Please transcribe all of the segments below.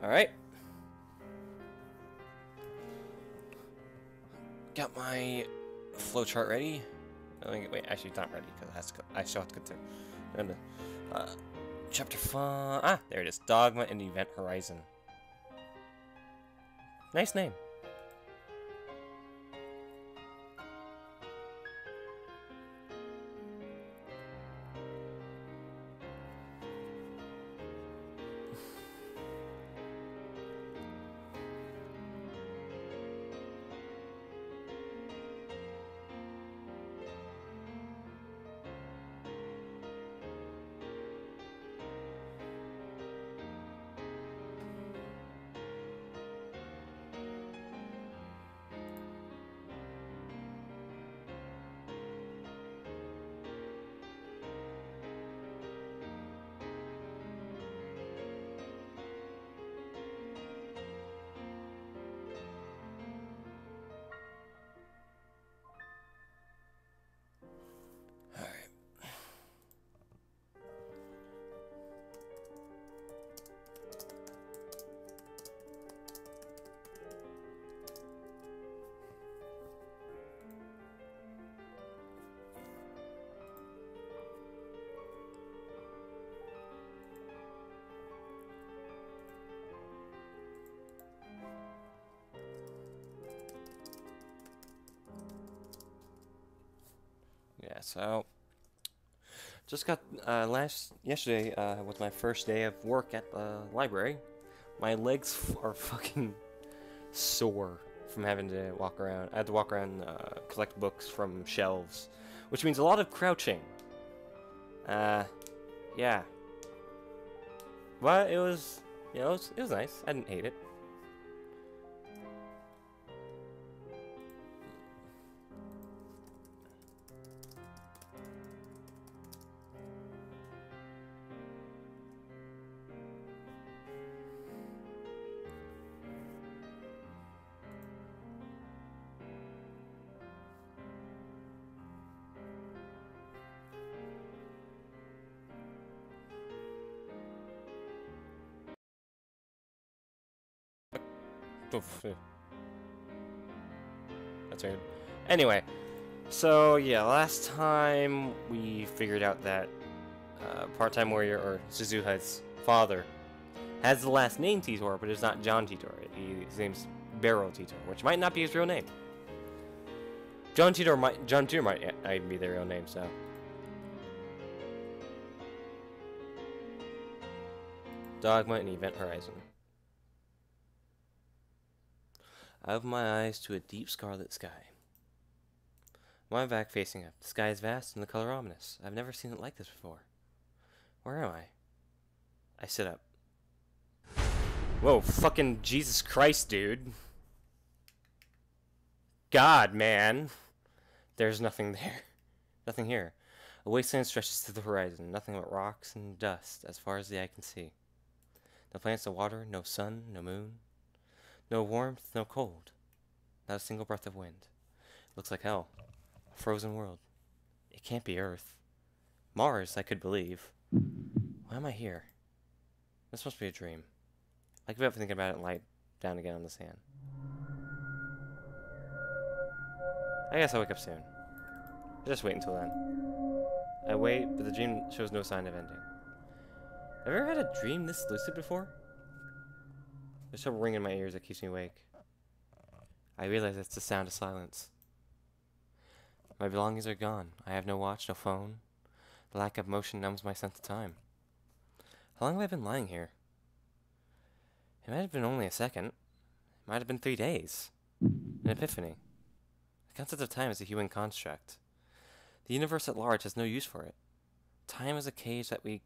Alright. Got my flowchart ready. Wait, actually, it's not ready because it has to go. I still have to go through. Chapter 5. Ah, there it is. Dogma and Event Horizon. Nice name. Alright. Yeah, so just got yesterday was my first day of work at the library. My legs are fucking sore from having to walk around. I had to walk around, collect books from shelves, which means a lot of crouching. Yeah. But it was, it was nice. I didn't hate it. Oof. That's weird. Anyway, so yeah, last time we figured out that part-time warrior, or Suzuha's father, has the last name Titor, but it's not John Titor. His name's Beryl Titor, which might not be his real name. John Titor might be their real name, so. Dogma and Event Horizon. I open my eyes to a deep scarlet sky. My back facing up. The sky is vast and the color ominous. I've never seen it like this before. Where am I? I sit up. Whoa, fucking Jesus Christ, dude. God, man. There's nothing there. Nothing here. A wasteland stretches to the horizon. Nothing but rocks and dust as far as the eye can see. No plants, no water, no sun, no moon. No warmth, no cold. Not a single breath of wind. Looks like hell. A frozen world. It can't be Earth. Mars, I could believe. Why am I here? This must be a dream. I give up thinking about it and lie down again on the sand. I guess I'll wake up soon. I'll just wait until then. I wait, but the dream shows no sign of ending. Have you ever had a dream this lucid before? There's a ring in my ears that keeps me awake. I realize it's the sound of silence. My belongings are gone. I have no watch, no phone. The lack of motion numbs my sense of time. How long have I been lying here? It might have been only a second. It might have been 3 days. An epiphany. The concept of time is a human construct. The universe at large has no use for it. Time is a cage that we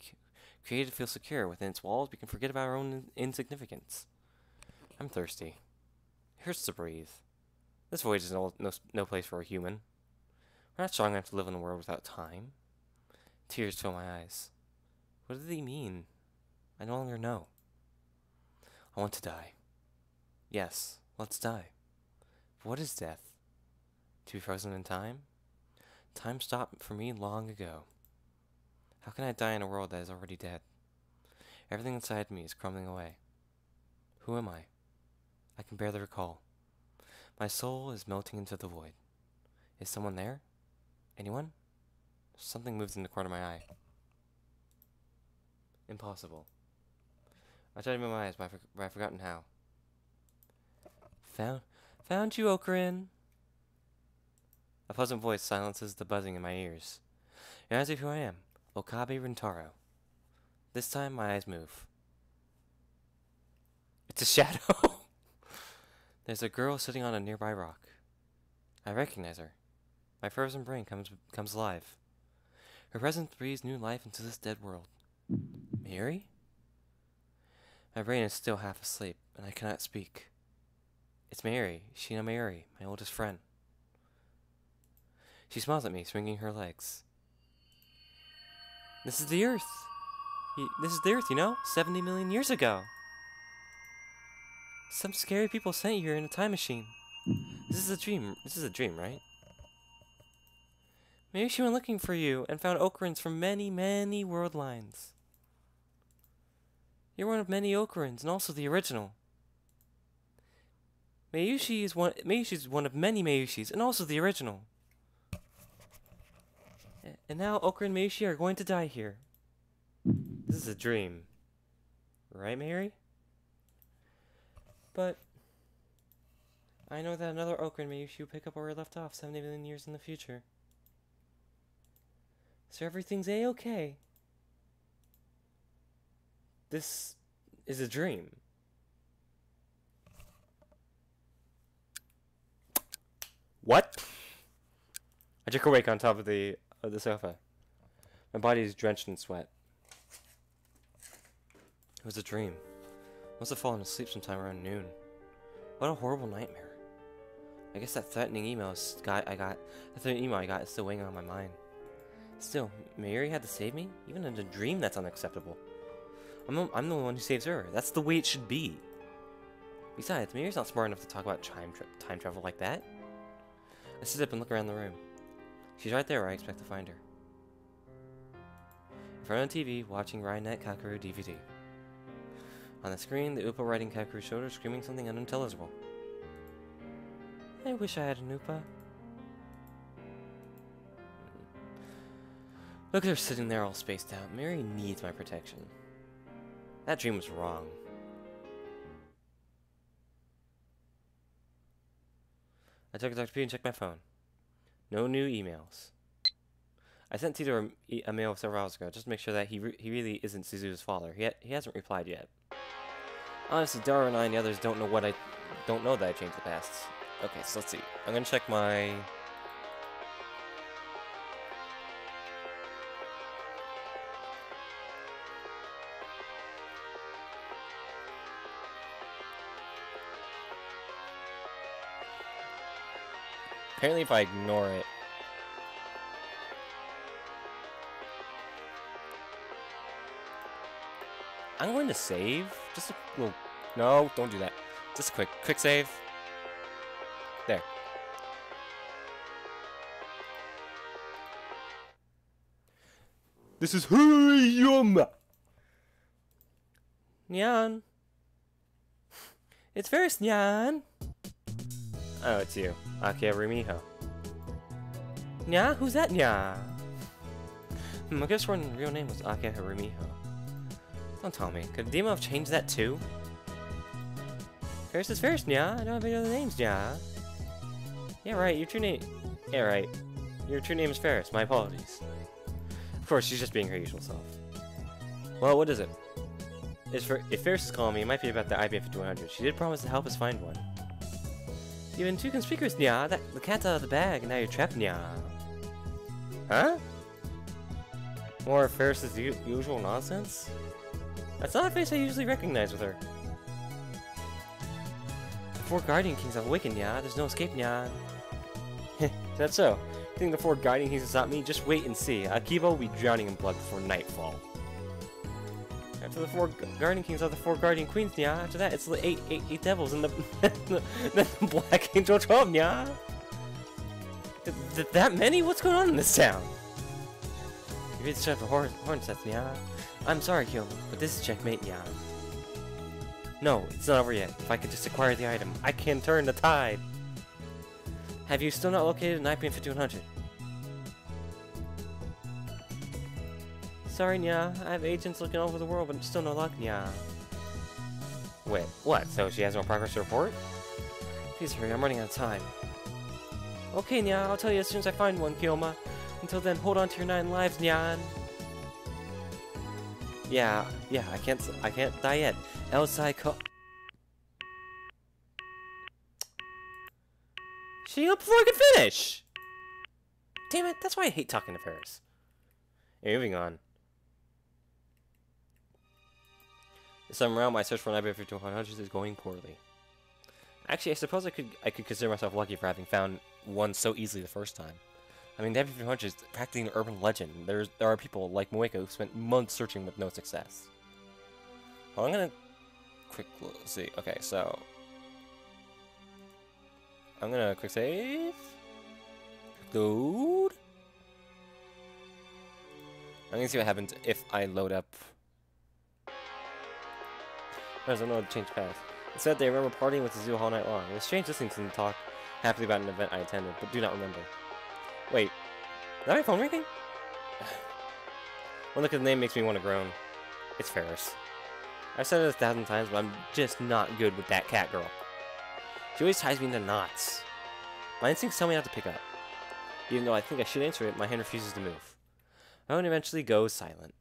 created to feel secure. Within its walls, we can forget about our own insignificance. I'm thirsty. It hurts to breathe. This voyage is no place for a human. We're not strong enough to live in a world without time. Tears fill my eyes. What did he mean? I no longer know. I want to die. Yes, let's die. But what is death? To be frozen in time? Time stopped for me long ago. How can I die in a world that is already dead? Everything inside me is crumbling away. Who am I? I can barely recall. My soul is melting into the void. Is someone there? Anyone? Something moves in the corner of my eye. Impossible. I tried to move my eyes, but I've forgotten how. Found you, Ocarin. A pleasant voice silences the buzzing in my ears. Reminds me of who I am, Okabe Rintaro. This time, my eyes move. It's a shadow. There's a girl sitting on a nearby rock. I recognize her. My frozen brain comes alive. Her presence breathes new life into this dead world. Mary? My brain is still half asleep, and I cannot speak. It's Mary, Sheena Mary, my oldest friend. She smiles at me, swinging her legs. This is the Earth. This is the Earth, you know? 70 million years ago. Some scary people sent you here in a time machine. This is a dream. This is a dream, right? Maybe she went looking for you and found Ocarins from many, many world lines. You're one of many Ocarins, and also the original. Mayushi is one of many Mayushis, and also the original. And now Ocarin and Mayushi are going to die here. This is a dream. Right, Mary? But I know that another Ocarin and Mayushi will pick up where we left off 70 million years in the future. So everything's A-okay. This is a dream. What? I jerk awake on top of the sofa. My body is drenched in sweat. It was a dream. I must have fallen asleep sometime around noon. What a horrible nightmare. I guess that threatening email I got is still weighing on my mind. Still, Mary had to save me? Even in a dream, that's unacceptable. I'm the one who saves her. That's the way it should be. Besides, Mary's not smart enough to talk about time travel like that. I sit up and look around the room. She's right there where I expect to find her. In front of the TV, watching Rainet Kakeru DVD. On the screen, the Upa riding Kakeru's shoulder, screaming something unintelligible. I wish I had an Upa. Look at her sitting there all spaced out. Mary needs my protection. That dream was wrong. I took a Dr. P and checked my phone. No new emails. I sent Titor a mail several hours ago just to make sure that he really isn't Suzu's father. He hasn't replied yet. Honestly, Dara and I and the others don't know that I changed the past. Okay, so let's see. I'm gonna check my... Apparently if I ignore it... I'm going to save. Just a little... No, don't do that. Just a quick save. There. This is Huriyama! Nyan. It's Ferris, Nyan. Oh, it's you. Akia Rumiho. Nya? Who's that, Nya? I guess her real name was Akia Rumiho. Don't tell me. Could Demo have changed that too? Ferris is Ferris, Nya. I don't have any other names, Nya. Yeah, right. Your true name... Yeah, right. Your true name is Ferris. My apologies. Of course, she's just being her usual self. Well, what is it? If Ferris is calling me, it might be about the IBM 5100. She did promise to help us find one. You've been too conspicuous, Nya. The cat's out of the bag, and now you're trapped, Nya. Huh? More of Ferris's usual nonsense? That's not a face I usually recognize with her. The 4 Guardian Kings have awakened, Nya. There's no escape, Nya. That's so. You think the 4 Guardian Kings will stop me? Just wait and see. Akiba will be drowning in blood before nightfall. After the 4 Guardian Kings are the 4 Guardian Queens, Nya. After that, it's the 8 devils and the Black Angel 12, Nya. That many? What's going on in this town? You read the chapter horn sets, Nya. I'm sorry, Kyomo, but this is checkmate, Nya. No, it's not over yet. If I could just acquire the item, I can turn the tide. Have you still not located an IBM 5100? Sorry, Nya. I have agents looking all over the world, but still no luck, Nya. Wait, what? So she has no progress to report? Please hurry, I'm running out of time. Okay, Nya, I'll tell you as soon as I find one, Kyoma. Until then, hold on to your 9 lives, Nyan. Yeah, I can't die yet. Else I She up before I could finish! Damn it, that's why I hate talking to Ferris. Anyway, moving on. This time around, my search for an IBM 5100 is going poorly. Actually, I suppose I could consider myself lucky for having found one so easily the first time. I mean, the IBM 5100 is practically an urban legend. There are people like Moeko who spent months searching with no success. Well, I'm gonna see. Okay, so I'm gonna quick save. Load. I'm gonna see what happens if I load up. There's another change path. It said they remember partying with the zoo all night long. It was strange listening to them talk happily about an event I attended, but do not remember. Wait, is that my phone ringing? One look at the name makes me want to groan. It's Ferris. I've said it 1,000 times, but I'm just not good with that cat girl. She always ties me into knots. My instincts tell me not to pick up. Even though I think I should answer it, my hand refuses to move. My phone eventually goes silent.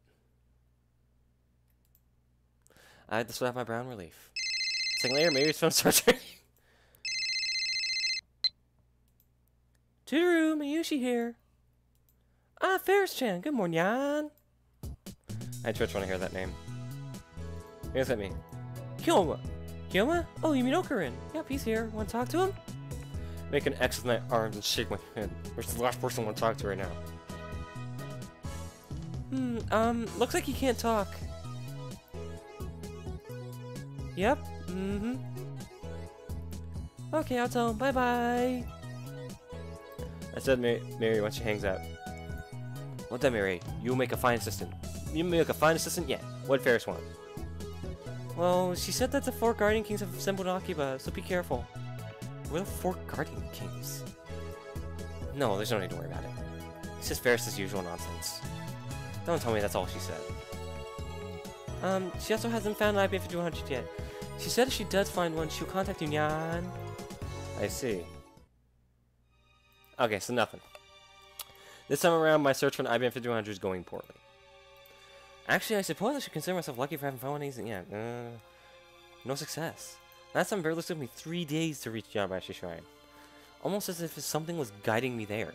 I had to sweat out my brown relief. A second later, Mary's phone starts ringing. Titor, Mayushi here. Ah, Ferris-chan. Good morning, Yan. I just want to hear that name. What does that mean? Kyoma. Kyoma? Oh, you mean Okarin? Yep, he's here. Want to talk to him? Make an X with my arms and shake my head. Where's the last person I want to talk to right now? Looks like he can't talk. Yep. Okay, I'll tell him. Bye-bye. I said Mary once she hangs up. What that, Mary? You'll make a fine assistant. You make a fine assistant? Yeah. What'd Ferris want? Well, she said that the 4 Guardian Kings have assembled in Akiba, so be careful. What are the 4 Guardian Kings? No, there's no need to worry about it. It's just Ferris' usual nonsense. Don't tell me that's all she said. She also hasn't found an IBM 5100 yet. She said if she does find one, she'll contact you, Nyan. I see. Okay, so nothing. This time around, my search for an IBM 5100 is going poorly. Actually, I suppose I should consider myself lucky for having found one. Yeah, no success. Last time, barely took me 3 days to reach Yamabashi Shrine. Almost as if something was guiding me there.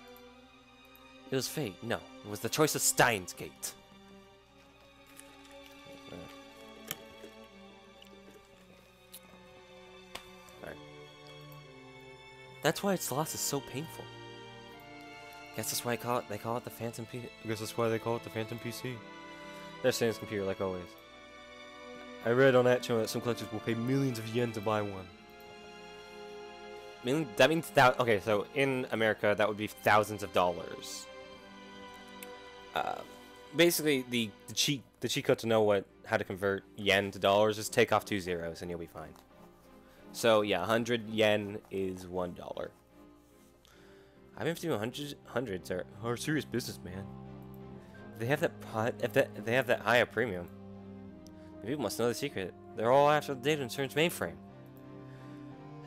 It was fate. No, it was the choice of Steins Gate. Alright. That's why its loss is so painful. Guess that's why they call it the Phantom PC. I guess that's why they call it the Phantom PC. They're saying it's computer like always. I read on that channel that some collectors will pay millions of yen to buy one. That means okay, so in America that would be thousands of dollars. Basically, the cheat code to know how to convert yen to dollars is take off 2 zeros and you'll be fine. So yeah, 100 yen is $1. I've been doing hundreds are serious business, man. If they have that high a premium, the people must know the secret. They're all after the data in CERN's mainframe.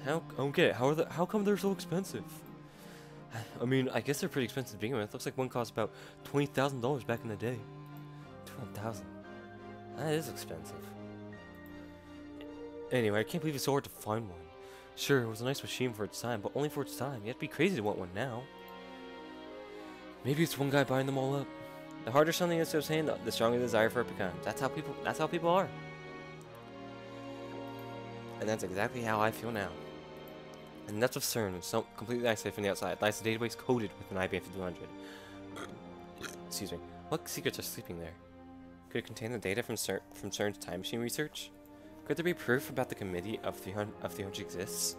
I don't get it. How come they're so expensive? I mean, I guess they're pretty expensive to begin with. Looks like one cost about $20,000 back in the day. $20,000. That is expensive. Anyway, I can't believe it's so hard to find one. Sure, it was a nice machine for its time, but only for its time. You have to be crazy to want one now. Maybe it's one guy buying them all up. The harder something is to obtain, the stronger the desire for it becomes. That's how people are. And that's exactly how I feel now. In the nuts of CERN, so completely isolated from the outside, lies a database coded with an IBM 5100. Excuse me. What secrets are sleeping there? Could it contain the data from CERN's time machine research? Could there be proof about the committee of 300 exists?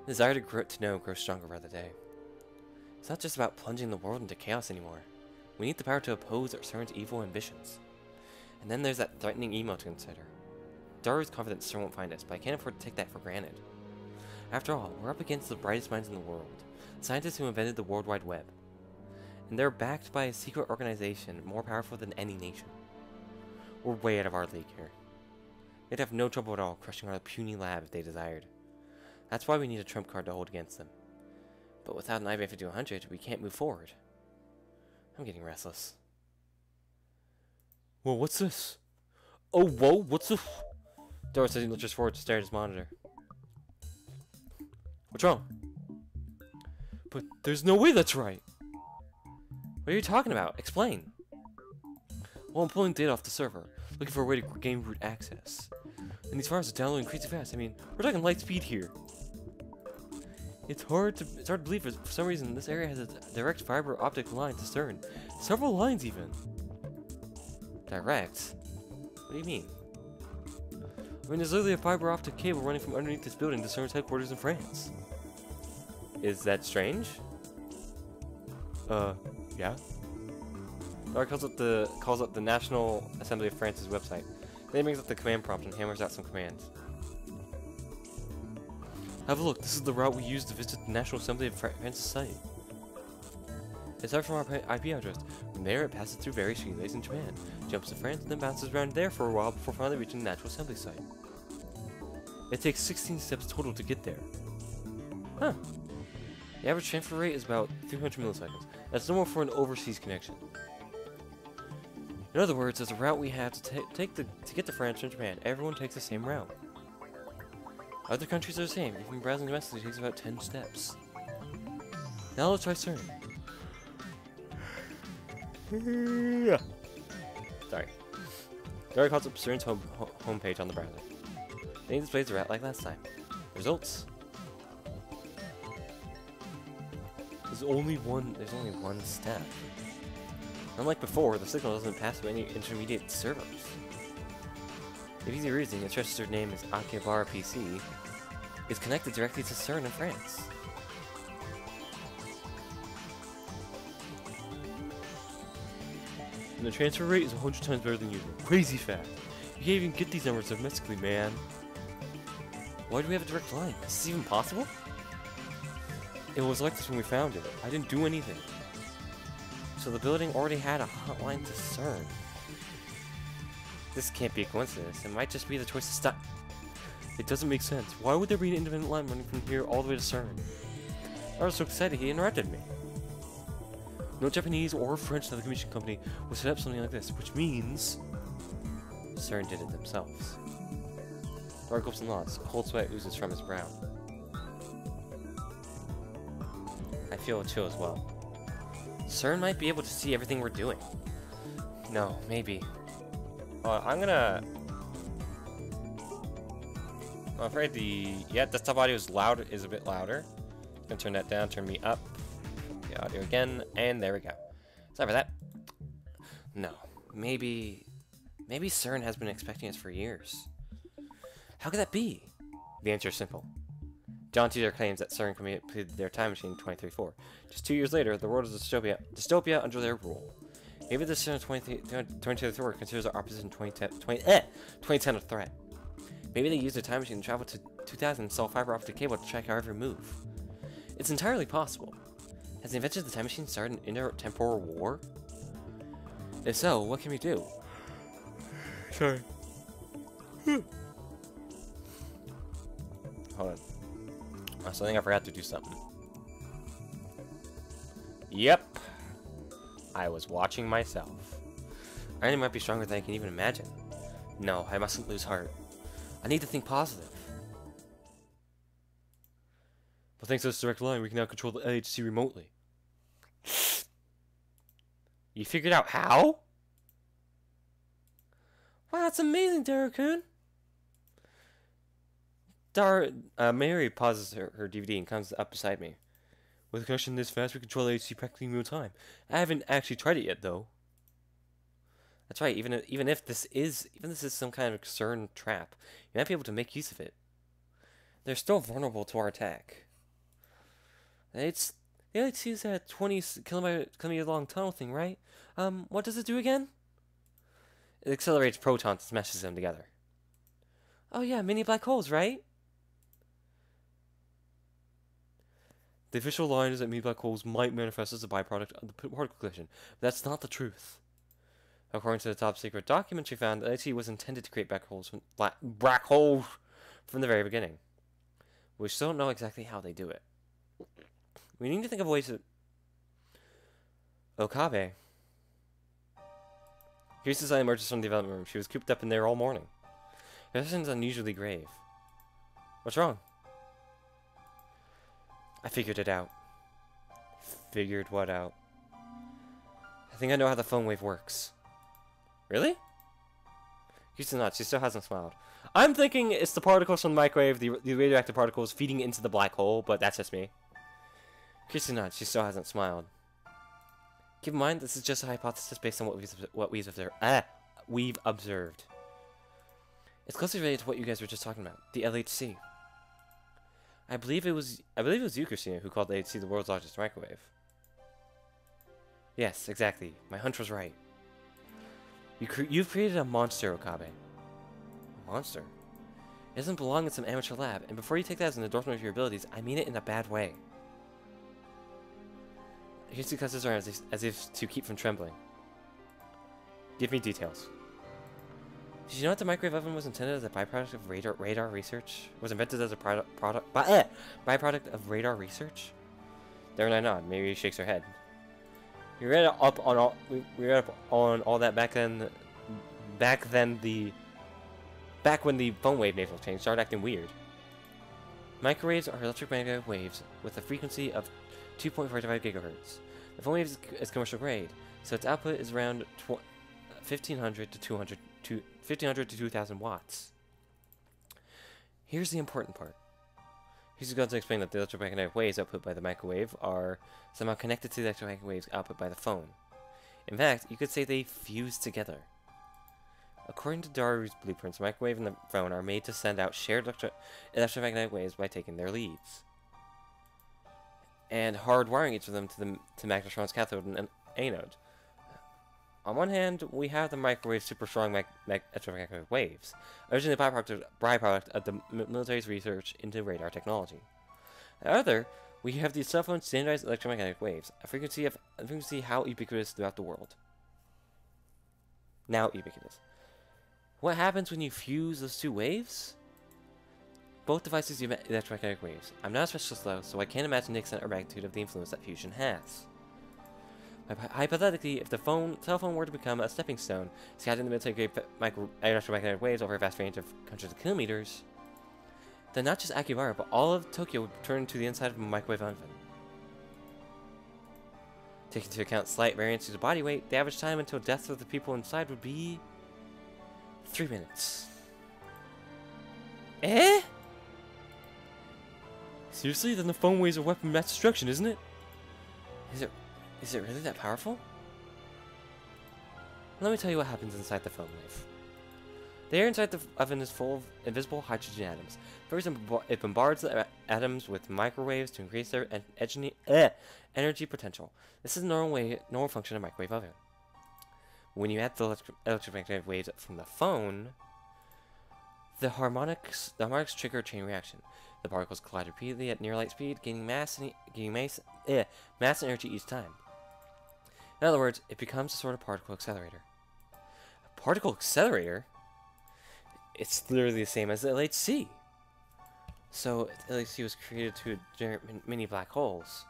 The desire to know grows stronger by the day. It's not just about plunging the world into chaos anymore. We need the power to oppose CERN's evil ambitions. And then there's that threatening email to consider. Daru's confident CERN won't find us, but I can't afford to take that for granted. After all, we're up against the brightest minds in the world, scientists who invented the World Wide Web. And they're backed by a secret organization more powerful than any nation. We're way out of our league here. They'd have no trouble at all crushing our puny lab if they desired. That's why we need a trump card to hold against them. But without an IBM 5100, we can't move forward. I'm getting restless. Whoa, what's this? Oh, whoa, what's this? Daru says he lurches forward to stare at his monitor. What's wrong? But there's no way that's right. What are you talking about? Explain. Well, I'm pulling data off the server, looking for a way to gain root access. And these files are downloading crazy fast. I mean, we're talking light speed here. It's hard to believe, for some reason this area has a direct fiber optic line to CERN. Several lines even. Direct? What do you mean? I mean, there's literally a fiber optic cable running from underneath this building to CERN's headquarters in France. Is that strange? Yeah. Daru calls up the National Assembly of France's website. Then he brings up the command prompt and hammers out some commands. Have a look, this is the route we use to visit the National Assembly of France's site. It starts from our IP address. From there, it passes through various relays in Japan, jumps to France, and then bounces around there for a while before finally reaching the National Assembly site. It takes 16 steps total to get there. Huh. The average transfer rate is about 300 milliseconds. That's normal for an overseas connection. In other words, there's a route we have to get to France from Japan. Everyone takes the same route. Other countries are the same. Even browsing domestically takes about 10 steps. Now let's try CERN. Sorry. Daru calls up CERN's homepage on the browser. Then he displays the route like last time. Results. There's only one step. Unlike before, the signal doesn't pass through any intermediate servers. If easy reasoning, its registered name is Akihabara PC, is connected directly to CERN in France. And the transfer rate is 100 times better than usual. Crazy fast. You can't even get these numbers domestically, man. Why do we have a direct line? Is this even possible? It was like this when we found it. I didn't do anything. So the building already had a hotline to CERN. This can't be a coincidence. It might just be the choice to stop. It doesn't make sense. Why would there be an independent line running from here all the way to CERN? I was so excited he interrupted me. No Japanese or French telecommunication company would set up something like this, which means CERN did it themselves. Daru gulps and nods. Cold sweat oozes from his brow. I feel a chill as well. CERN might be able to see everything we're doing. No, maybe. I'm gonna... I'm afraid desktop audio is a bit louder. I'm gonna turn that down, turn me up. The audio again, and there we go. Sorry for that. No, maybe CERN has been expecting us for years. How could that be? The answer is simple. John Titor claims that CERN completed their time machine in 2034. Just 2 years later, the world is a dystopia under their rule. Maybe the CERN 2034 considers our opposition 2010 a threat. Maybe they used their time machine to travel to 2000 and sell fiber optic cable to track our every move. It's entirely possible. Has the invention of the time machine started an intertemporal war? If so, what can we do? Sorry. Hold on. So I think I forgot to do something. Yep. I was watching myself. Our enemy might be stronger than I can even imagine. No, I mustn't lose heart. I need to think positive. But thanks to this direct line, we can now control the LHC remotely. You figured out how? Wow, that's amazing, Daru-kun. Mary pauses her DVD and comes up beside me. With a connection this fast, we control the HC practically in real time. I haven't actually tried it yet, though. That's right. Even if this is some kind of CERN trap, you might be able to make use of it. They're still vulnerable to our attack. The LHC is that 20 kilometer long tunnel thing, right? What does it do again? It accelerates protons and smashes them together. Oh yeah, mini black holes, right? The official line is that mini black holes might manifest as a byproduct of the particle collision, but that's not the truth. According to the top secret document she found, LHC was intended to create black holes from the very beginning. We still don't know exactly how they do it. We need to think of ways to... Okabe. Kirisa's emerges from the development room. She was cooped up in there all morning. Her condition is unusually grave. What's wrong? I figured it out. Figured what out? I think I know how the phone wave works. Really? Kirisa nods. She still hasn't smiled. I'm thinking it's the particles from the microwave, the radioactive particles feeding into the black hole, but that's just me. Kirisa nods. She still hasn't smiled. Keep in mind, this is just a hypothesis based on what we've observed. It's closely related to what you guys were just talking about, the LHC. I believe it was you, Christina, who called the LHC the world's largest microwave. Yes, exactly. My hunch was right. You've created a monster, Okabe. A monster? It doesn't belong in some amateur lab, and before you take that as an endorsement of your abilities, I mean it in a bad way. Kirisa cuts his arm as if to keep from trembling. Give me details. Did you know that the microwave oven was intended as a byproduct of radar research? Was invented as a byproduct of radar research? Darren I nod. Maybe he shakes her head. We read up on all that back when the phone wave nasal change started acting weird. Microwaves are electromagnetic waves with a frequency of 2.45 gigahertz. The phone wave is commercial grade, so its output is around 1500 to 2000 watts. Here's the important part. He's going to explain that the electromagnetic waves output by the microwave are somehow connected to the electromagnetic waves output by the phone. In fact, you could say they fuse together. According to Daru's blueprints, the microwave and the phone are made to send out shared electromagnetic waves by taking their leads, and hardwiring each of them to magnetron's cathode and anode. On one hand, we have the microwave's super strong electromagnetic waves, originally a byproduct of the military's research into radar technology. On the other, we have the cell phone's standardized electromagnetic waves, a frequency how ubiquitous throughout the world. Now ubiquitous. What happens when you fuse those two waves? Both devices use electromagnetic waves. I'm not a specialist though, so I can't imagine the extent or magnitude of the influence that fusion has. Hypothetically, if the cell phone were to become a stepping stone, scattering the military-grade electromagnetic waves over a vast range of hundreds of kilometers, then not just Akihabara, but all of Tokyo would turn into the inside of a microwave oven. Taking into account slight variances to body weight, the average time until death of the people inside would be 3 minutes. Eh? Seriously? Then the phone waves are a weapon of mass destruction, isn't it? Is it really that powerful? Let me tell you what happens inside the phone wave. The air inside the oven is full of invisible hydrogen atoms. First, it bombards the atoms with microwaves to increase their energy potential. This is the normal function of a microwave oven. When you add the electromagnetic waves from the phone, the harmonics trigger a chain reaction. The particles collide repeatedly at near light speed, gaining mass and energy each time. In other words, it becomes a sort of particle accelerator. A particle accelerator? It's literally the same as the LHC. So, if the LHC was created to generate mini black holes,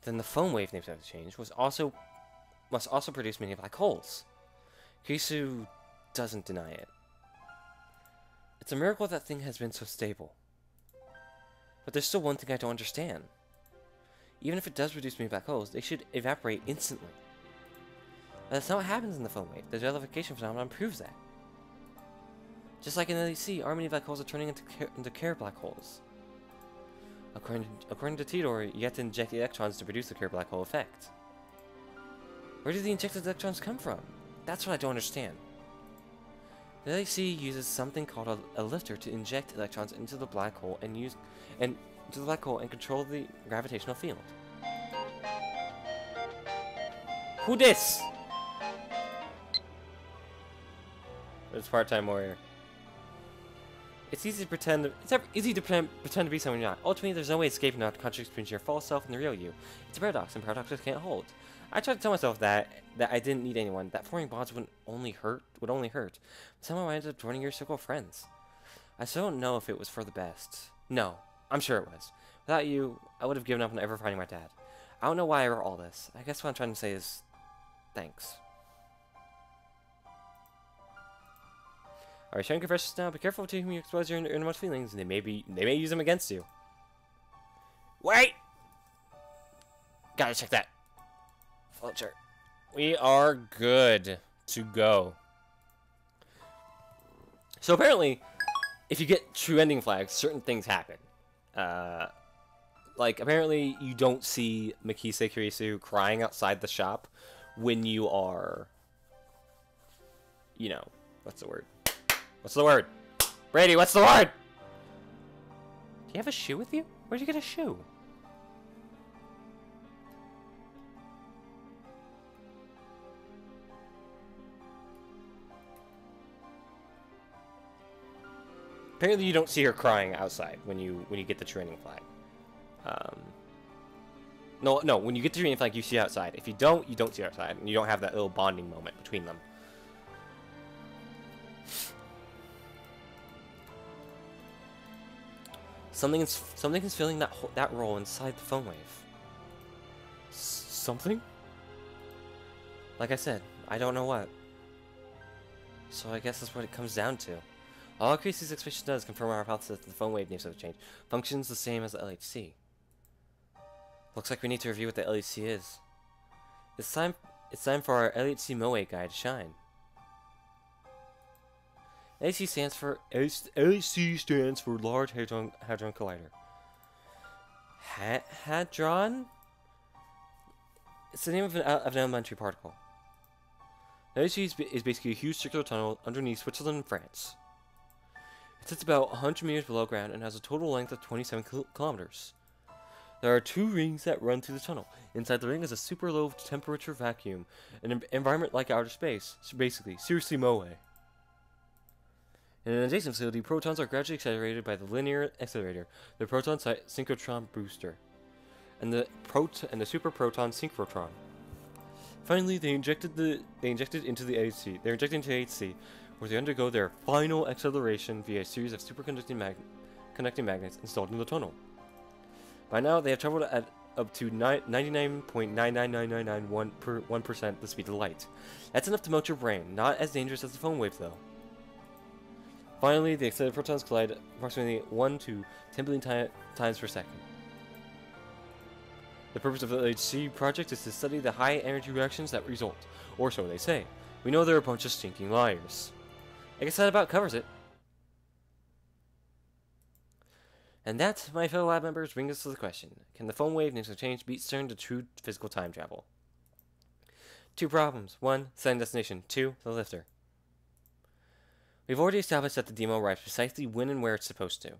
then the phone wave named change must also produce mini black holes. Kisu doesn't deny it. It's a miracle that thing has been so stable. But there's still one thing I don't understand. Even if it does produce many black holes, they should evaporate instantly. But that's not what happens in the phone wave. The jellification phenomenon proves that. Just like in the LHC, our many black holes are turning into Kerr black holes. According to Titor, you have to inject the electrons to produce the Kerr black hole effect. Where do the injected electrons come from? That's what I don't understand. The LHC uses something called a lifter to inject electrons into the black hole and control the gravitational field. Who dis? It's part-time warrior. It's easy to pretend. Easy to pretend to be someone you're not. Ultimately, there's no way escaping the contrast between your false self and the real you. It's a paradox, and paradoxes can't hold. I tried to tell myself that I didn't need anyone. That forming bonds would only hurt. But somehow I ended up joining your circle of friends. I still don't know if it was for the best. No, I'm sure it was. Without you, I would have given up on ever finding my dad. I don't know why I wrote all this. I guess what I'm trying to say is, thanks. Alright, sharing confessions now. Be careful to whom you expose your innermost feelings, and they may use them against you. Wait! Gotta check that. Float chart. We are good to go. So apparently, if you get true ending flags, certain things happen. Like, apparently you don't see Mikise Kurisu crying outside the shop when you are, you know, what's the word? What's the word? Brady, what's the word? Do you have a shoe with you? Where'd you get a shoe? Apparently you don't see her crying outside when you get the training flag. No, when you get the training flag, you see outside. If you don't see outside, and you don't have that little bonding moment between them. Something is filling that role inside the phone wave. Something? Like I said, I don't know what. So I guess that's what it comes down to. All Casey's expression does confirm our hypothesis that the phone wave needs to change. Functions the same as the LHC. Looks like we need to review what the LHC is. It's time for our LHC Moe guide to shine. LHC stands for Large Hadron Collider. Hadron? It's the name of an elementary particle. LHC is basically a huge circular tunnel underneath Switzerland and France. It sits about 100 meters below ground and has a total length of 27 kilometers. There are 2 rings that run through the tunnel. Inside the ring is a super low temperature vacuum, an environment like outer space. So basically, seriously Moe. In an adjacent facility, protons are gradually accelerated by the linear accelerator, the proton synchrotron booster, and the super proton synchrotron. Finally, they injected into the HC. They're injected into HC, where they undergo their final acceleration via a series of superconducting conducting magnets installed in the tunnel. By now, they have traveled at up to 99.99999% the speed of light. That's enough to melt your brain. Not as dangerous as the phone wave, though. Finally, the accelerated protons collide approximately 1 to 10 billion times per second. The purpose of the LHC project is to study the high energy reactions that result, or so they say. We know they're a bunch of stinking liars. I guess that about covers it. And that, my fellow lab members, brings us to the question: can the phone wave needs change beat CERN to true physical time travel? 2 problems. 1, setting destination. 2, the lifter. We've already established that the demo arrives precisely when and where it's supposed to.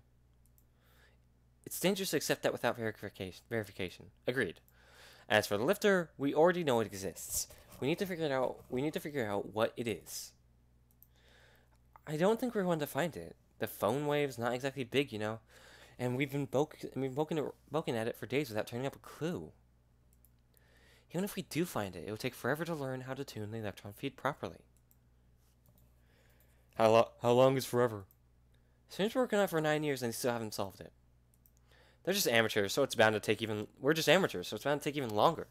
It's dangerous to accept that without verification. Agreed. As for the lifter, we already know it exists. We need to figure out what it is. I don't think we're going to find it. The phone wave's not exactly big, you know, and we've been poking at it for days without turning up a clue. Even if we do find it, it will take forever to learn how to tune the electron feed properly. How long is forever? CERN's working on it for 9 years and they still haven't solved it. They're just amateurs, so it's bound to take even... We're just amateurs, so it's bound to take even longer.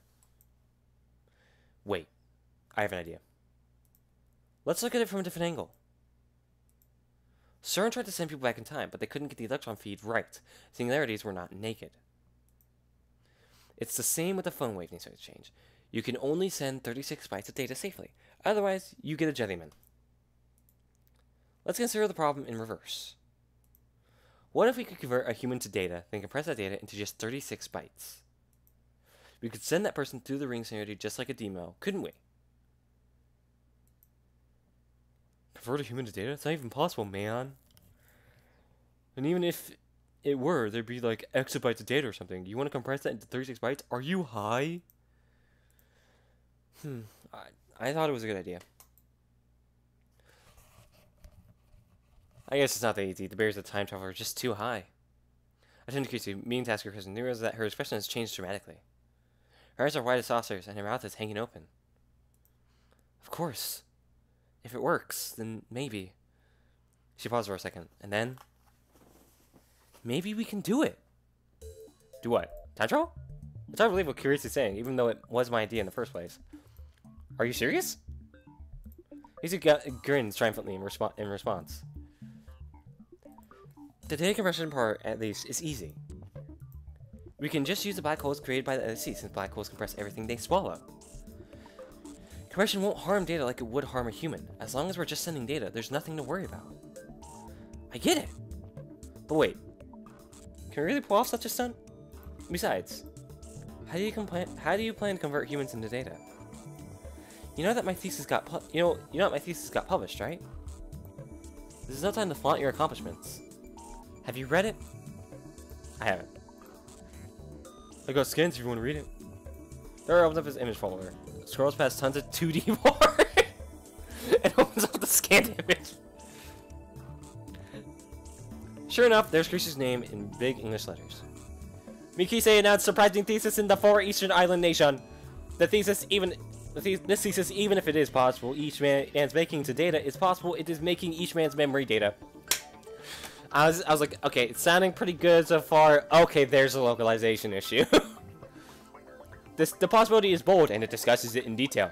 Wait. I have an idea. Let's look at it from a different angle. CERN tried to send people back in time, but they couldn't get the electron feed right. Singularities were not naked. It's the same with the phone wave needs to change. You can only send 36 bytes of data safely. Otherwise, you get a jellyman. Let's consider the problem in reverse. What if we could convert a human to data, then compress that data into just 36 bytes? We could send that person through the ring scenario just like a demo, couldn't we? Convert a human to data? It's not even possible, man. And even if it were, there'd be like exabytes of data or something. You want to compress that into 36 bytes? Are you high? I thought it was a good idea. I guess it's not that easy. The barriers of time travel are just too high. I turned to Chrissy, meaning to ask her question, and realized that her expression has changed dramatically. Her eyes are wide as saucers, and her mouth is hanging open. Of course. If it works, then maybe. She paused for a second, and then... Maybe we can do it. Do what? Time travel? It's hard to believe what Curious is saying, even though it was my idea in the first place. Are you serious? He grins triumphantly in response. The data compression part, at least, is easy. We can just use the black holes created by the LHC, since black holes compress everything they swallow. Compression won't harm data like it would harm a human. As long as we're just sending data, there's nothing to worry about. I get it! But wait. Can we really pull off such a stunt? Besides, how do you plan to convert humans into data? You know that my thesis got my thesis got published, right? This is no time to flaunt your accomplishments. Have you read it? I haven't. I got scans if you want to read it. There opens up his image folder. Scrolls past tons of 2D art and opens up the scanned image. Sure enough, there's Chris's name in big English letters. Mikise announced surprising thesis in the Far Eastern Island nation. This thesis, even if it is possible, each man's making to data is possible. It is making each man's memory data. I was like, okay, it's sounding pretty good so far. Okay, there's a localization issue. The possibility is bold, and it discusses it in detail.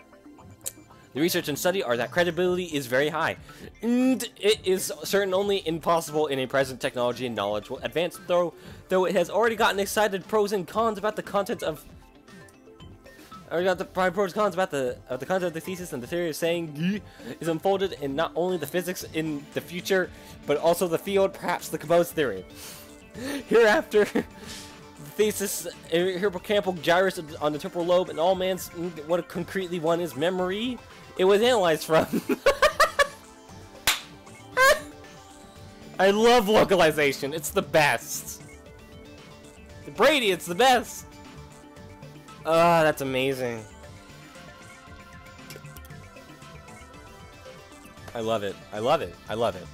The research and study are that credibility is very high, and it is certain only impossible in a present technology and knowledge will advance, though it has already gotten excited pros and cons about the content of the content of the thesis, and the theory of saying is unfolded in not only the physics in the future, but also the field, perhaps the Cabot's theory. Hereafter, the thesis, hippocampal gyrus on the temporal lobe, and all man's, what concretely one is memory, it was analyzed from. I love localization, it's the best. Brady, it's the best. Ah, that's amazing. I love it. I love it. I love it.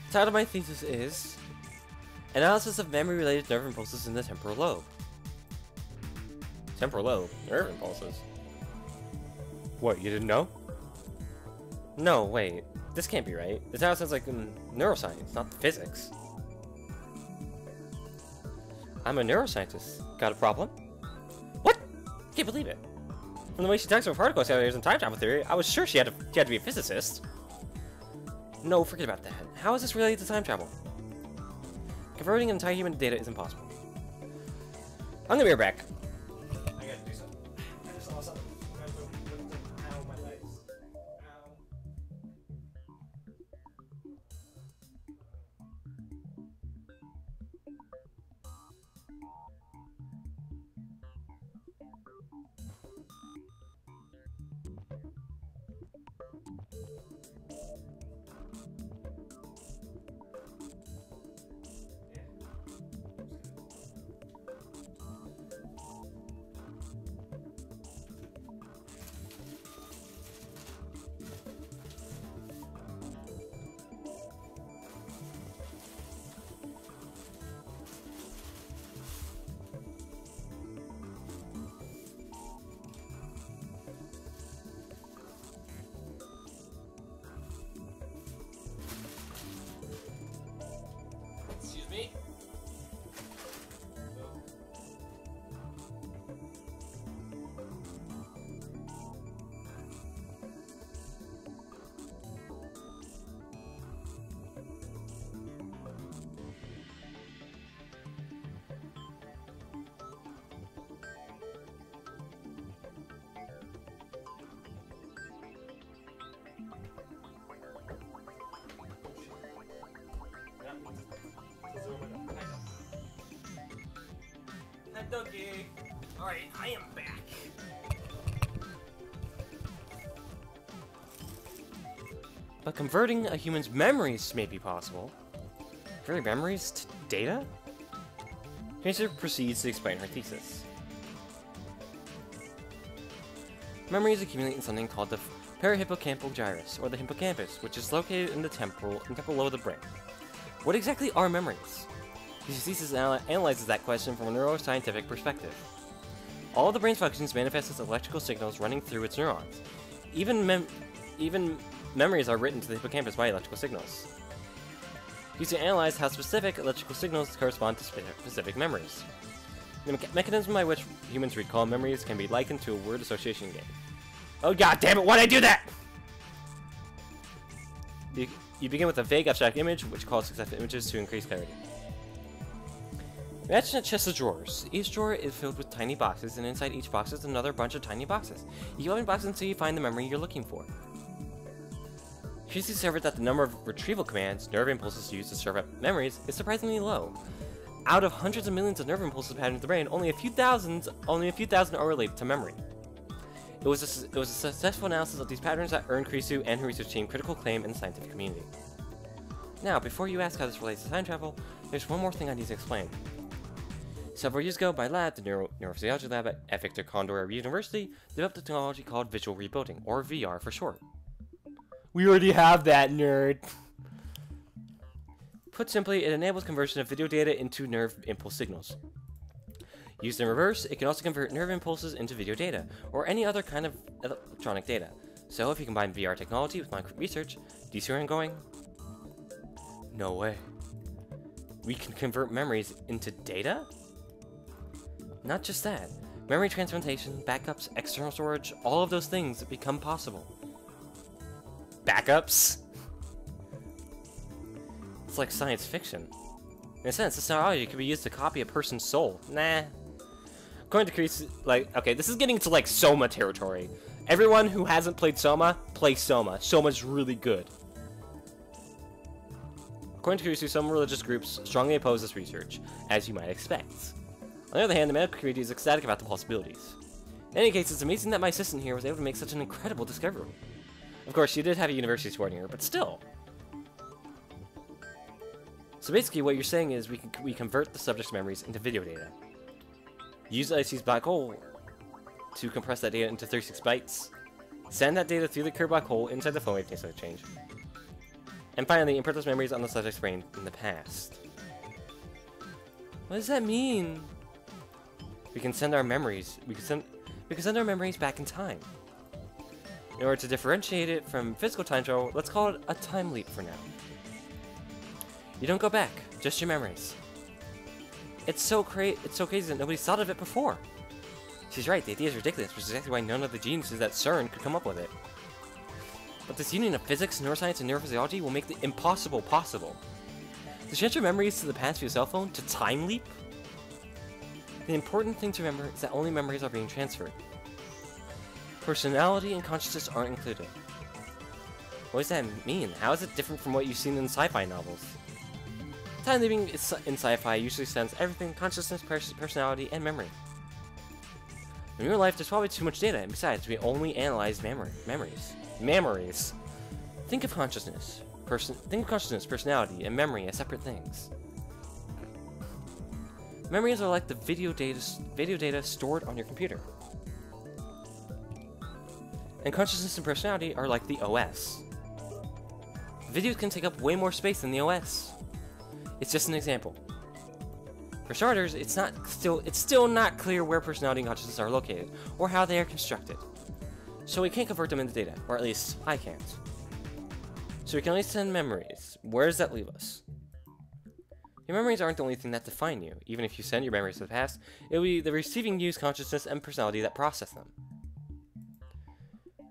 The title of my thesis is Analysis of Memory-Related Nerve Impulses in the Temporal Lobe. Temporal lobe? Nerve impulses? What, you didn't know? No, wait. This can't be right. The title sounds like neuroscience, not physics. I'm a neuroscientist. Got a problem? What? Can't believe it. From the way she talks about particle accelerators and time travel theory, I was sure she had to be a physicist. No, forget about that. How is this related to time travel? Converting an entire human to data is impossible. I'm gonna be right back. I gotta do something. I just saw something. Ow, my legs. Ow. Excuse me. Dougie. Alright, I am back. But converting a human's memories may be possible. Converting memories to data? Tracer proceeds to explain her thesis. Memories accumulate in something called the Parahippocampal gyrus, or the hippocampus, which is located in the temple lobe of the brain. What exactly are memories? This thesis analyzes that question from a neuroscientific perspective. All of the brain's functions manifest as electrical signals running through its neurons. Even memories are written to the hippocampus by electrical signals. Used to analyze how specific electrical signals correspond to specific memories. The mechanism by which humans recall memories can be likened to a word association game. Oh god damn it, why'd I do that?! You begin with a vague abstract image, which calls successive images to increase clarity. Imagine a chest of drawers. Each drawer is filled with tiny boxes, and inside each box is another bunch of tiny boxes. You keep opening boxes until you find the memory you're looking for. She's discovered that the number of retrieval commands, nerve impulses used to serve up memories, is surprisingly low. Out of hundreds of millions of nerve impulses patterned in the brain, only a few thousand are related to memory. It was a successful analysis of these patterns that earned Krisu and her research team critical acclaim in the scientific community. Now, before you ask how this relates to time travel, there's one more thing I need to explain. Several years ago, my lab, the Neurophysiology Lab at Victor Condor University, developed a technology called visual rebuilding, or VR for short. We already have that, nerd! Put simply, it enables conversion of video data into nerve impulse signals. Used in reverse, it can also convert nerve impulses into video data, or any other kind of electronic data. So if you combine VR technology with my research, do you see where I'm going? No way. We can convert memories into data? Not just that. Memory transplantation, backups, external storage, all of those things become possible. Backups? It's like science fiction. In a sense, this technology could be used to copy a person's soul. Nah. According to Chris, okay, this is getting to, Soma territory. Everyone who hasn't played Soma, play Soma. Soma's really good. According to Krisu, some religious groups strongly oppose this research, as you might expect. On the other hand, the medical community is ecstatic about the possibilities. In any case, it's amazing that my assistant here was able to make such an incredible discovery. Of course, she did have a university supporting her, but still. So basically, what you're saying is we convert the subject's memories into video data. Use IC's black hole to compress that data into 36 bytes. Send that data through the curved black hole inside the phone wave data exchange. And finally, import those memories on the subject's brain in the past. What does that mean? We can send our memories. We can send our memories back in time. In order to differentiate it from physical time travel, let's call it a time leap for now. You don't go back, just your memories. It's so crazy that nobody's thought of it before. She's right, the idea is ridiculous, which is exactly why none of the geniuses at CERN could come up with it. But this union of physics, neuroscience, and neurophysiology will make the impossible possible. To transfer memories to the past via your cell phone to time leap? The important thing to remember is that only memories are being transferred. Personality and consciousness aren't included. What does that mean? How is it different from what you've seen in sci-fi novels? Time leaping in sci-fi usually sends everything: consciousness, personality, and memory. In real life, there's probably too much data, and besides, we only analyze memories. Think of consciousness, personality, and memory as separate things. Memories are like the video data stored on your computer. And consciousness and personality are like the OS. Videos can take up way more space than the OS. It's just an example. For starters, it's still not clear where personality and consciousness are located, or how they are constructed. So we can't convert them into data, or at least I can't. So we can only send memories. Where does that leave us? Your memories aren't the only thing that define you. Even if you send your memories to the past, it will be the receiving you's consciousness and personality that process them.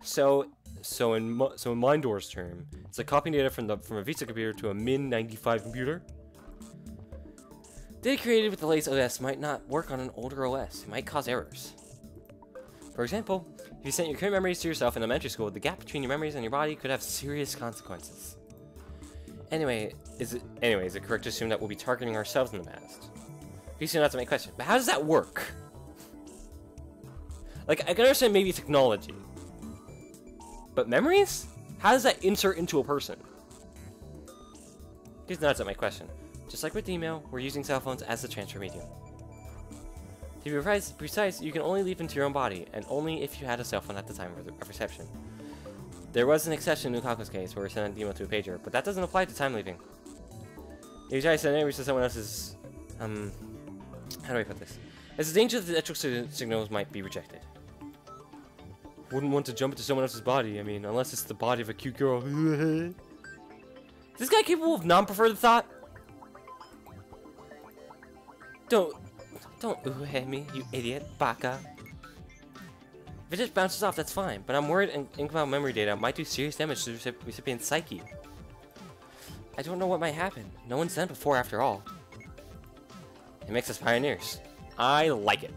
So in Mindor's term, it's like copying data from a Vista computer to a Min 95 computer. Data created with the latest OS might not work on an older OS. It might cause errors. For example, if you sent your current memories to yourself in elementary school, the gap between your memories and your body could have serious consequences. Anyway, is it correct to assume that we'll be targeting ourselves in the past? You see, that's my question. But how does that work? I can understand maybe technology. But memories? How does that insert into a person? Please nods at my question. Just like with email, we're using cell phones as the transfer medium. To be precise, you can only leap into your own body, and only if you had a cell phone at the time of reception. There was an exception in Lukaku's case where we sent an email to a pager, but that doesn't apply to time leaping. If you try to send an image to someone else's, how do I put this? There's a danger that the electrical signals might be rejected. Wouldn't want to jump into someone else's body, I mean, unless it's the body of a cute girl. Is this guy capable of non-preferred thought? Don't ooh me, you idiot, baka. If it just bounces off, that's fine, but I'm worried incomplete memory data might do serious damage to the recipient's psyche. I don't know what might happen. No one's done it before, after all. It makes us pioneers. I like it.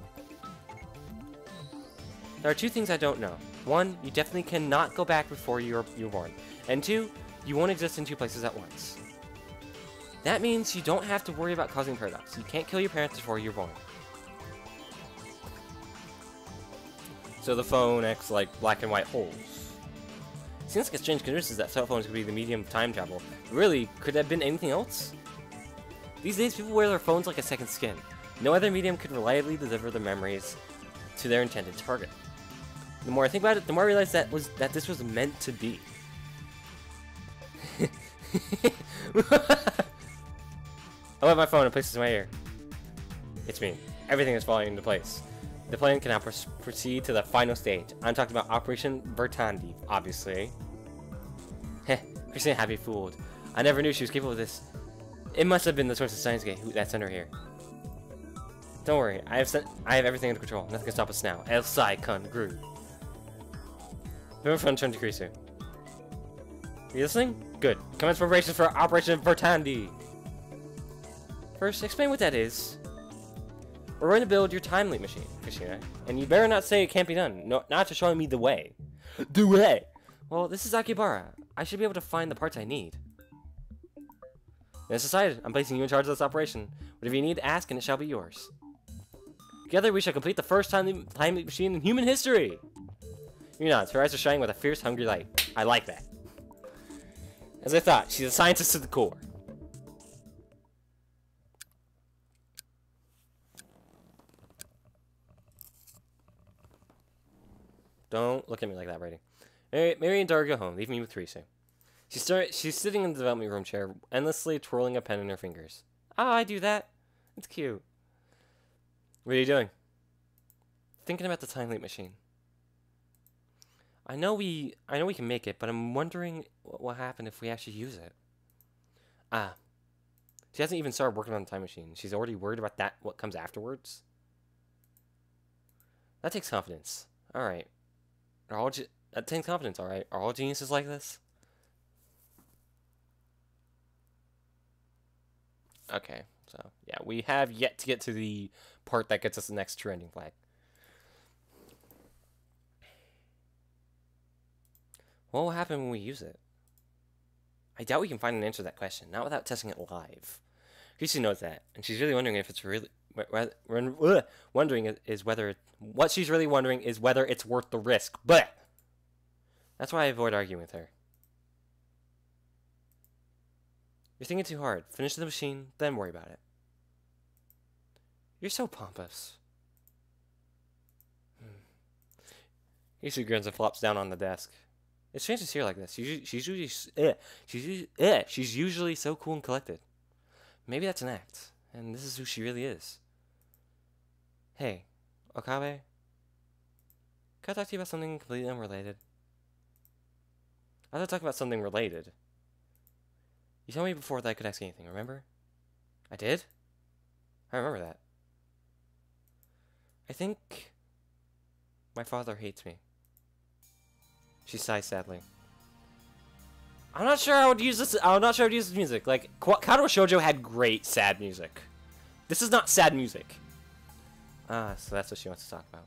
There are two things I don't know. One, you definitely cannot go back before you're born. And two, you won't exist in two places at once. That means you don't have to worry about causing paradox. You can't kill your parents before you're born. So the phone acts like black and white holes. Seems like a strange coincidence that cell phones could be the medium of time travel. Really, could that have been anything else? These days, people wear their phones like a second skin. No other medium could reliably deliver the memories to their intended target. The more I think about it, the more I realize that this was meant to be. I let my phone and place it in my ear. It's me. Everything is falling into place. The plan can now proceed to the final stage. I'm talking about Operation Vertandi, obviously. Heh, Christina had me fooled. I never knew she was capable of this. It must have been the source of Steins that sent her here. Don't worry, I have everything under control. Nothing can stop us now. El Sai Kun Gru. Remember from turn to Krisu. Are you listening? Good. Commence preparations for Operation Vertandi. First, explain what that is. We're going to build your time leap machine, Christina. And you better not say it can't be done. No, not to showing me the way. The way! Well, this is Akibara. I should be able to find the parts I need. It's decided. I'm placing you in charge of this operation. Whatever you need, ask, and it shall be yours. Together, we shall complete the first time leap machine in human history. You're not. Her eyes are shining with a fierce, hungry light. I like that. As I thought, she's a scientist to the core. Don't look at me like that, Brady. Mary and Dara go home, leaving me with Teresa. She's sitting in the development room chair, endlessly twirling a pen in her fingers. Ah, I do that. It's cute. What are you doing? Thinking about the time leap machine. I know we can make it, but I'm wondering what will happen if we actually use it. Ah. She hasn't even started working on the time machine. She's already worried about what comes afterwards. That takes confidence. Alright. That takes confidence, alright? Are all geniuses like this? Okay, so, yeah, we have yet to get to the part that gets us the next true ending flag. What will happen when we use it? I doubt we can find an answer to that question, not without testing it live. Chrissy knows that, and she's really wondering if it's really... What she's really wondering is whether it's worth the risk, but... That's why I avoid arguing with her. You're thinking too hard. Finish the machine, then worry about it. You're so pompous. Chrissy grins and flops down on the desk. It's strange to see her like this. She's usually so cool and collected. Maybe that's an act, and this is who she really is. Hey, Okabe? Can I talk to you about something completely unrelated? I thought talk about something related. You told me before that I could ask anything, remember? I did? I remember that. I think my father hates me. She sighs sadly. I'm not sure I would use this. I'm not sure I would use this music. Like, Kadoa Shoujo had great sad music. This is not sad music. Ah, so that's what she wants to talk about.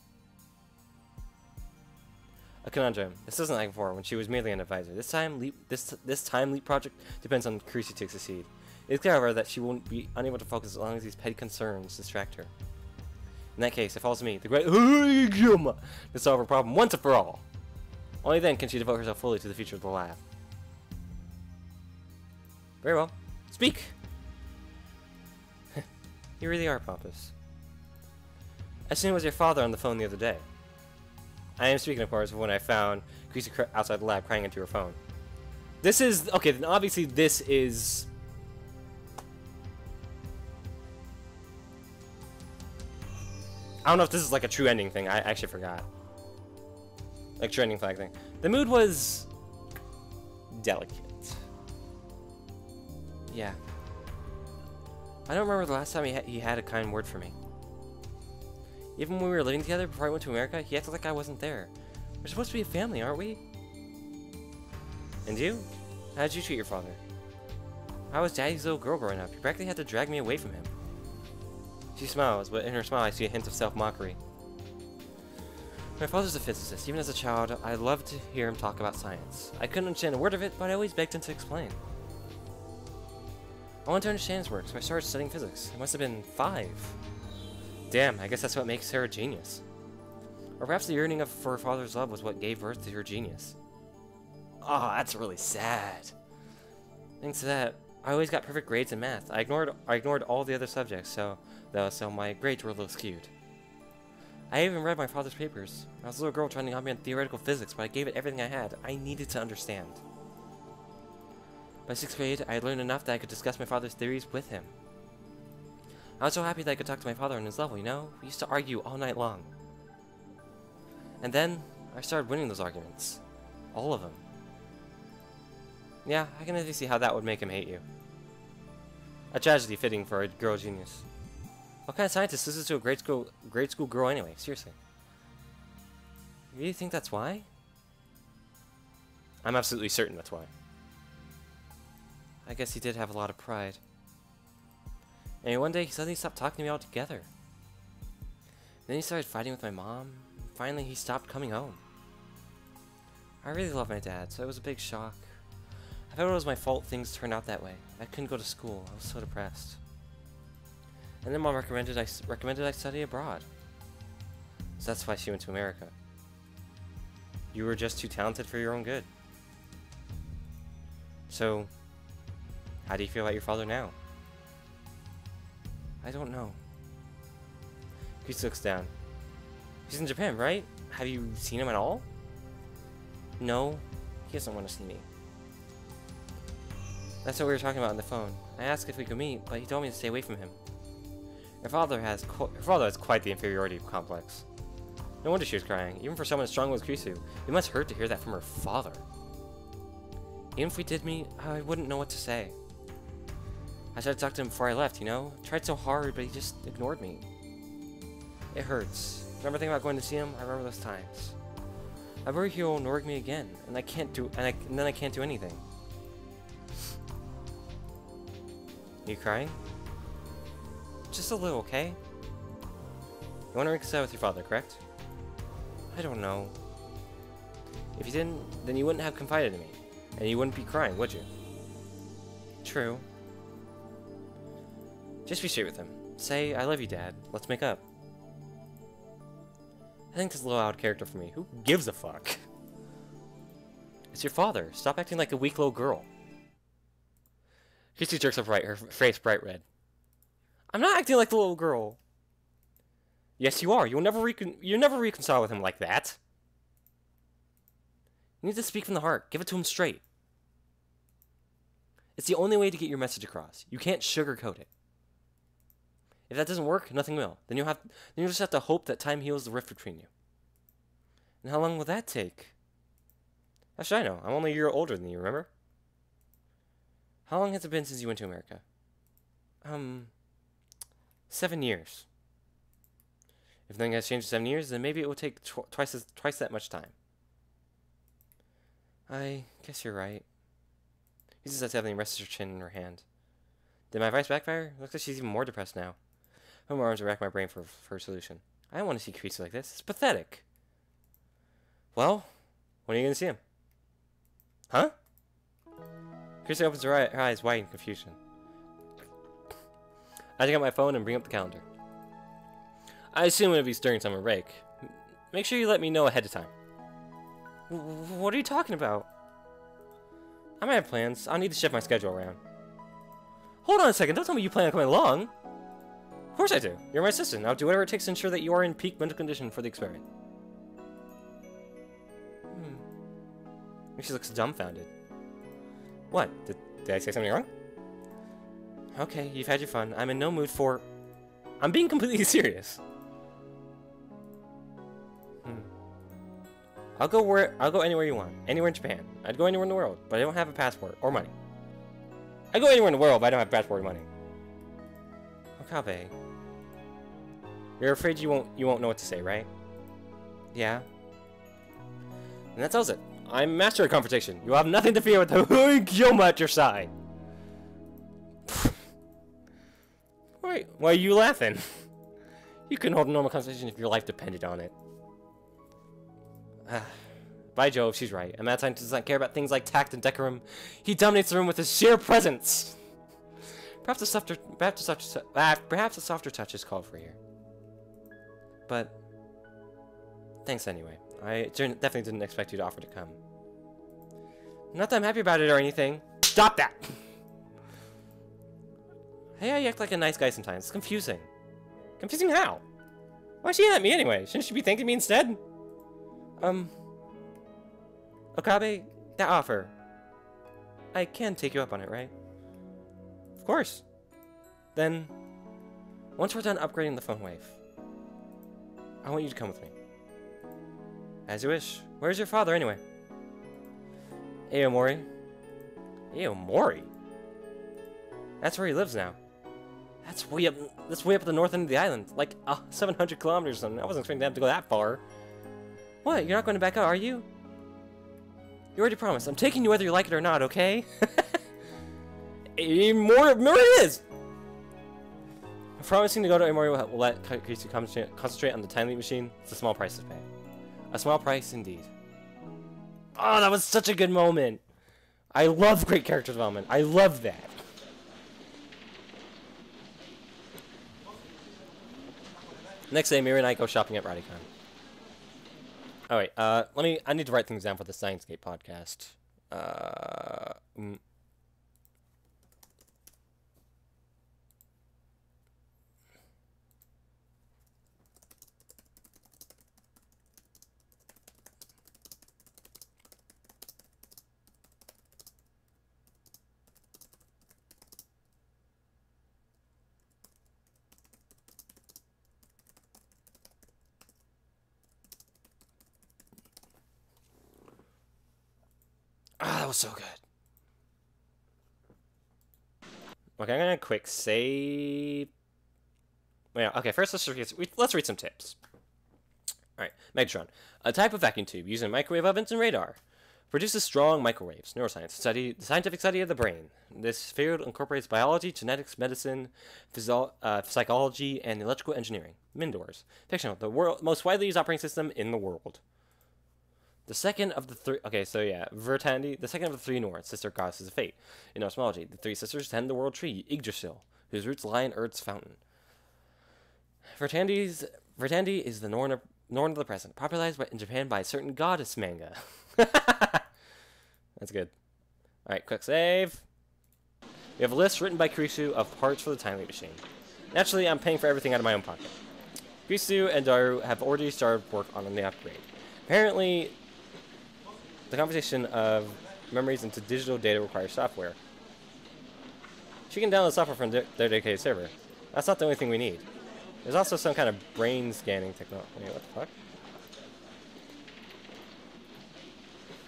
A conundrum. This isn't like before, when she was merely an advisor. This time leap project depends on Kirisi to succeed. It's clear, however, that she won't be unable to focus as long as these petty concerns distract her. In that case, it falls to me, the great to solve her problem once and for all. Only then can she devote herself fully to the future of the lab. Very well. Speak! You really are pompous. I seen it was your father on the phone the other day. I am speaking, of course, of when I found Greasy outside the lab crying into her phone. This is... Okay, then obviously this is... I don't know if this is like a true ending thing. I actually forgot. Like true ending flag thing. The mood was... delicate. Yeah. I don't remember the last time he had a kind word for me. Even when we were living together before I went to America, he acted like I wasn't there. We're supposed to be a family, aren't we? And you? How did you treat your father? I was Daddy's little girl growing up. You practically had to drag me away from him. She smiles, but in her smile I see a hint of self-mockery. My father's a physicist. Even as a child, I loved to hear him talk about science. I couldn't understand a word of it, but I always begged him to explain. I wanted to understand his work, so I started studying physics. I must have been 5. Damn, I guess that's what makes her a genius. Or perhaps the yearning for her father's love was what gave birth to her genius. Oh, that's really sad. Thanks to that, I always got perfect grades in math. I ignored all the other subjects, so my grades were a little skewed. I even read my father's papers. I was a little girl trying to help me on theoretical physics, but I gave it everything I had. I needed to understand. By 6th grade, I had learned enough that I could discuss my father's theories with him. I was so happy that I could talk to my father on his level, you know? We used to argue all night long. And then, I started winning those arguments. All of them. Yeah, I can easily see how that would make him hate you. A tragedy fitting for a girl genius. What kind of scientist listens to a grade school girl anyway? Seriously. You really think that's why? I'm absolutely certain that's why. I guess he did have a lot of pride. And one day, he suddenly stopped talking to me altogether. Then he started fighting with my mom. And finally, he stopped coming home. I really love my dad, so it was a big shock. I thought it was my fault things turned out that way. I couldn't go to school. I was so depressed. And then Mom recommended I study abroad. So that's why she went to America. You were just too talented for your own good. So, how do you feel about your father now? I don't know. Chris looks down. He's in Japan, right? Have you seen him at all? No, he doesn't want to see me. That's what we were talking about on the phone. I asked if we could meet, but he told me to stay away from him. Her father has quite the inferiority complex. No wonder she was crying. Even for someone as strong as Krisu, it must hurt to hear that from her father. Even if we did meet, I wouldn't know what to say. I tried to talk to him before I left, you know? Tried so hard, but he just ignored me. It hurts. Remember thinking about going to see him? I remember those times. I worry he'll ignore me again, and then I can't do anything. You crying? Just a little, okay? You want to reconcile with your father, correct? I don't know. If you didn't, then you wouldn't have confided in me. And you wouldn't be crying, would you? True. Just be straight with him. Say, I love you, Dad. Let's make up. I think that's a little out of character for me. Who gives a fuck? It's your father. Stop acting like a weak little girl. Kirsty jerks up right, her face bright red. I'm not acting like the little girl. Yes, you are. You'll never reconcile with him like that. You need to speak from the heart. Give it to him straight. It's the only way to get your message across. You can't sugarcoat it. If that doesn't work, nothing will. Then you'll just have to hope that time heals the rift between you. And how long will that take? How should I know? I'm only a year older than you, remember? How long has it been since you went to America? 7 years. If nothing has changed in 7 years, then maybe it will take twice that much time. I guess you're right. He says that Evelyn rests her chin in her hand. Did my advice backfire? Looks like she's even more depressed now. I put my arms to rack my brain for a solution. I don't want to see Creasy like this. It's pathetic. Well, when are you going to see him? Huh? Creasy opens her eyes wide in confusion. I take out my phone and bring up the calendar. I assume it'll be during summer break. Make sure you let me know ahead of time. What are you talking about? I might have plans. I'll need to shift my schedule around. Hold on a second. Don't tell me you plan on coming along. Of course I do. You're my assistant. I'll do whatever it takes to ensure that you are in peak mental condition for the experiment. She looks dumbfounded. What? Did I say something wrong? Okay, you've had your fun. I'm in no mood for... I'm being completely serious. I'll go anywhere you want. Anywhere in Japan. I'd go anywhere in the world, but I don't have a passport or money. I'd go anywhere in the world, but I don't have a passport or money. Okabe. You're afraid you won't know what to say, right? Yeah. And that tells it. I'm master of confrontation. You have nothing to fear with the Kyoma at your side. Wait, why are you laughing? You couldn't hold a normal conversation if your life depended on it. By Jove, she's right. A mad scientist does not care about things like tact and decorum. He dominates the room with his sheer presence. Perhaps a softer touch is called for here. But thanks anyway. I definitely didn't expect you to offer to come. Not that I'm happy about it or anything. Stop that! Hey, you act like a nice guy sometimes. It's confusing. Confusing how? Why is she at me anyway? Shouldn't she be thanking me instead? Okabe, that offer. I can take you up on it, right? Of course. Then, once we're done upgrading the phone wave, I want you to come with me. As you wish. Where's your father, anyway? Aomori. Aomori? That's where he lives now. That's way up at the north end of the island. Like, 700 kilometers or something. I wasn't expecting to have to go that far. What? You're not going to back out, are you? You already promised. I'm taking you whether you like it or not, okay? More it is! Promising to go to Aomori will let Krisu concentrate on the time leap machine. It's a small price to pay. A small price indeed. Oh, that was such a good moment. I love great character development. I love that. Next day, Miri and I go shopping at Radicon. Oh wait, I need to write things down for the Sciencegate podcast. That was so good. Okay, I'm gonna quick save. Yeah, okay, first let's read some tips. Alright, Megatron. A type of vacuum tube using microwave ovens and radar. Produces strong microwaves. Neuroscience. The scientific study of the brain. This field incorporates biology, genetics, medicine, psychology, and electrical engineering. Mindors. Fictional. The most widely used operating system in the world. The second of the three... Okay, so yeah. Vertandi, the second of the three Nords, sister goddesses of fate. In cosmology, the three sisters tend the world tree, Yggdrasil, whose roots lie in Earth's fountain. Vertandi is the Norn of the present, popularized in Japan by a certain goddess manga. That's good. Alright, quick save. We have a list written by Krisu of parts for the time leap machine. Naturally, I'm paying for everything out of my own pocket. Krisu and Daru have already started work on the upgrade. Apparently, the conversion of memories into digital data requires software. She can download software from their dedicated server. That's not the only thing we need. There's also some kind of brain scanning technology. Wait, what the fuck?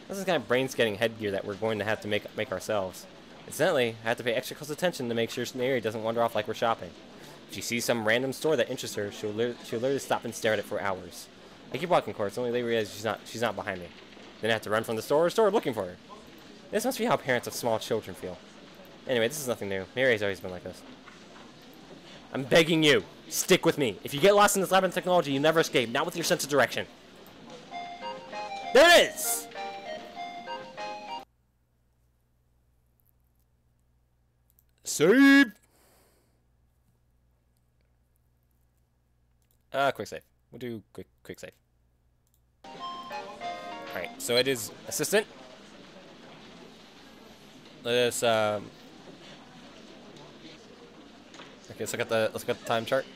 This is kind of brain scanning headgear that we're going to have to make ourselves. Incidentally, I have to pay extra close attention to make sure Mary doesn't wander off like we're shopping. If she sees some random store that interests her, she'll literally stop and stare at it for hours. I keep walking, of course, only they realize she's not behind me. Then I have to run from the store looking for her. This must be how parents of small children feel. Anyway, this is nothing new. Mary's always been like this. I'm begging you, stick with me. If you get lost in this labyrinth of technology, you never escape. Not with your sense of direction. There it is! Save! Quick save. We'll do quick save. Alright, so it is assistant. Let's okay, let's look at the time chart.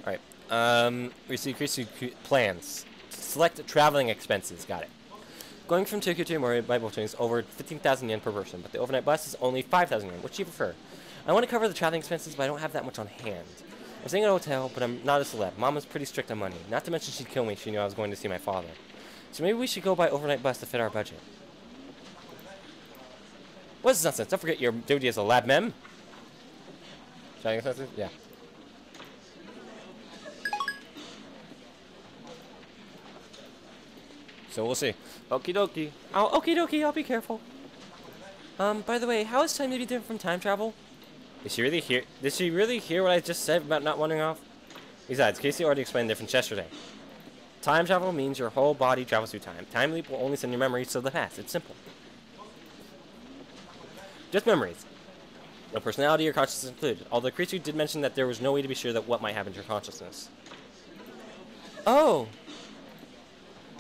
Alright. We see Krisu plans. Select traveling expenses, got it. Going from Tokyo to Yamori by boat train is over 15,000 yen per person, but the overnight bus is only 5,000 yen. Which do you prefer? I want to cover the traveling expenses, but I don't have that much on hand. I'm staying at a hotel, but I'm not a celeb. Mama's pretty strict on money. Not to mention she'd kill me if she knew I was going to see my father. So maybe we should go by overnight bus to fit our budget. What's this nonsense? Don't forget your duty as a lab mem. Traveling expenses? Yeah. So we'll see. Okie dokie. Oh, okie dokie, I'll be careful. By the way, how is time maybe different from time travel? Did she really hear what I just said about not wandering off? Besides, Casey already explained the difference yesterday. Time travel means your whole body travels through time. Time leap will only send your memories to the past. It's simple. Just memories. No personality or consciousness included. Although Creature did mention that there was no way to be sure that what might happen to your consciousness. Oh!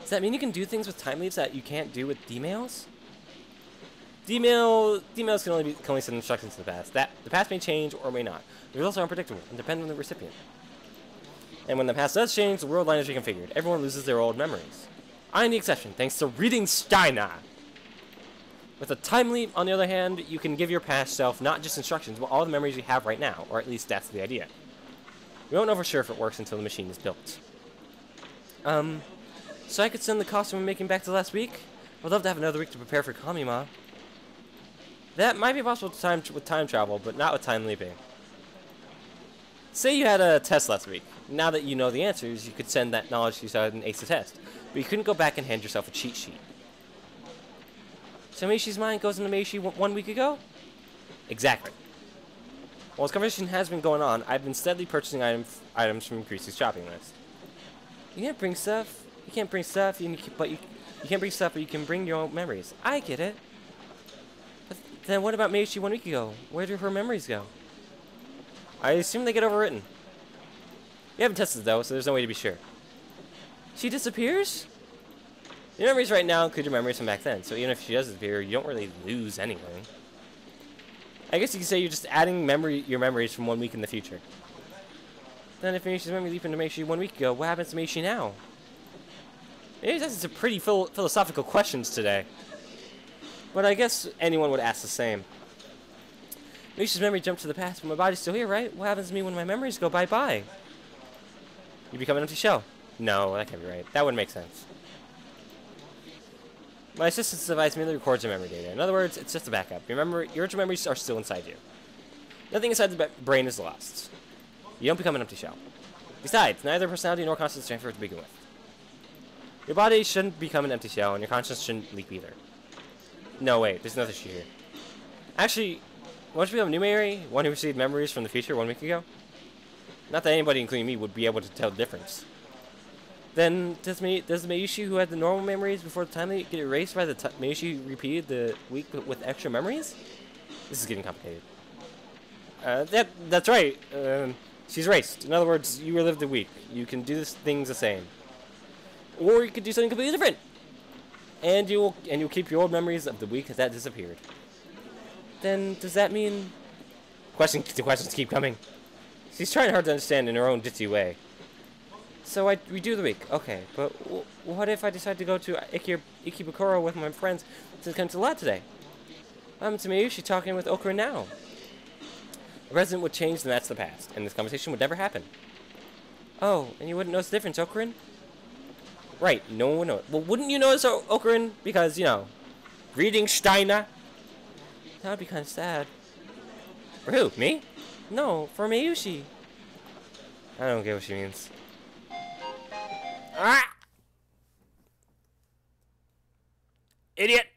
Does that mean you can do things with time leaps that you can't do with D-mails? D-mails can only send instructions to the past. The past may change or may not. The results are unpredictable and depend on the recipient. And when the past does change, the world line is reconfigured. Everyone loses their old memories. I'm the exception, thanks to reading Steins. With a time leap, on the other hand, you can give your past self not just instructions, but all the memories you have right now, or at least that's the idea. We won't know for sure if it works until the machine is built. So I could send the costume I'm making back to last week? I'd love to have another week to prepare for Kamima. That might be possible with time travel, but not with time leaping. Say you had a test last week. Now that you know the answers, you could send that knowledge to yourself and ace the test. But you couldn't go back and hand yourself a cheat sheet. So Meishi's mind goes into Meishi 1 week ago? Exactly. While this conversation has been going on, I've been steadily purchasing items from Creasy's shopping list. You can't bring stuff. You can't bring stuff, but you can't bring stuff, but you can bring your own memories. I get it. But then what about Meishi 1 week ago? Where do her memories go? I assume they get overwritten. We haven't tested though, so there's no way to be sure. She disappears? Your memories right now include your memories from back then, so even if she does disappear, you don't really lose anything. I guess you could say you're just adding your memories from 1 week in the future. Then if Meishi's memory leaped into Meishi 1 week ago, what happens to Meishi now? Maybe that's some pretty philosophical questions today. But I guess anyone would ask the same. Meishi's memory jumped to the past, but my body's still here, right? What happens to me when my memories go bye-bye? You become an empty shell. No, that can't be right. That wouldn't make sense. My assistance device merely records your memory data. In other words, it's just a backup. Your original memories are still inside you. Nothing inside the brain is lost. You don't become an empty shell. Besides, neither personality nor consciousness transfer to begin with. Your body shouldn't become an empty shell, and your consciousness shouldn't leap either. No, wait, there's another issue here. Actually, won't you become a new Mary? One who received memories from the future 1 week ago? Not that anybody, including me, would be able to tell the difference. Then, does the Meishi who had the normal memories before the time leap get erased by the Meishi who repeated the week with extra memories? This is getting complicated. That's right. She's erased. In other words, you relived the week. You can do things the same. Or you could do something completely different. And you'll keep your old memories of the week that disappeared. Then, does that mean... The questions keep coming. She's trying hard to understand in her own ditzy way. So I redo the week. Okay, but what if I decide to go to Ikebukuro with my friends to come to the lab today? To me, she's talking with Okura now. The present would change, and that's the past. And this conversation would never happen. Oh, and you wouldn't notice the difference, Okurin? Right, no one would know it. Well, wouldn't you notice Okurin? Because, you know, reading Steiner. That would be kind of sad. For who? Me? No, for Miyushi. I don't get what she means. Ah! Idiot!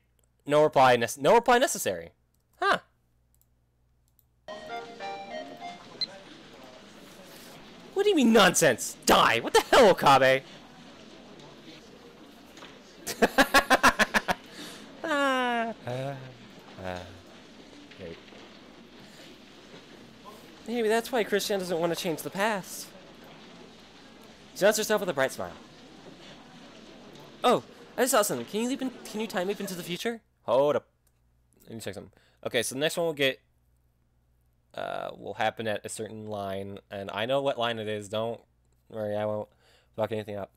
No reply necessary. Huh. What do you mean nonsense? Die! What the hell, Okabe? Great. Maybe that's why Christian doesn't want to change the past. She nods herself with a bright smile. Oh, I just saw something. Can you time leap into the future? Hold up. Let me check something. Okay, so the next one will happen at a certain line, and I know what line it is. Don't worry, I won't fuck anything up.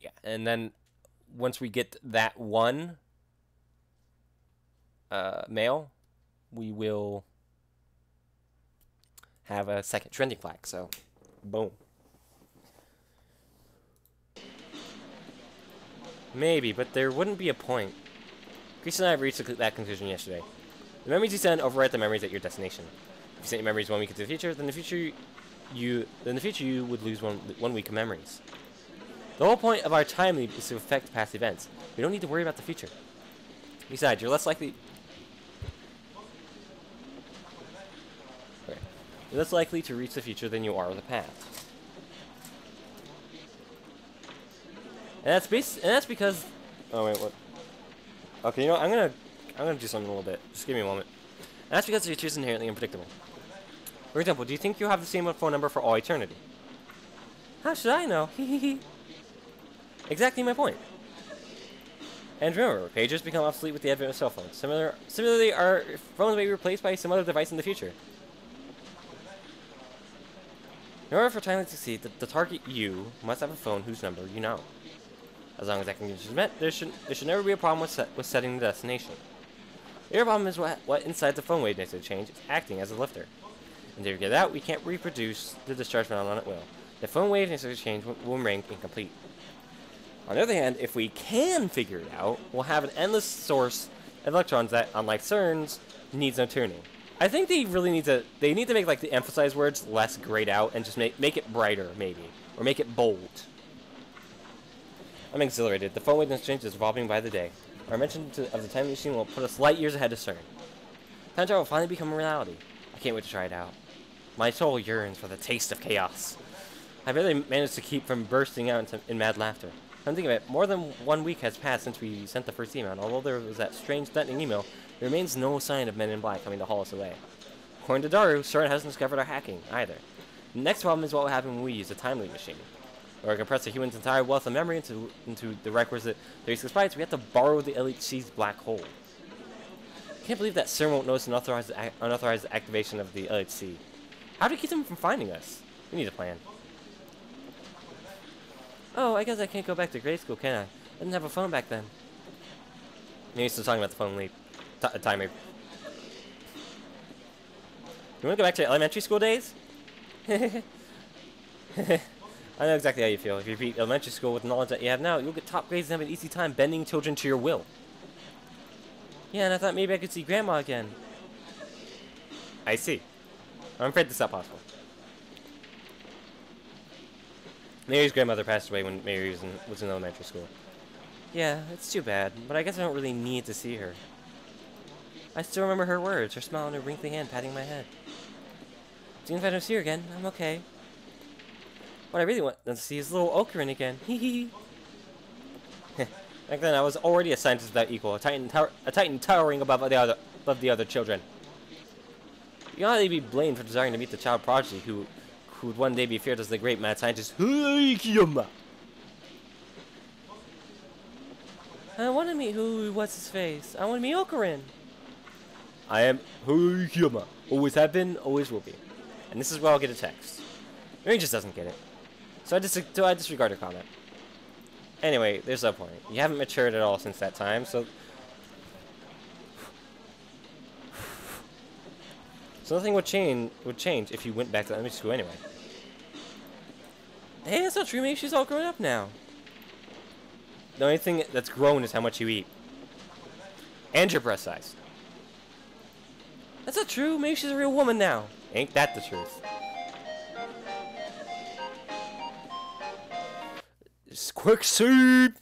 Yeah, and then once we get that one mail, we will have a second trending flag. So, boom. Maybe, but there wouldn't be a point. Chris and I have reached that conclusion yesterday. The memories you send overwrite the memories at your destination. If you send your memories 1 week into the future, then the future you would lose one week of memories. The whole point of our time leap is to affect past events. We don't need to worry about the future. Besides, you're less likely. Okay. You're less likely to reach the future than you are the past. And that's because. Oh wait, what? Okay, you know what? I'm gonna do something a little bit. Just give me a moment. And that's because the future is inherently unpredictable. For example, do you think you'll have the same phone number for all eternity? How should I know? Exactly my point. And remember, pagers become obsolete with the advent of cell phones. Similarly, our phones may be replaced by some other device in the future. In order for time to succeed, the target you must have a phone whose number you know. As long as that condition is met, there should never be a problem with setting the destination. The problem is what inside the phone wavelength to change is acting as a lifter. Until we get out, we can't reproduce the discharge phenomenon at will. The phone wavelength exchange will remain incomplete. On the other hand, if we can figure it out, we'll have an endless source of electrons that, unlike CERN's, needs no tuning. I think they really need to make like the emphasized words less grayed out and just make it brighter, maybe, or make it bold. I'm exhilarated. The phone wavelength exchange is evolving by the day. Our invention of the time machine will put us light years ahead of CERN. Time travel will finally become a reality. I can't wait to try it out. My soul yearns for the taste of chaos. I barely managed to keep from bursting out in mad laughter. I'm thinking of it. More than 1 week has passed since we sent the first email, and although there was that strange threatening email, there remains no sign of Men in Black coming to haul us away. According to Daru, CERN hasn't discovered our hacking, either. The next problem is what will happen when we use a time loop machine. Or compress a human's entire wealth of memory into the requisite 36 bytes, we have to borrow the LHC's black hole. I can't believe that CERN won't notice an unauthorized activation of the LHC. How do we keep them from finding us? We need a plan. Oh, I guess I can't go back to grade school, can I? I didn't have a phone back then. Maybe he's still talking about the phone leap. Time leap. You want to go back to elementary school days? I know exactly how you feel. If you repeat elementary school with the knowledge that you have now, you'll get top grades and have an easy time bending children to your will. Yeah, and I thought maybe I could see Grandma again. I see. I'm afraid this is not possible. Mary's grandmother passed away when Mary was in elementary school. Yeah, it's too bad, but I guess I don't really need to see her. I still remember her words, her smile and her wrinkly hand patting my head. Even if I don't see her again, I'm okay. What I really want to see is little Ocarin again. Hee hee. Back then, I was already a scientist without equal, a titan towering above the other children. You ought to be blamed for desiring to meet the child prodigy who would one day be feared as the great mad scientist. I want to meet what's his face. I want to meet Ocarin. I am Hikiyama. Always have been, always will be. And this is where I'll get a text. Mary just doesn't get it. So I disregard her comment. Anyway, there's no point. You haven't matured at all since that time, so... So nothing would change if you went back to elementary school anyway. Hey, that's not true. Maybe she's all grown up now. The only thing that's grown is how much you eat. And your breast size. That's not true. Maybe she's a real woman now. Ain't that the truth? Quick seed!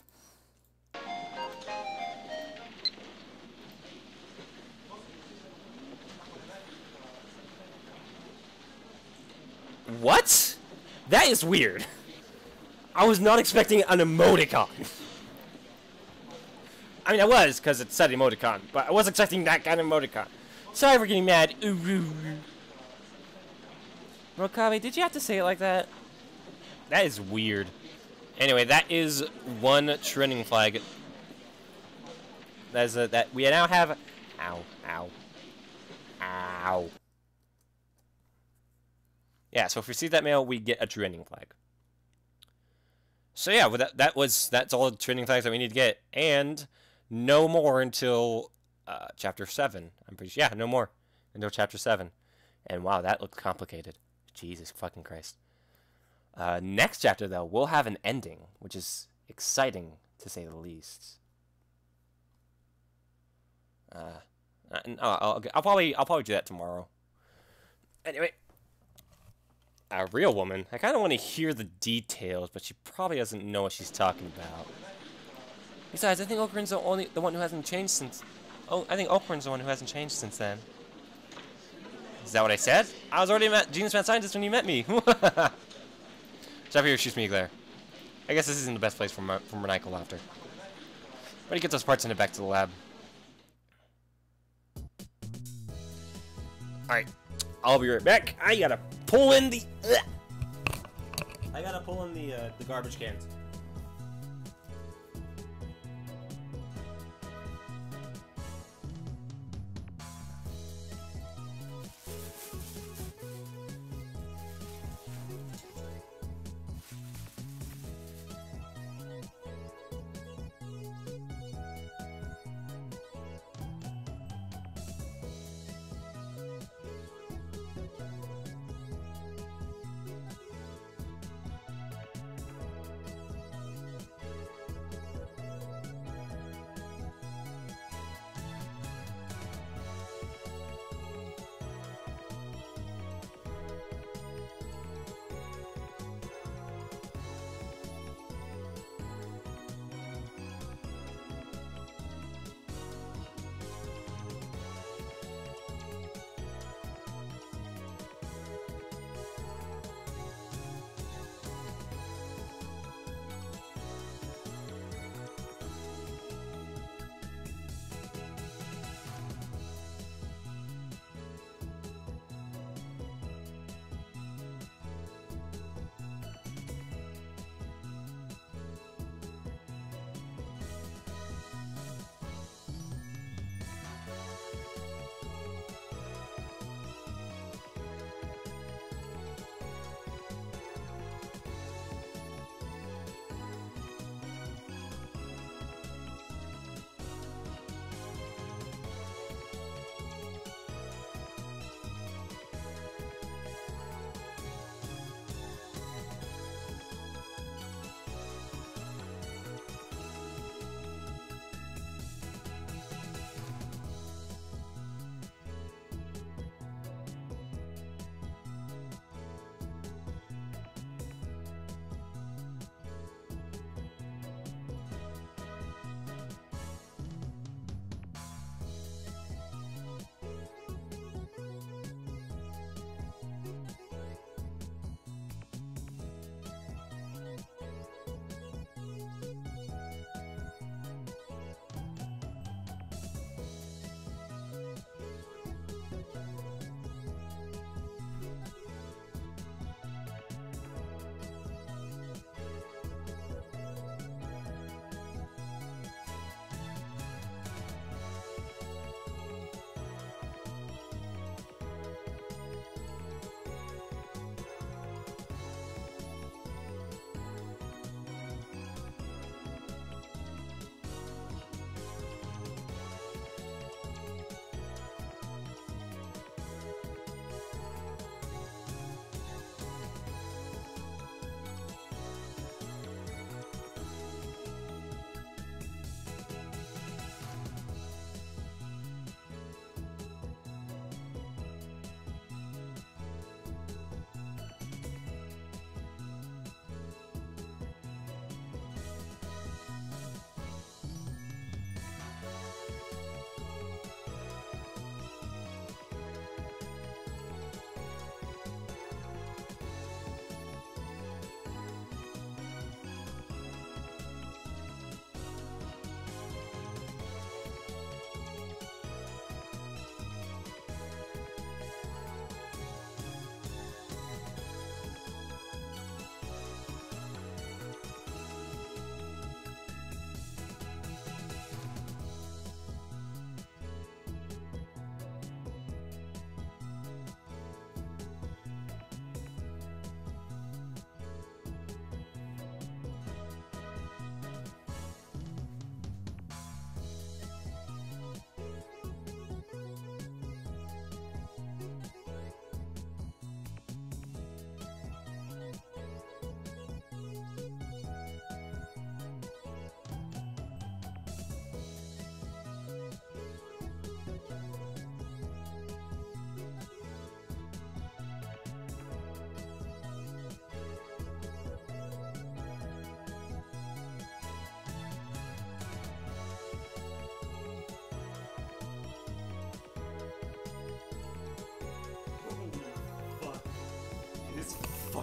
What? That is weird. I was not expecting an emoticon. I mean, I was, because it said emoticon, but I wasn't expecting that kind of emoticon. Sorry for getting mad. Rokabe, did you have to say it like that? That is weird. Anyway, that is one trending flag. That we now have. Ow, ow, ow. Yeah, so if we receive that mail, we get a trending flag. So yeah, well, that's all the training flags that we need to get, and no more until chapter 7. I'm pretty sure. Yeah, no more until chapter 7. And wow, that looks complicated. Jesus fucking Christ. Next chapter though, we'll have an ending, which is exciting to say the least. I'll probably do that tomorrow. Anyway, a real woman. I kind of want to hear the details, but she probably doesn't know what she's talking about. Besides, I think Okarun's the one who hasn't changed since. Oh, I think Okarun's the one who hasn't changed since then. Is that what I said? I was already a genius mad scientist when you met me. Xavier shoots me a glare. I guess this isn't the best place for maniacal laughter. But he gets those parts in it back to the lab. Alright, I'll be right back. I gotta pull in the garbage cans.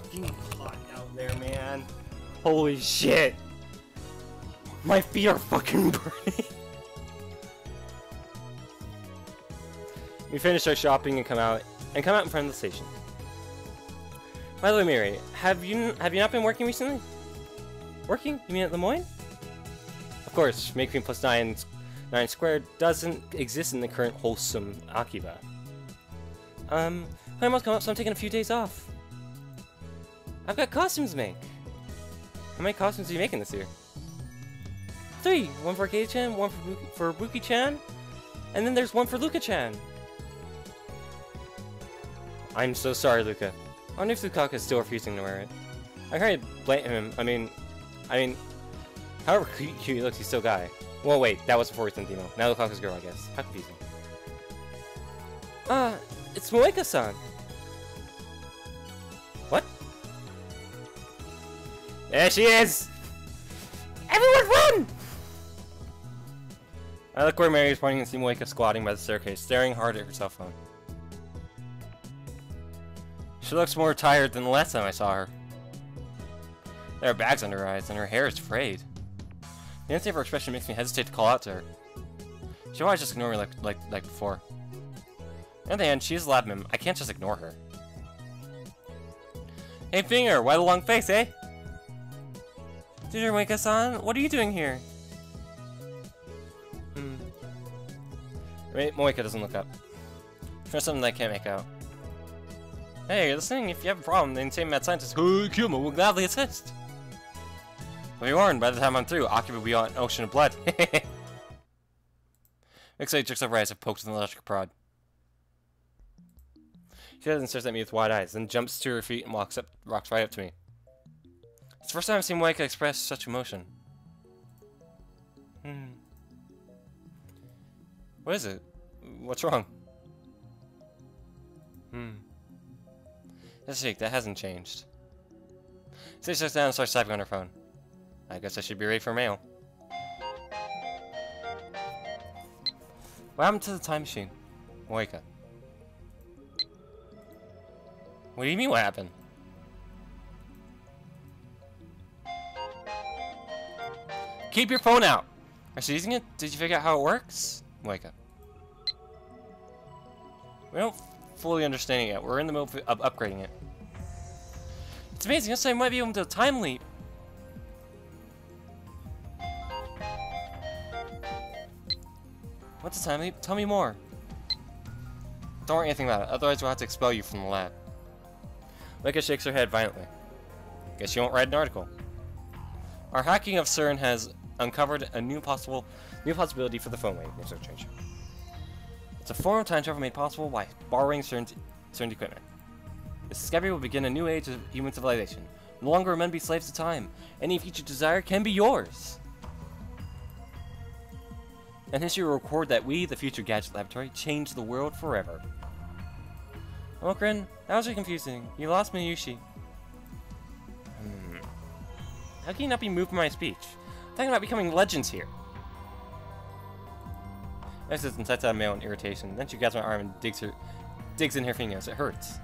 fucking hot out there, man. Holy shit. My feet are fucking burning. We finish our shopping and come out in front of the station. By the way, Mary, have you not been working recently? Working? You mean at Lemoyne? Of course, making plus 9 squared doesn't exist in the current wholesome Akiba. I must come up, so I'm taking a few days off. I've got costumes to make. How many costumes are you making this year? 3. One for Kei-chan, one for Buki-chan, and then there's one for Luka-chan. I'm so sorry, Luka. I wonder if Lukaku is still refusing to wear it. I can't blame him. I mean, however cute he looks, he's still a guy. Well, wait, that was before he sent Dino. Now Lukaku's girl, I guess. How confusing. It's Moeka-san. What? There she is! Everyone run! I look where Mary is pointing and see Moeka squatting by the staircase, staring hard at her cell phone. She looks more tired than the last time I saw her. There are bags under her eyes, and her hair is frayed. The instant of her expression makes me hesitate to call out to her. She'll always just ignore me like before. On the other hand, she is a lab mim. I can't just ignore her. Hey, Finger, why the long face, eh? Did you wake us on? What are you doing here? Moeka doesn't look up. Try something that I can't make out. Hey, you're listening? If you have a problem, the insane mad scientist Kuma will gladly assist. Well, you warned, by the time I'm through, Akiba will be on an ocean of blood. Excited jerks up her eyes have poked with an electric prod. She does and stares at me with wide eyes, then jumps to her feet and walks right up to me. It's the first time I've seen Moeka express such emotion. What is it? What's wrong? Just shake, that hasn't changed. She sits down and starts typing on her phone. I guess I should be ready for mail. What happened to the time machine? Moeka. What do you mean what happened? Keep your phone out! Are you using it? Did you figure out how it works? Moeka. We don't fully understand it yet. We're in the middle of upgrading it. It's amazing. This time I might be able to do a time leap. What's a time leap? Tell me more. Don't worry anything about it. Otherwise we'll have to expel you from the lab. Moeka shakes her head violently. Guess you won't write an article. Our hacking of CERN has uncovered a new possibility for the phone wave research change. It's a form of time travel made possible by borrowing CERN's equipment. This discovery will begin a new age of human civilization. No longer will men be slaves to time. Any future desire can be yours. And history will record that we, the Future Gadget Laboratory, changed the world forever. Okran, that was really confusing. You lost me, Yushi. How can you not be moved by my speech? I'm talking about becoming legends here. I sits and sets out a mail in irritation. Then she grabs my arm and digs in her fingers. It hurts.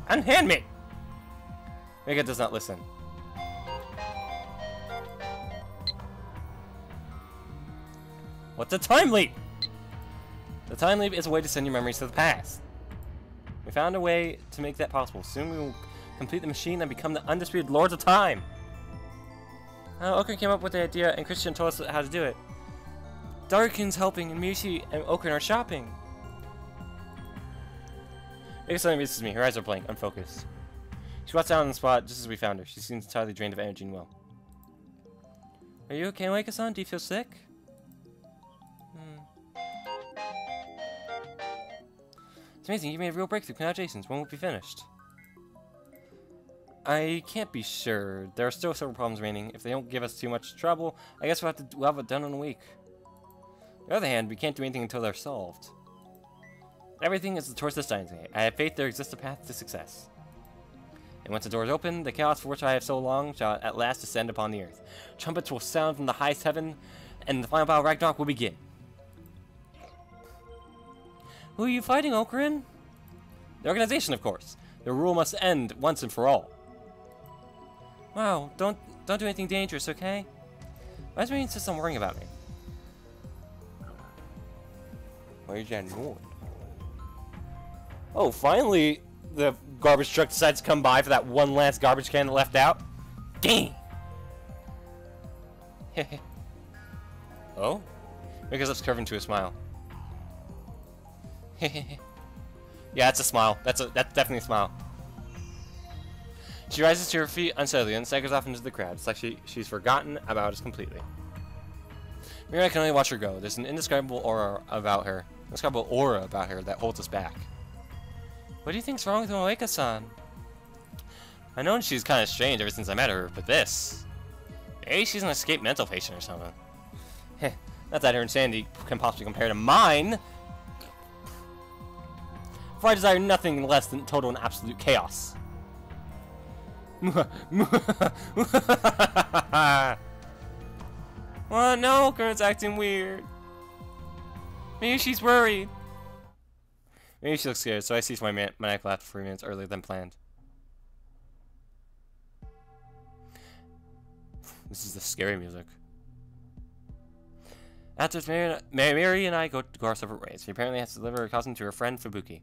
Unhand me! Moeka does not listen. What's a time leap? The time leap is a way to send your memories to the past. We found a way to make that possible. Soon we will complete the machine and become the undisputed lords of time. Okran came up with the idea and Christian told us how to do it. Darkin's helping and Mishi and Okran are shopping. Moeka suddenly reaches me. Her eyes are blank, unfocused. She walks down on the spot just as we found her. She seems entirely drained of energy and will. Are you okay, Moeka-san? Do you feel sick? It's amazing, you made a real breakthrough. Congratulations. When will it be finished? I can't be sure. There are still several problems remaining. If they don't give us too much trouble, I guess we'll have it done in a week. On the other hand, we can't do anything until they're solved. Everything is towards the Steins. I have faith there exists a path to success. And once the doors open, the chaos for which I have so long shall at last descend upon the earth. Trumpets will sound from the highest heaven, and the final battle of Ragnarok will begin. Who are you fighting, Okran? The organization, of course. The rule must end once and for all. Wow, don't do anything dangerous, okay? Why does me insist on worrying about me? Why is that noise? Oh, finally the garbage truck decides to come by for that one last garbage can that left out. Dang! Oh? Make his lips curve into a smile. Yeah, that's a smile. That's definitely a smile. She rises to her feet unsteadily and staggers off into the crowd. It's like she's forgotten about us completely. Mira can only watch her go. There's an indescribable aura about her. That holds us back. What do you think's wrong with Moeka-san? I know she's kind of strange ever since I met her, but this... Maybe she's an escaped mental patient or something. Heh, not that her insanity can possibly compare to mine. For I desire nothing less than total and absolute chaos. Oh no, Kurt's acting weird. Maybe she's worried. Maybe she looks scared, so I cease my maniacal laughter 3 minutes earlier than planned. This is the scary music. After Mary and I go our separate ways. She apparently has to deliver her cousin to her friend Fubuki.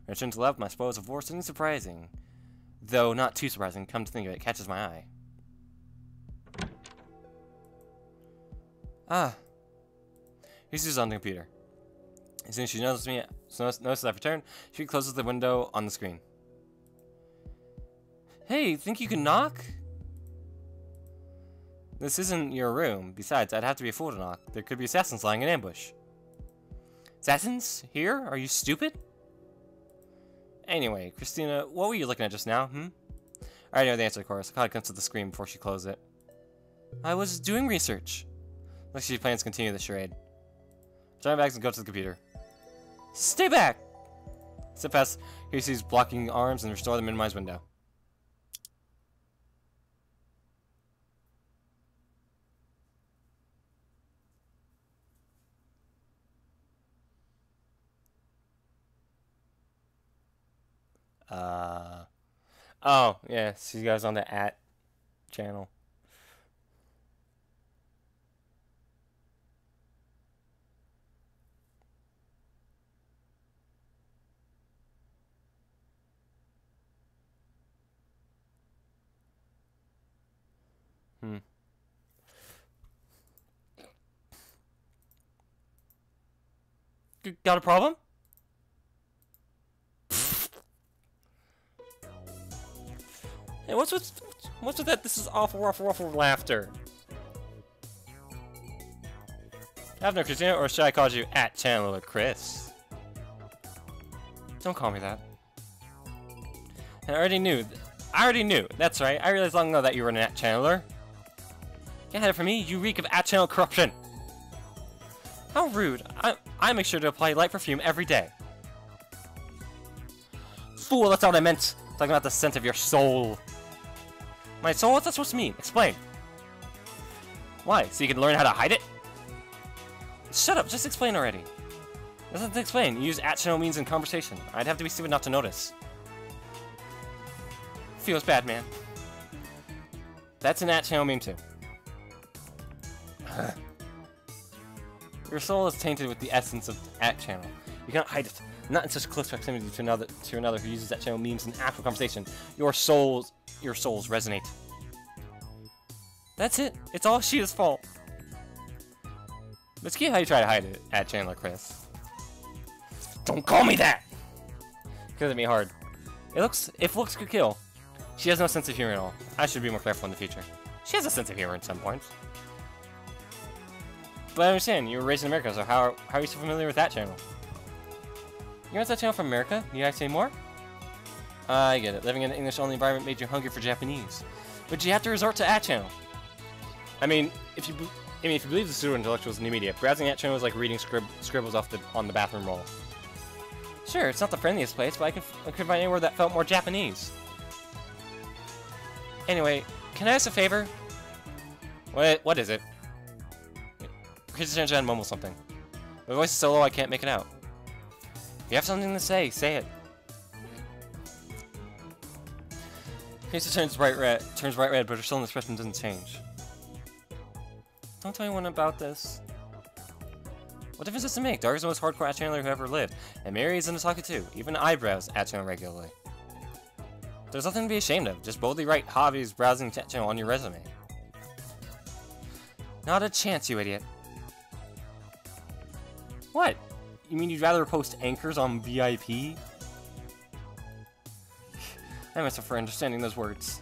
Return to love, my spoils of war, something surprising. Though not too surprising, come to think of it, catches my eye. Ah. He's on the computer. As soon as she notices I've returned, she closes the window on the screen. Hey, think you can knock? This isn't your room. Besides, I'd have to be a fool to knock. There could be assassins lying in ambush. Assassins? Here? Are you stupid? Anyway, Christina, what were you looking at just now, I already know the answer, of course. I caught a glimpse of the screen before she closed it. I was doing research. Looks like she plans to continue the charade. Turn back and go to the computer. Stay back! Step past Casey's blocking arms and restore the minimized window. Oh, yeah, she goes on the @ channel. Got a problem? Hey, what's with that? This is awful, ruffle laughter. Have no Christina, or should I call you @Chandler Chris? Don't call me that. And I already knew. That's right. I realized long ago that you were an @Chandler. Get ahead from me. You reek of @Channel corruption. How rude. I make sure to apply light perfume every day. Fool, that's not what I meant. Talking about the scent of your soul. My soul? What's that supposed to mean? Explain. Why? So you can learn how to hide it? Shut up, just explain already. There's nothing to explain. You use @channel means in conversation. I'd have to be stupid not to notice. Feels bad, man. That's an @channel meme too. Your soul is tainted with the essence of @channel. You cannot hide it. Not in such close proximity to another who uses @channel memes in actual conversation. Your souls resonate. That's it. It's all Shida's fault. Let's see how you try to hide it, @Chandler Chris. Don't call me that! Because it'd be hard. If looks could kill. She has no sense of humor at all. I should be more careful in the future. She has a sense of humor at some points. But I understand, you were raised in America, so how are you so familiar with @channel? You know @channel from America? Need I say more? I get it. Living in an English-only environment made you hungry for Japanese. But you have to resort to @channel. I mean, if you believe the pseudo-intellectuals in the media, browsing @channel is like reading scribbles on the bathroom roll. Sure, it's not the friendliest place, but I could find anywhere that felt more Japanese. Anyway, can I ask a favor? What is it? Christian mumbles something. My voice is so low I can't make it out. If you have something to say, say it. Casey turns bright red, but her sullen expression doesn't change. Don't tell anyone about this. What difference does it make? Dark is the most hardcore at-channeler who ever lived, and Mary is an otaku too. Even eyebrows at-channel regularly. There's nothing to be ashamed of. Just boldly write hobbies browsing channel on your resume. Not a chance, you idiot. What? You mean you'd rather post anchors on VIP? I myself for understanding those words.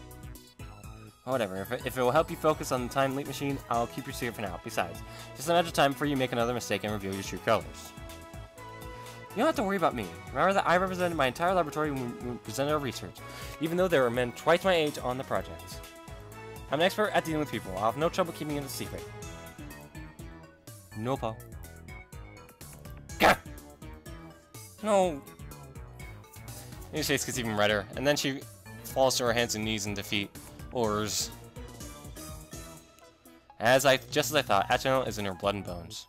Whatever, if it will help you focus on the time leap machine, I'll keep your secret for now. Besides, just a matter of time before you make another mistake and reveal your true colors. You don't have to worry about me. Remember that I represented my entire laboratory when we presented our research, even though there were men twice my age on the project. I'm an expert at dealing with people. I'll have no trouble keeping it a secret. No problem. Gah! No. His face gets even redder, and then she falls to her hands and knees in defeat. Ors. Just as I thought, Achino is in her blood and bones.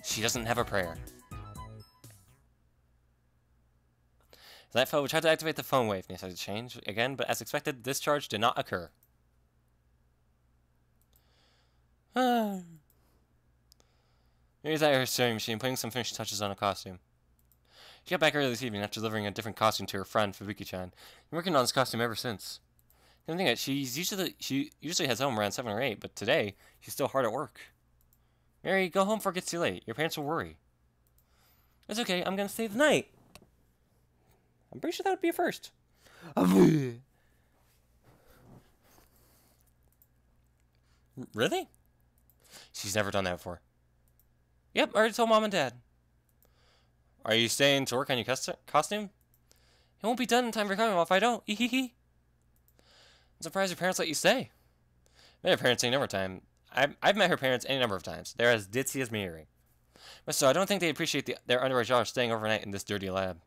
She doesn't have a prayer. As I felt, we tried to activate the phone wave. Decided to change again, but as expected, this charge did not occur. Mary's at her sewing machine, putting some finishing touches on a costume. She got back early this evening after delivering a different costume to her friend, Fubuki-chan. Been working on this costume ever since. The thing is, she usually heads home around 7 or 8, but today, she's still hard at work. Mary, go home before it gets too late. Your parents will worry. It's okay, I'm gonna stay the night. I'm pretty sure that would be a first. Really? She's never done that before. Yep, I already told Mom and Dad. Are you staying to work on your costume? It won't be done in time for coming if I don't. I'm surprised your parents let you stay. Met her parents any number of times. I've met her parents any number of times. They're as ditzy as Miri. But so I don't think they appreciate their underage daughter staying overnight in this dirty lab.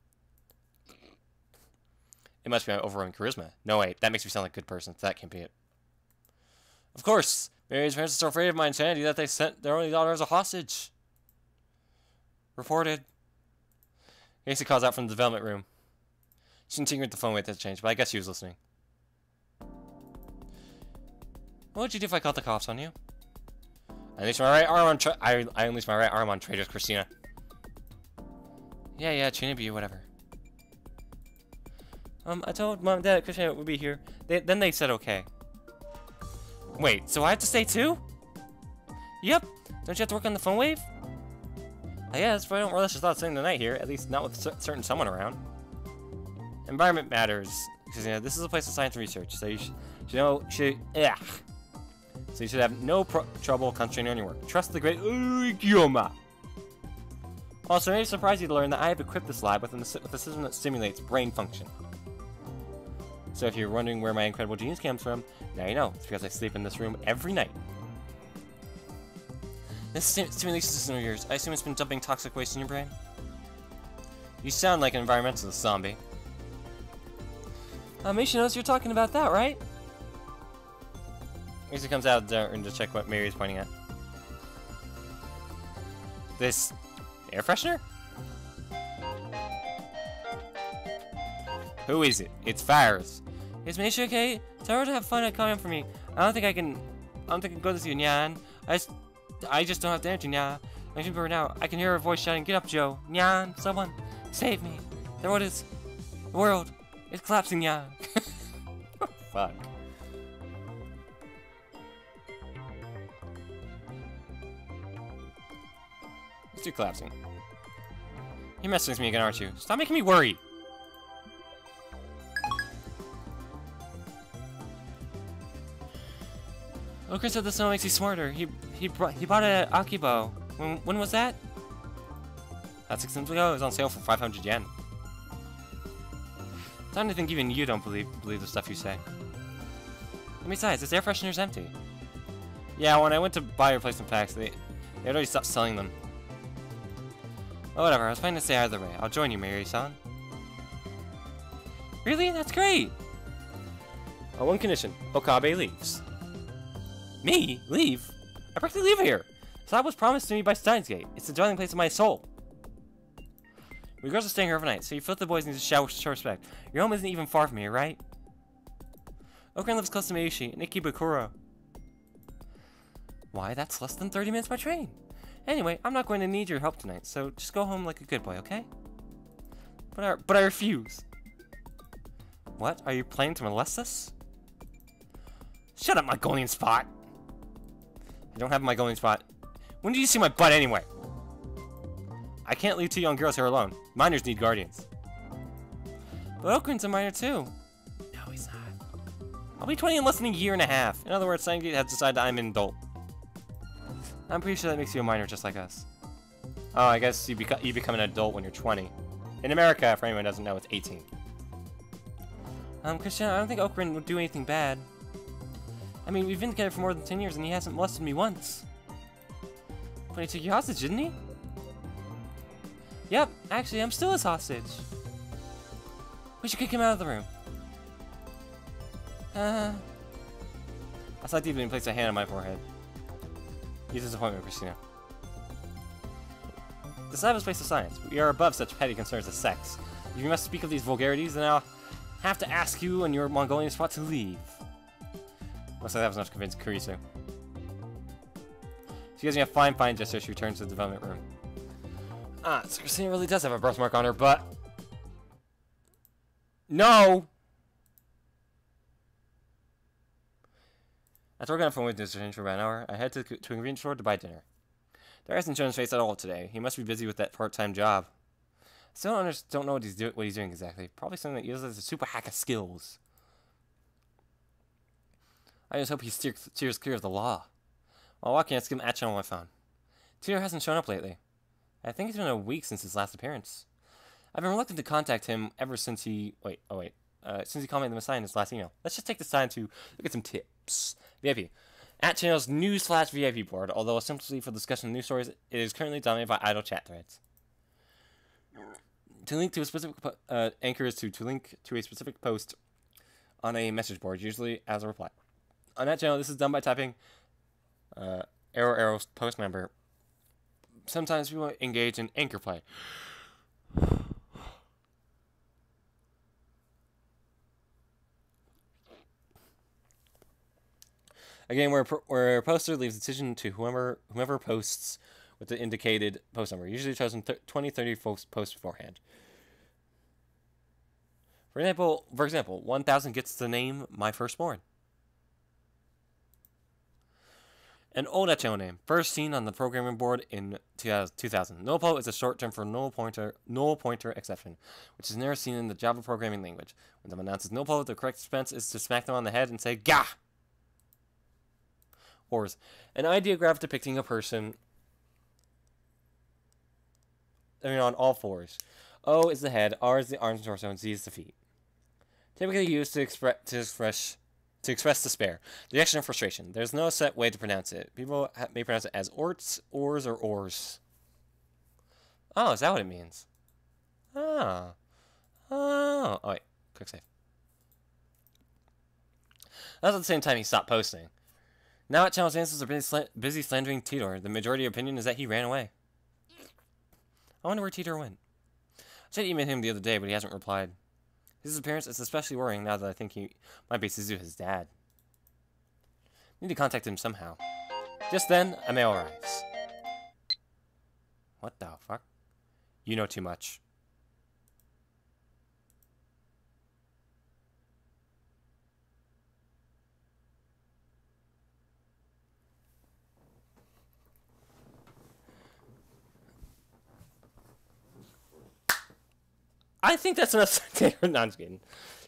It must be my overwhelming charisma. No, wait, that makes me sound like a good person. That can't be it. Of course, Mary's parents are so afraid of my insanity that they sent their only daughter as a hostage. Reported. Casey calls out from the development room. She continued with the phone wait to change, but I guess she was listening. What would you do if I called the cops on you? I unleashed my right arm on I unleashed my right arm on traitorous Christina. Yeah, Trinity, whatever. I told Mom and Dad Christina would be here. Then they said okay. Wait, so I have to stay too? Yep. Don't you have to work on the phone wave? I guess, but I don't relish the thought of staying the night here, at least not with certain someone around. Environment matters, because this is a place of science and research, so you should have no trouble concentrating on your work. Trust the great Gyoma. Also, it may surprise you to learn that I have equipped this lab with a system that stimulates brain function. So if you're wondering where my incredible genius comes from, now you know. It's because I sleep in this room every night. This stimulation system of yours, I assume it's been dumping toxic waste in your brain? You sound like an environmentalist, zombie. Misha knows you're talking about that, right? Misha comes out there and to check what Mary is pointing at. This air freshener? Who is it? It's Fires. Is Misha okay? Tell her to have fun at coming for me. I don't think I can go this you, Nyan. I just don't have the energy, Nyan. I'm too burnt out. I can hear her voice shouting, "Get up, Joe! Nyan, someone, save me! The world is collapsing, Nyan!" Fuck. It's too collapsing. You're messing with me again, aren't you? Stop making me worry! Oh, Chris said the snow makes you smarter. He bought it at Akibo. When was that? About 6 months ago. It was on sale for 500 yen. It's time to think even you don't believe the stuff you say. And besides, this air freshener's empty. Yeah, when I went to buy replacement packs, they had already stopped selling them. Oh, whatever. I was planning to stay either way. I'll join you, Mary-san. Really? That's great! On one condition. Okabe leaves. Me? Leave? I practically live here! So that was promised to me by Steins Gate. It's the dwelling place of my soul. We girls are staying here overnight, so you filthy boys need to show respect. Your home isn't even far from here, right? Okurin lives close to Meishi and Ikebukuro. Why, that's less than 30 minutes by train. Anyway, I'm not going to need your help tonight, so just go home like a good boy, okay? But I refuse. What? Are you planning to molest us? Shut up, Mongolian spot! I don't have a Mongolian spot. When did you see my butt anyway? I can't leave two young girls here alone. Minors need guardians. But Okurin's a minor too. No, he's not. I'll be 20 in less than a year and a half. In other words, Steins has decided I'm an adult. I'm pretty sure that makes you a minor just like us. Oh, I guess you become an adult when you're 20. In America, for anyone who doesn't know, it's 18. Christian, I don't think Okurin would do anything bad. I mean, we've been together for more than 10 years and he hasn't molested me once. But he took you hostage, didn't he? Yep, actually, I'm still his hostage. We should kick him out of the room. I saw deeply and placed a hand on my forehead. Use disappointment, Christina. This lab is a place of science. We are above such petty concerns as sex. If you must speak of these vulgarities, then I'll have to ask you and your Mongolian spot to leave. Looks like that was enough to convince Kurisu. She gives me a fine gesture. She returns to the development room. So Christina really does have a birthmark on her butt. No! After working on phone with Mr. Strange for about an hour, I head to a convenience store to buy dinner. There hasn't shown his face at all today. He must be busy with that part-time job. I still don't know what he's doing exactly. Probably something that uses a super hack of skills. I just hope he steers clear of the law. While walking, I skim action on my phone. Titor hasn't shown up lately. I think it's been a week since his last appearance. I've been reluctant to contact him ever since he... since he commented on the sign in his last email. Let's just take this time to look at some tips. VIP. At channel's news/VIP board, although essentially for discussion of news stories, it is currently dominated by idle chat threads. To link to a specific anchor is to link to a specific post on a message board, usually as a reply. On that channel, this is done by typing @ post number. Sometimes people engage in anchor play. Again, where a poster leaves the decision to whomever posts with the indicated post number, usually chosen 20-30 posts beforehand. For example, 1000 gets the name My Firstborn. An old HO name, first seen on the programming board in 2000. Nullpo is a short term for null pointer exception, which is never seen in the Java programming language. When someone announces nullpo, the correct response is to smack them on the head and say "Gah!" Ors. An ideograph depicting a person on all fours. O is the head, R is the arms and torso, and Z is the feet. Typically used to express despair, rejection, or frustration. There's no set way to pronounce it. People may pronounce it as orts, ors, or ors. Oh, is that what it means? Oh, wait. Quick save. That's at the same time he stopped posting. Now at channel's answers are busy slandering Titor. The majority opinion is that he ran away. I wonder where Titor went. I tried to email him the other day, but he hasn't replied. His disappearance is especially worrying now that I think he might be Suzuha's dad. Need to contact him somehow. Just then, a mail arrives. What the fuck? You know too much. I think that's enough. No, I'm just kidding.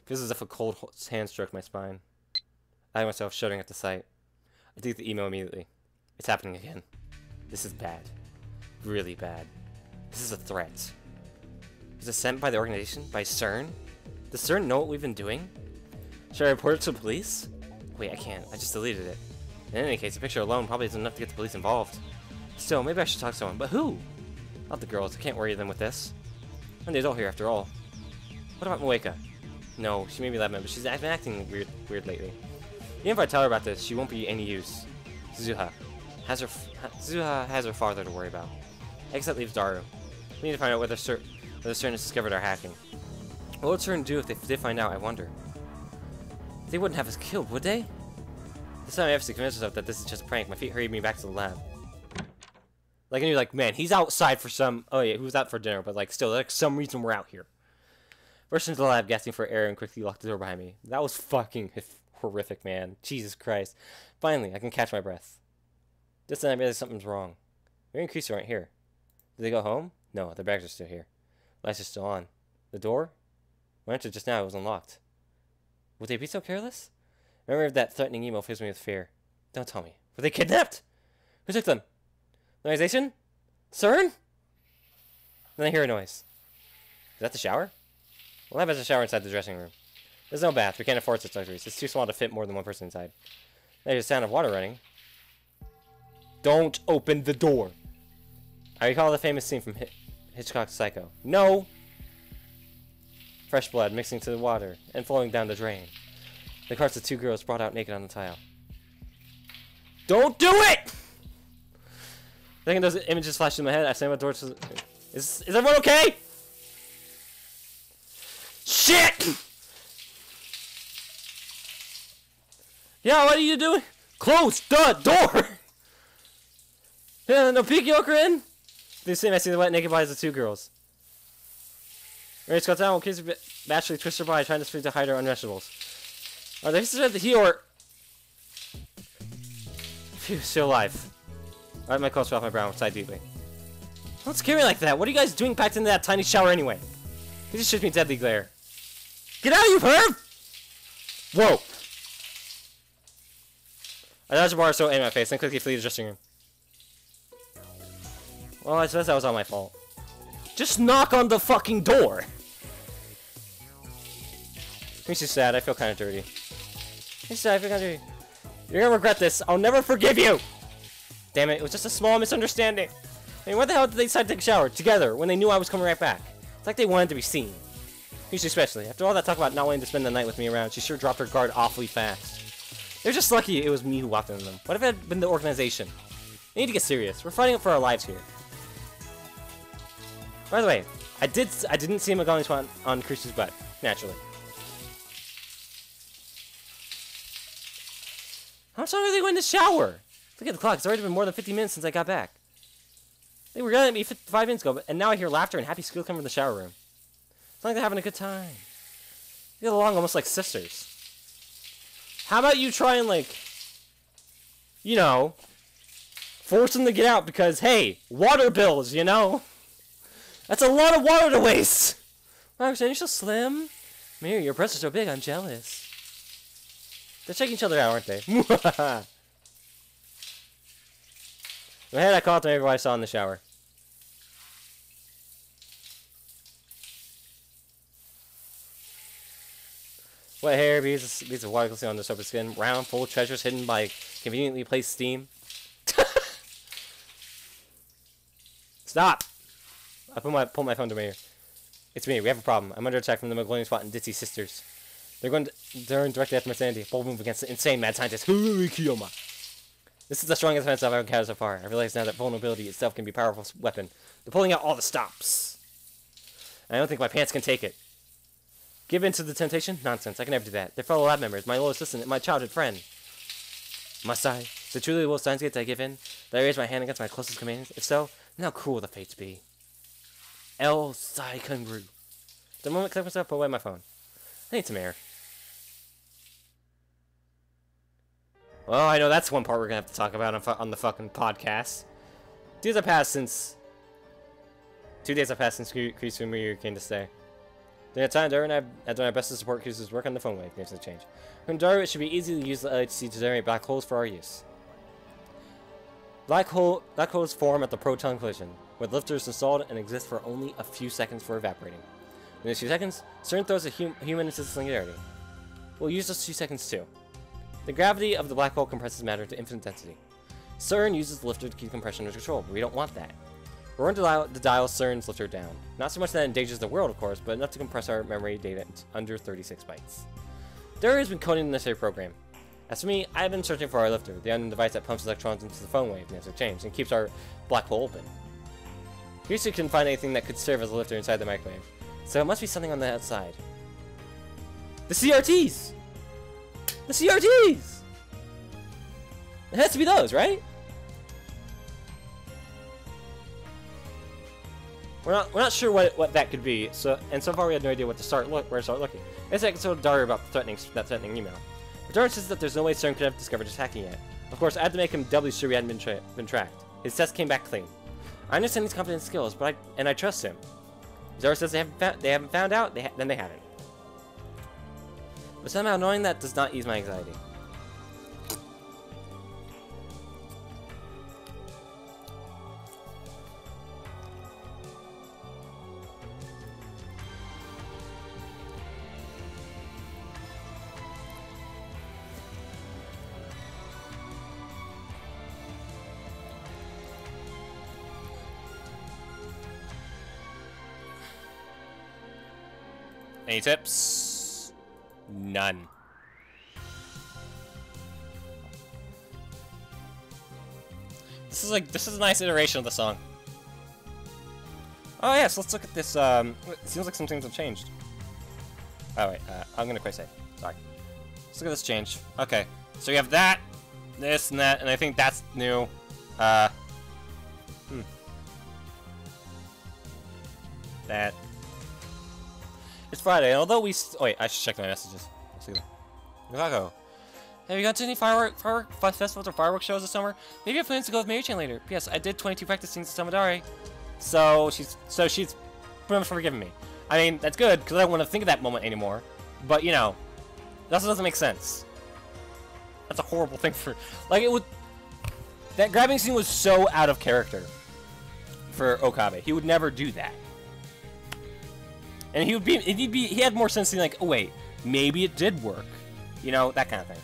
Feels as if a cold hand stroked my spine. I myself shuddering at the sight. I delete the email immediately. It's happening again. This is bad. Really bad. This is a threat. Was it sent by the organization? By CERN? Does CERN know what we've been doing? Should I report it to the police? Wait, I can't. I just deleted it. In any case, a picture alone probably isn't enough to get the police involved. Still, maybe I should talk to someone. But who? Not the girls. I can't worry them with this. I'm the adult here after all. What about Moeka? No, she may be 11, but she's been acting weird lately. Even if I tell her about this, she won't be any use. Suzuha has her father to worry about. Next that leaves Daru. We need to find out whether CERN has discovered our hacking. What would CERN do if they did find out, I wonder? They wouldn't have us killed, would they? This time I have to convince myself that this is just a prank. My feet hurried me back to the lab. Like, and you're like, man, he's outside for some... Oh, yeah, he was out for dinner, but, like, still, like, some reason we're out here. Burst into the lab, gasping for air, and quickly locked the door behind me. That was fucking horrific, man. Jesus Christ. Finally, I can catch my breath. Just then I realized something's wrong. Mary and Creaser aren't here. Did they go home? No, their bags are still here. Lights are still on. The door? When I entered just now, it was unlocked. Would they be so careless? The memory of that threatening email fills me with fear. Don't tell me. Were they kidnapped? Who took them? The organization? CERN? Then I hear a noise. Is that the shower? We'll have a shower inside the dressing room. There's no bath. We can't afford such luxuries. It's too small to fit more than one person inside. There's the sound of water running. Don't open the door. I recall the famous scene from Hitchcock's Psycho. No! Fresh blood mixing to the water and flowing down the drain. The corpse of two girls brought out naked on the tile. Don't do it! Thinking those images flashed in my head, I slammed my door to... Is everyone okay? Shit! Yeah, what are you doing? Close the door! Yeah, no mediocre in? This scene, I see the wet naked bodies of two girls. Mary squats down while kids naturally twist her body, trying to speak to hide her unvegetables. Are they still at the Titor? Phew, still alive. I wipe my clothes off my brow and sigh deeply. Don't scare me like that. What are you guys doing packed into that tiny shower anyway? He just shoots me deadly glare. Get out, you perv! Whoa! I dodged a bar so in my face, then quickly flee the dressing room. Well, I suppose that was all my fault. Just knock on the fucking door! Makes you sad. I feel kind of dirty. Makes you sad. I feel kind of dirty. You're gonna regret this. I'll never forgive you! Damn it, it was just a small misunderstanding. I mean, why the hell did they decide to take a shower together when they knew I was coming right back? It's like they wanted to be seen. Creature especially. After all that talk about not wanting to spend the night with me around, she sure dropped her guard awfully fast. They're just lucky it was me who walked into them. What if it had been the organization? They need to get serious. We're fighting for our lives here. By the way, I didn't see him going on Creature's butt, naturally. How much longer are they going to shower? Look at the clock. It's already been more than 50 minutes since I got back. They were gonna be 5 minutes ago, and now I hear laughter and happy squeal coming from the shower room. It's like they're having a good time. They get along almost like sisters. How about you try and, like, you know, force them to get out because, hey, water bills, you know? That's a lot of water to waste! Wow, you're so slim. Mary, your breasts are so big, I'm jealous. They're checking each other out, aren't they? In my head, I called to everybody I saw in the shower. Wet hair, beads of water glistening on the surface skin, round, full treasures hidden by conveniently placed steam. Stop! I pull my phone to my ear. It's me. We have a problem. I'm under attack from the Magolian Spot and Ditzy sisters. They're in directly after my sanity. Bold move against the insane mad scientist Kiyoma. This is the strongest defense I've ever encountered so far. I realize now that vulnerability itself can be a powerful weapon. They're pulling out all the stops. And I don't think my pants can take it. Give in to the temptation? Nonsense. I can never do that. They're fellow lab members, my old assistant, and my childhood friend. Must I? Is it truly will Steins get that I give in? Did I raise my hand against my closest companions? If so, then how cruel will the fates be? El Sai Kungru. The moment I click myself, put away my phone. I need some air. Well, I know that's one part we're gonna have to talk about on the fucking podcast. 2 days have passed since Creaser and Miyu came to stay. During that time, Dara and I have done our best to support Creaser's work on the phone wave. Names have changed. From Dara, it should be easy to use the LHC to generate black holes for our use. Black holes form at the proton collision, with lifters installed and exist for only a few seconds for evaporating. In those few seconds, CERN throws a human into the singularity. We'll use those few seconds too. The gravity of the black hole compresses matter to infinite density. CERN uses the lifter to keep compression under control, but we don't want that. We're going to dial CERN's lifter down. Not so much that it endangers the world, of course, but enough to compress our memory data under 36 bytes. Dara has been coding the necessary program. As for me, I've been searching for our lifter, the unknown device that pumps electrons into the phone wave, names have changed, and keeps our black hole open. Creaser couldn't find anything that could serve as a lifter inside the microwave, so it must be something on the outside. The CRTs! The CRTs! It has to be those, right? We're not sure what that could be. So far we had no idea where to start looking. It's like so Dario about that threatening email. But Dario says that there's no way Stern could have discovered his hacking yet. Of course, I had to make him doubly sure we hadn't been tracked. His test came back clean. I understand his confident skills, but I trust him. Dario says they haven't found out, then they haven't. But somehow knowing that does not ease my anxiety. Any tips? None. This is a nice iteration of the song. Oh yes, let's look at this. It seems like some things have changed. Oh wait, I'm gonna quit save. Sorry. Let's look at this change. Okay, so you have that, this, and that, and I think that's new. That. It's Friday, and although wait, I should check my messages. Let's see that. Chicago. Have you gone to any firework festivals or fireworks shows this summer? Maybe you have plans to go with Mary Chain later. Yes, I did 22 practice scenes with Samadari. So she's pretty much forgiven me. I mean, that's good, because I don't want to think of that moment anymore. But, you know, it also doesn't make sense. That's a horrible thing for... Like, it would... That grabbing scene was so out of character for Okabe. He would never do that. And he had more sense to be like, oh wait, maybe it did work. You know, that kind of thing.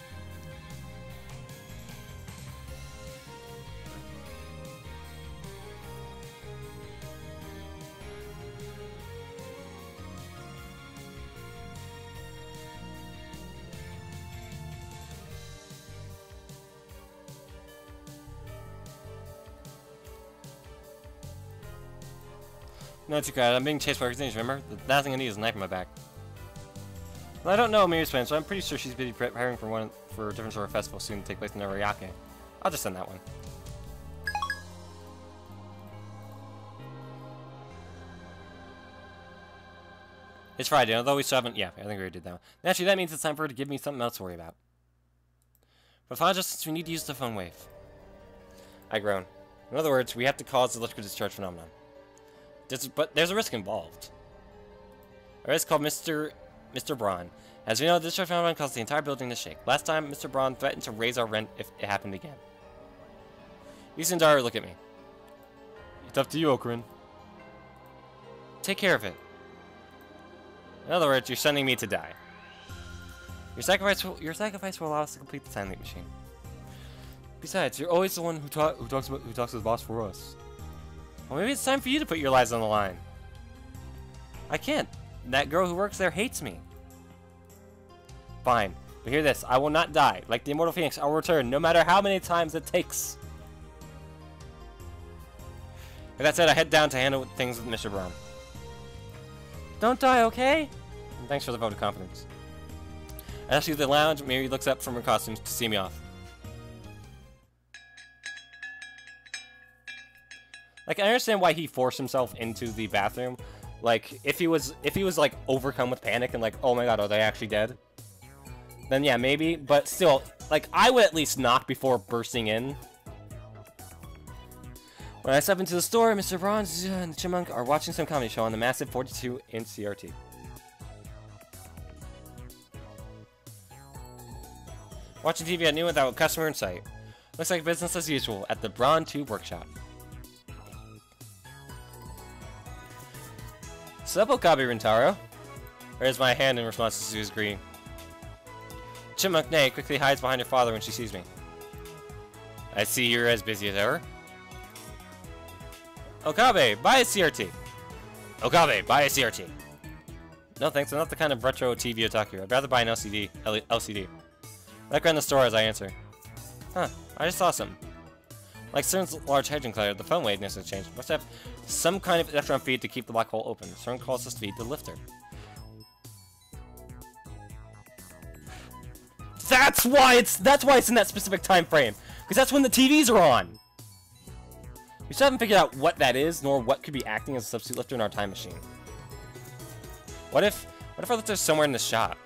No, too bad. I'm being chased by things, remember? The last thing I need is a knife in my back. Well, I don't know Miri's plan, so I'm pretty sure she's busy preparing for a different sort of festival soon to take place in Narayake. I'll just send that one. It's Friday, although we still haven't... Yeah, I think we already did that one. Naturally, that means it's time for her to give me something else to worry about. But fine, just since we need to use the phone wave. I groan. In other words, we have to cause the electrical discharge phenomenon. But there's a risk involved. A risk called Mr. Braun. As we know, this phenomenon caused the entire building to shake. Last time, Mr. Braun threatened to raise our rent if it happened again. Lisa and Dario look at me. It's up to you, Okurin. Take care of it. In other words, you're sending me to die. Your sacrifice will allow us to complete the time leap machine. Besides, you're always the one who talks to the boss for us. Well, maybe it's time for you to put your lives on the line. I can't. That girl who works there hates me. Fine. But hear this. I will not die. Like the Immortal Phoenix, I will return, no matter how many times it takes. With that said, I head down to handle things with Mr. Braun. Don't die, okay? And thanks for the vote of confidence. As she's in the lounge, Miri looks up from her costumes to see me off. Like, I understand why he forced himself into the bathroom. Like, if he was like overcome with panic and like, oh my god, are they actually dead? Then yeah, maybe. But still, like, I would at least knock before bursting in. When I step into the store, Mr. Braun and the Chipmunk are watching some comedy show on the massive 42-inch CRT. Watching TV at noon without a customer in sight. Looks like business as usual at the Braun Tube Workshop. Sup, Okabe Rintaro? Raise my hand in response to Sue's greeting. Chipmunk Nay quickly hides behind her father when she sees me. I see you're as busy as ever. Okabe, buy a CRT. Okabe, buy a CRT. No thanks, I'm not the kind of retro TV otaku. I'd rather buy an LCD. I look around the store as I answer. Huh, I just saw something. Like CERN's large hedging cloud, the phone wavelength has changed. Must have some kind of electron feed to keep the black hole open. CERN calls this feed the lifter. That's why it's in that specific time frame. Because that's when the TVs are on. We still haven't figured out what that is, nor what could be acting as a substitute lifter in our time machine. What if our lifter's somewhere in the shop?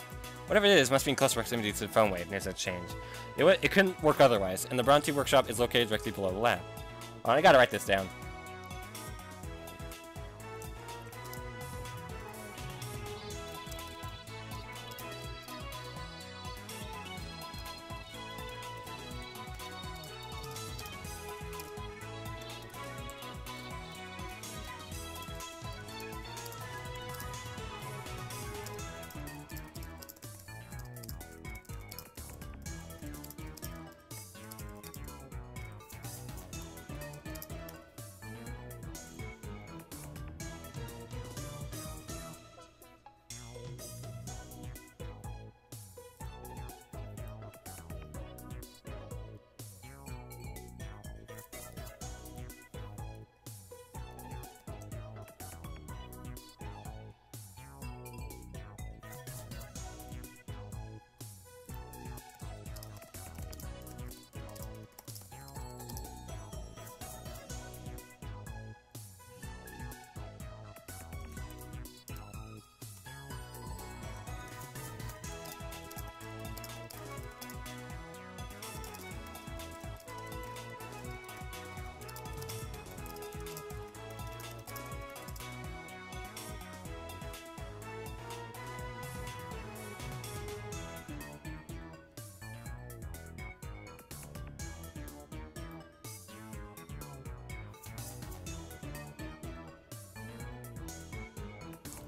Whatever it is, must be in close proximity to the phone wave. There's a change. It couldn't work otherwise, and the Brown Tube Workshop is located directly below the lab. Oh, I gotta write this down.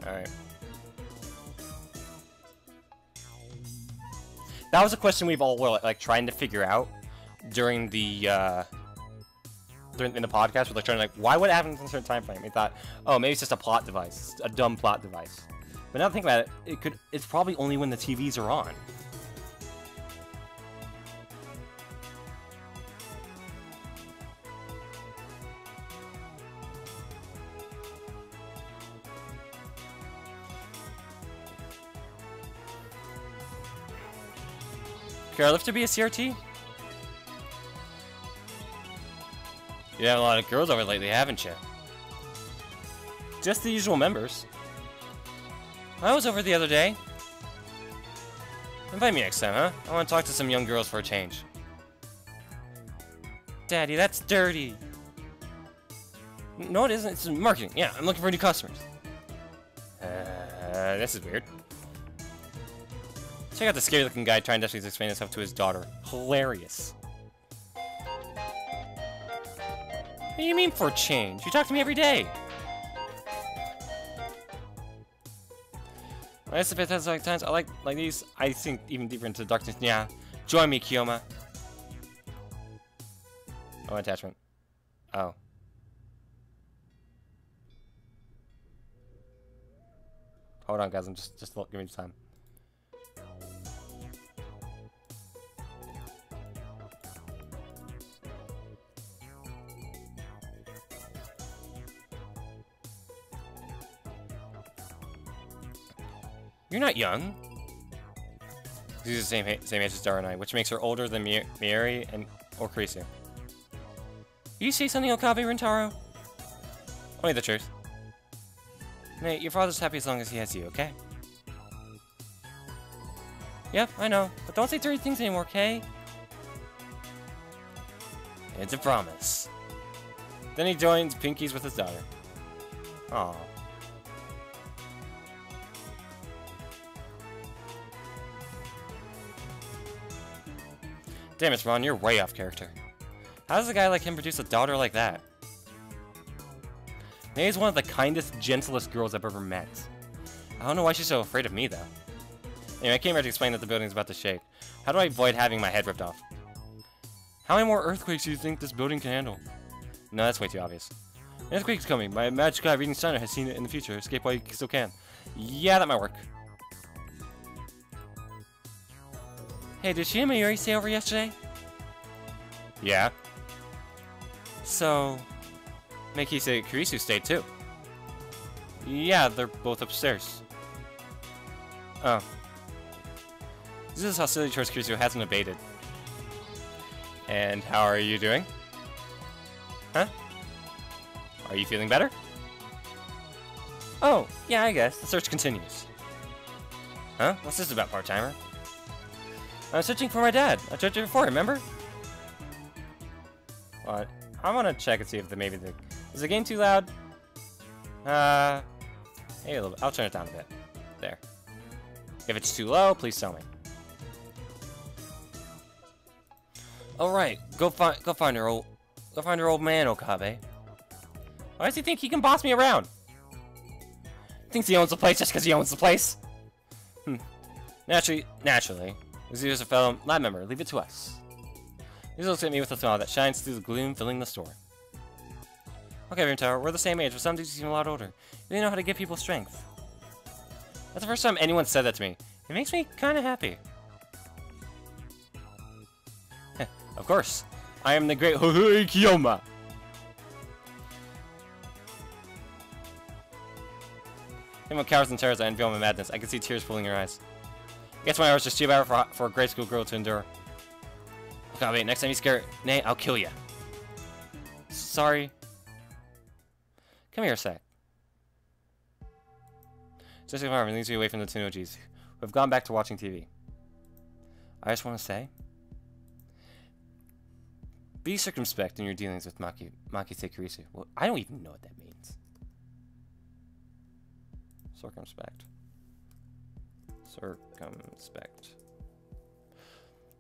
Alright. That was a question we've all were like trying to figure out during the in the podcast. We're like trying to why would it happen in a certain time frame? We thought, oh, maybe it's just a plot device, a dumb plot device. But now think about it, it's probably only when the TVs are on. Could our lifter be a CRT? You have a lot of girls over lately, haven't you? Just the usual members. I was over the other day. Invite me next time, huh? I want to talk to some young girls for a change. Daddy, that's dirty. No, it isn't. It's marketing. Yeah, I'm looking for new customers. This is weird. Check out the scary-looking guy trying to explain himself to his daughter. Hilarious. What do you mean for change? You talk to me every day. I used to pay attention like times. I like these. I think even deeper into the darkness. Yeah. Join me, Kiyoma. Oh, attachment. Oh. Hold on, guys. I'm just give me time. You're not young. She's the same age as Dara and I, which makes her older than Mieri or Kurisu. You say something, Okabe Rintaro? Only the truth. Nate, your father's happy as long as he has you, okay? Yep, I know, but don't say dirty things anymore, okay? It's a promise. Then he joins Pinkies with his daughter. Aww. Damn it, Ron, you're way off character. How does a guy like him produce a daughter like that? Nay's one of the kindest, gentlest girls I've ever met. I don't know why she's so afraid of me, though. Anyway, I came here to explain that the building's about to shake. How do I avoid having my head ripped off? How many more earthquakes do you think this building can handle? No, that's way too obvious. An earthquake's coming. My magic guy reading Steiner has seen it in the future. Escape while you still can. Yeah, that might work. Hey, did she and Mayuri stay over yesterday? Yeah. So, Meikise and Kurisu stayed too. Yeah, they're both upstairs. Oh. This hostility towards Kurisu hasn't abated. And how are you doing? Huh? Are you feeling better? Oh, yeah, I guess. The search continues. Huh? What's this about, part-timer? I'm searching for my dad. I told you before, remember? What? I want to check and see if maybe the... Is the game too loud? Hey, a little bit. I'll turn it down a bit. There. If it's too low, please tell me. All right, go find her old man, Okabe. Why does he think he can boss me around? Thinks he owns the place just because he owns the place. Naturally, he's a fellow lab member. Leave it to us. He looks at me with a smile that shines through the gloom filling the store. Okay, Rimtower, we're the same age, but some dudes seem a lot older. You really know how to give people strength. That's the first time anyone said that to me. It makes me kind of happy. Of course, I am the great Hohei Kiyoma. Even cowards and terrors, I envy all my madness. I can see tears pooling in your eyes. I guess my hours just too bad for a grade school girl to endure. Okay, wait, next time you scare Nay, I'll kill you. Sorry. Come here a sec. Jessica Farmer leads me away from the two Nojis, who have gone back to watching TV. I just want to say, be circumspect in your dealings with Makise Kurisu. Well, I don't even know what that means. Circumspect. Circumspect.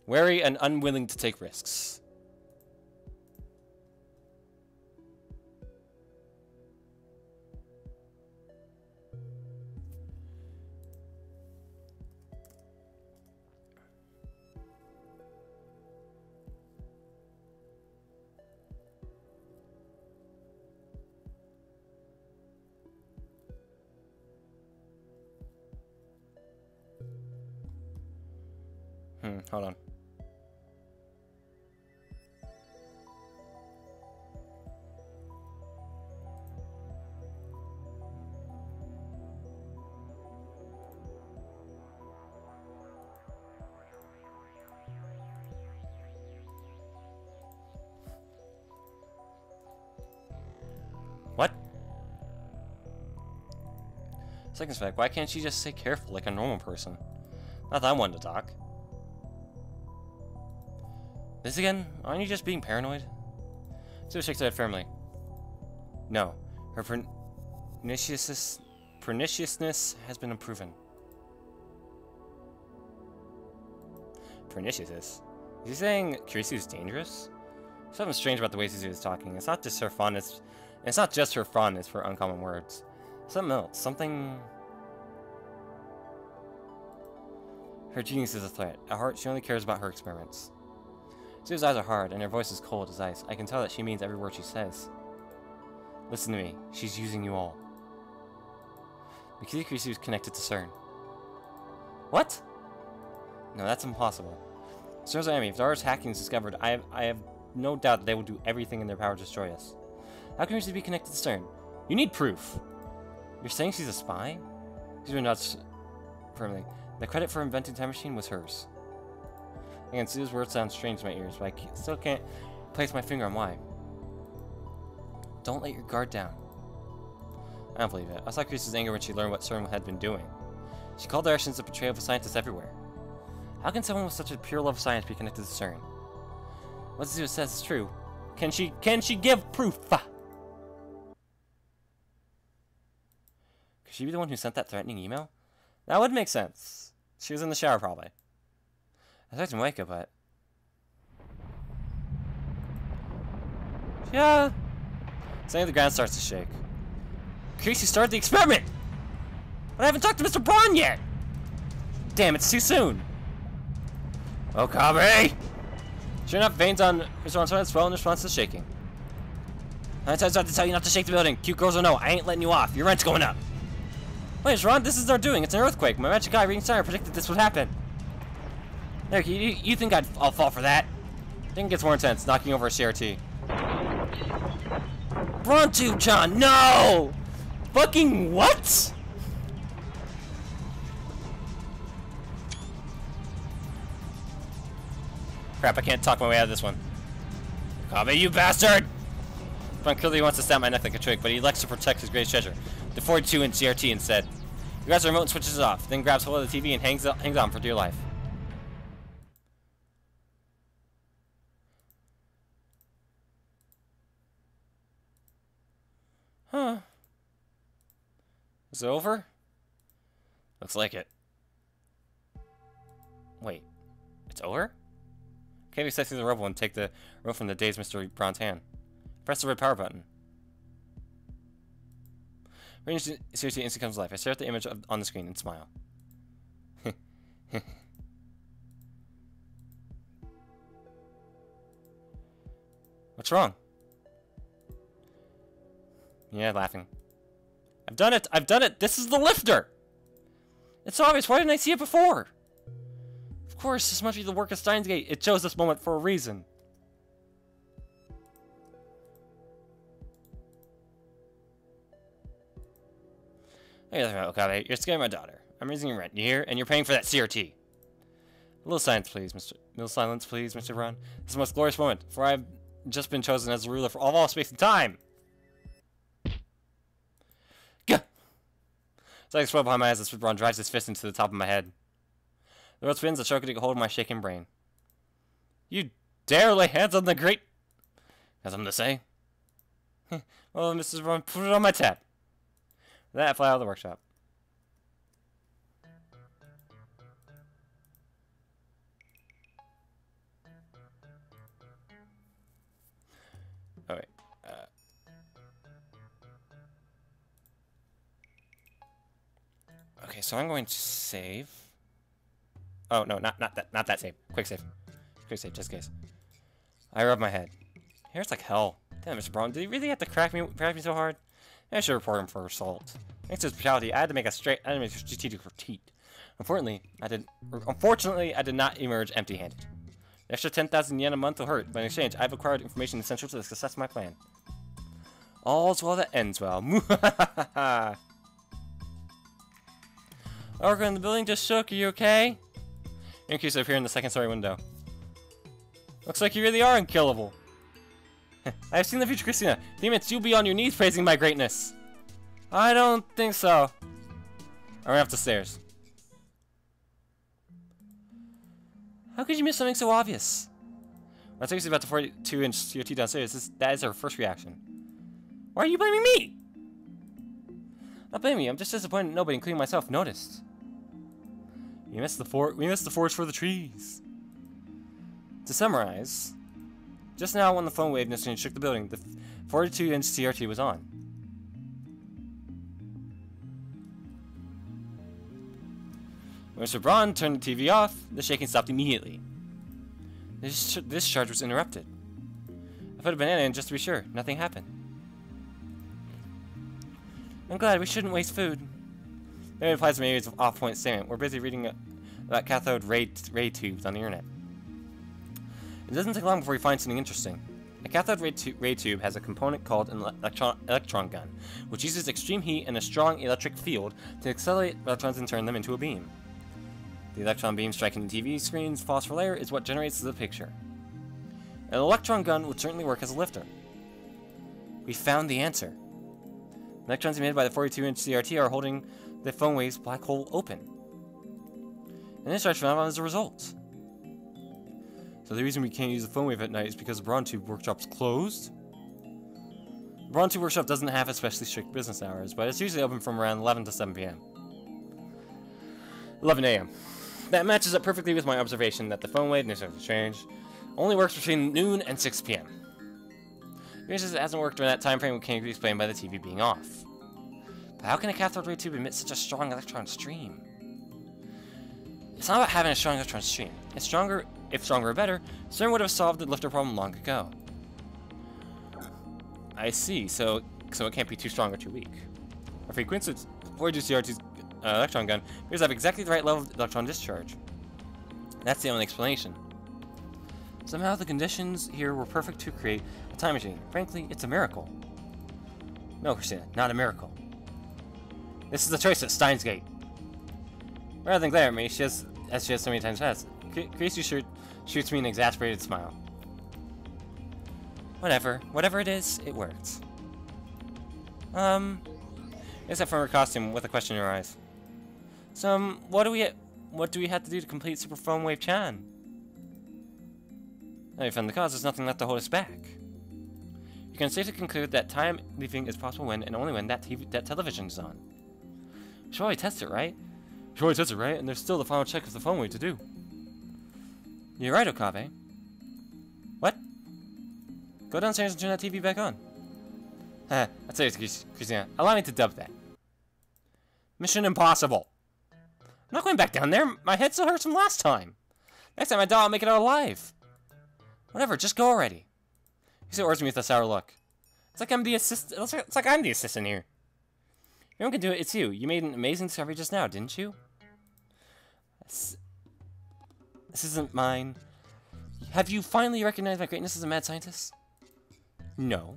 Wary and unwilling to take risks. Hold on. What? Second spec, why can't she just stay careful like a normal person? Not that I wanted to talk. This again? Aren't you just being paranoid? So shakes her head firmly. No. Her perniciousness has been proven. Perniciousness? Is he saying Kurisu is dangerous? Something strange about the way Suzu is talking. It's not just her fondness. It's not just her fondness for uncommon words. Something else. Something. Her genius is a threat. At heart, she only cares about her experiments. Suzu's eyes are hard, and her voice is cold as ice. I can tell that she means every word she says. Listen to me. She's using you all. Makise Kurisu is connected to CERN. What? No, that's impossible. CERN's enemy. If Dara's hacking is discovered, I have no doubt that they will do everything in their power to destroy us. How can Kurisu be connected to CERN? You need proof. You're saying she's a spy? Suzu nods firmly. The credit for inventing the time machine was hers. Again, Suzu's words sound strange to my ears, but I still can't place my finger on why. Don't let your guard down. I don't believe it. I saw Kurisu's anger when she learned what CERN had been doing. She called their actions the betrayal of scientists everywhere. How can someone with such a pure love of science be connected to CERN? What Suzu says is true. Can she give proof? Could she be the one who sent that threatening email? That would make sense. She was in the shower, probably. I expect him to wake up, but... Yeah. Suddenly the ground starts to shake. Kurisu started the experiment! But I haven't talked to Mr. Braun yet! Damn, it's too soon! Okabe! Sure enough, veins on Mr. Braun's head swell in response to shaking. How many times do I have to tell you not to shake the building? Cute girls will know. I ain't letting you off. Your rent's going up. Wait, Mr. Braun, this is our doing. It's an earthquake. My magic guy reading Steiner predicted this would happen. Eric, you think I'll fall for that? Thing gets more intense, knocking over a CRT. Brontu-chan, no! Fucking what? Crap, I can't talk my way out of this one. Kabe, you bastard! Bron clearly wants to snap my neck like a twig, but he elects to protect his greatest treasure, the 42-inch CRT instead. He grabs the remote and switches it off, then grabs hold of the TV and hangs on for dear life. Huh. Is it over? Looks like it. Wait. It's over? Can't be set through the rubble and take the remote from the dazed Mr. Bron's hand. Press the red power button. Range seriously instantly comes to life. I stare at the image on the screen and smile. What's wrong? Yeah, laughing. I've done it! I've done it! This is the lifter! It's obvious. Why didn't I see it before? Of course, this must be the work of Steins Gate. It chose this moment for a reason. Hey, okay, you're scaring my daughter. I'm raising your rent. You hear? And you're paying for that CRT. A little silence, please, Mr. Bron. This is the most glorious moment, for I've just been chosen as the ruler for all space and time. Gah! It's like a swell behind my eyes as Bron drives his fist into the top of my head. The road spins, the shark can get hold of my shaking brain. You dare lay hands on the great... Got something to say? Well, Mrs. Bron, put it on my tab. With that, I fly out of the workshop. Oh, wait. Okay, so I'm going to save. Oh, no, not that save. Quick save. Quick save, just in case. I rub my head. Hair's like hell. Damn, Mr. Braun, did he really have to crack me so hard? I should report him for assault. Thanks to his brutality, I had to make a strategic retreat. Unfortunately, I did not emerge empty-handed. The extra 10,000 yen a month will hurt, but in exchange, I've acquired information essential to the success of my plan. All's well that ends well. Orca in the building just shook. Are you okay? Increase up here in the second-story window. Looks like you really are unkillable. I have seen the future, Christina. Demons, you'll be on your knees praising my greatness. I don't think so. I ran up the stairs. How could you miss something so obvious? When I told you about the 42-inch CRT downstairs, that is her first reaction. Why are you blaming me? Not blaming you. I'm just disappointed nobody, including myself, noticed. We missed the forest for the trees. To summarize, just now when the phone wave initially shook the building, the 42-inch CRT was on. When Mr. Braun turned the TV off, the shaking stopped immediately. This charge was interrupted. I put a banana in just to be sure. Nothing happened. I'm glad. We shouldn't waste food. That implies to me it's an off-point statement. We're busy reading about cathode ray tubes on the internet. It doesn't take long before you find something interesting. A cathode ray tube has a component called an electron gun, which uses extreme heat and a strong electric field to accelerate electrons and turn them into a beam. The electron beam striking the TV screen's phosphor layer is what generates the picture. An electron gun would certainly work as a lifter. We found the answer. Electrons emitted by the 42-inch CRT are holding the phone wave's black hole open. And this charge phenomenon is a result. So the reason we can't use the phone wave at night is because the Braun Tube Workshop's closed? The Braun Tube Workshop doesn't have especially strict business hours, but it's usually open from around 11 to 7 p.m. 11 a.m. That matches up perfectly with my observation that the phone wave, no change, only works between noon and 6 p.m. Because it hasn't worked during that time frame, we can't be explained by the TV being off. But how can a cathode ray tube emit such a strong electron stream? It's not about having a strong electron stream. It's stronger, if stronger or better, CERN would have solved the lifter problem long ago. I see, so it can't be too strong or too weak. A frequency 42 CRT's electron gun appears to have exactly the right level of electron discharge. That's the only explanation. Somehow the conditions here were perfect to create a time machine. Frankly, it's a miracle. No, Christina, not a miracle. This is the choice at Steins Gate. Rather than glare at me, as she has so many times past, Grace, you should Shoots me an exasperated smile. Whatever it is, it works. Except for her costume with a question in her eyes. So, what do we have to do to complete Super Foam Wave Chan? Now we found the cause, there's nothing left to hold us back. You can safely conclude that time leaving is possible when and only when that television is on. We should probably test it, right? And there's still the final check of the foam wave to do. You're right, Okabe. What? Go downstairs and turn that TV back on. I'll tell you, Christina. Allow me to dub that. Mission impossible. I'm not going back down there. My head still hurts from last time. Next time I die, I'll make it out alive. Whatever, just go already. He still orders me with a sour look. It's like I'm the assistant. It's like I'm the assistant here. No one can do it. It's you. You made an amazing discovery just now, didn't you? This isn't mine. Have you finally recognized my greatness as a mad scientist? No.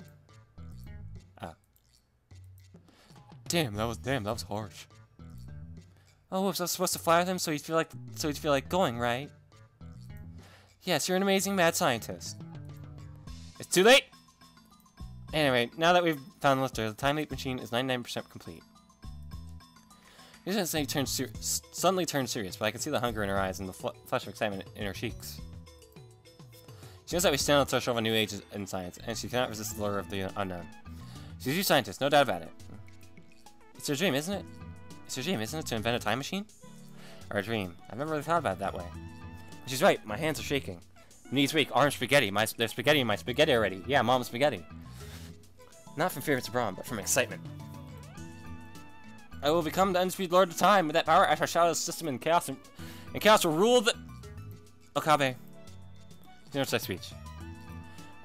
Ah. Damn, that was harsh. Oh, whoops! I was supposed to fly with him, so he'd feel like going, right? Yes, you're an amazing mad scientist. It's too late. Anyway, now that we've found the lister, the time leap machine is 99% complete. He doesn't say suddenly turned serious, but I can see the hunger in her eyes and the flush of excitement in her cheeks. She knows that we stand on the threshold of a new age in science, and she cannot resist the lure of the unknown. She's a new scientist, no doubt about it. It's her dream, isn't it? It's her dream, isn't it, to invent a time machine? Or a dream. I've never really thought about it that way. She's right, my hands are shaking. Knees weak, arms spaghetti. There's spaghetti in my spaghetti already. Yeah, mom's spaghetti. Not from fear of Braun, but from excitement. I will become the undisputed Lord of Time. With that power, I shall shadow the system in chaos, and chaos will rule the... Okabe. Finish that speech.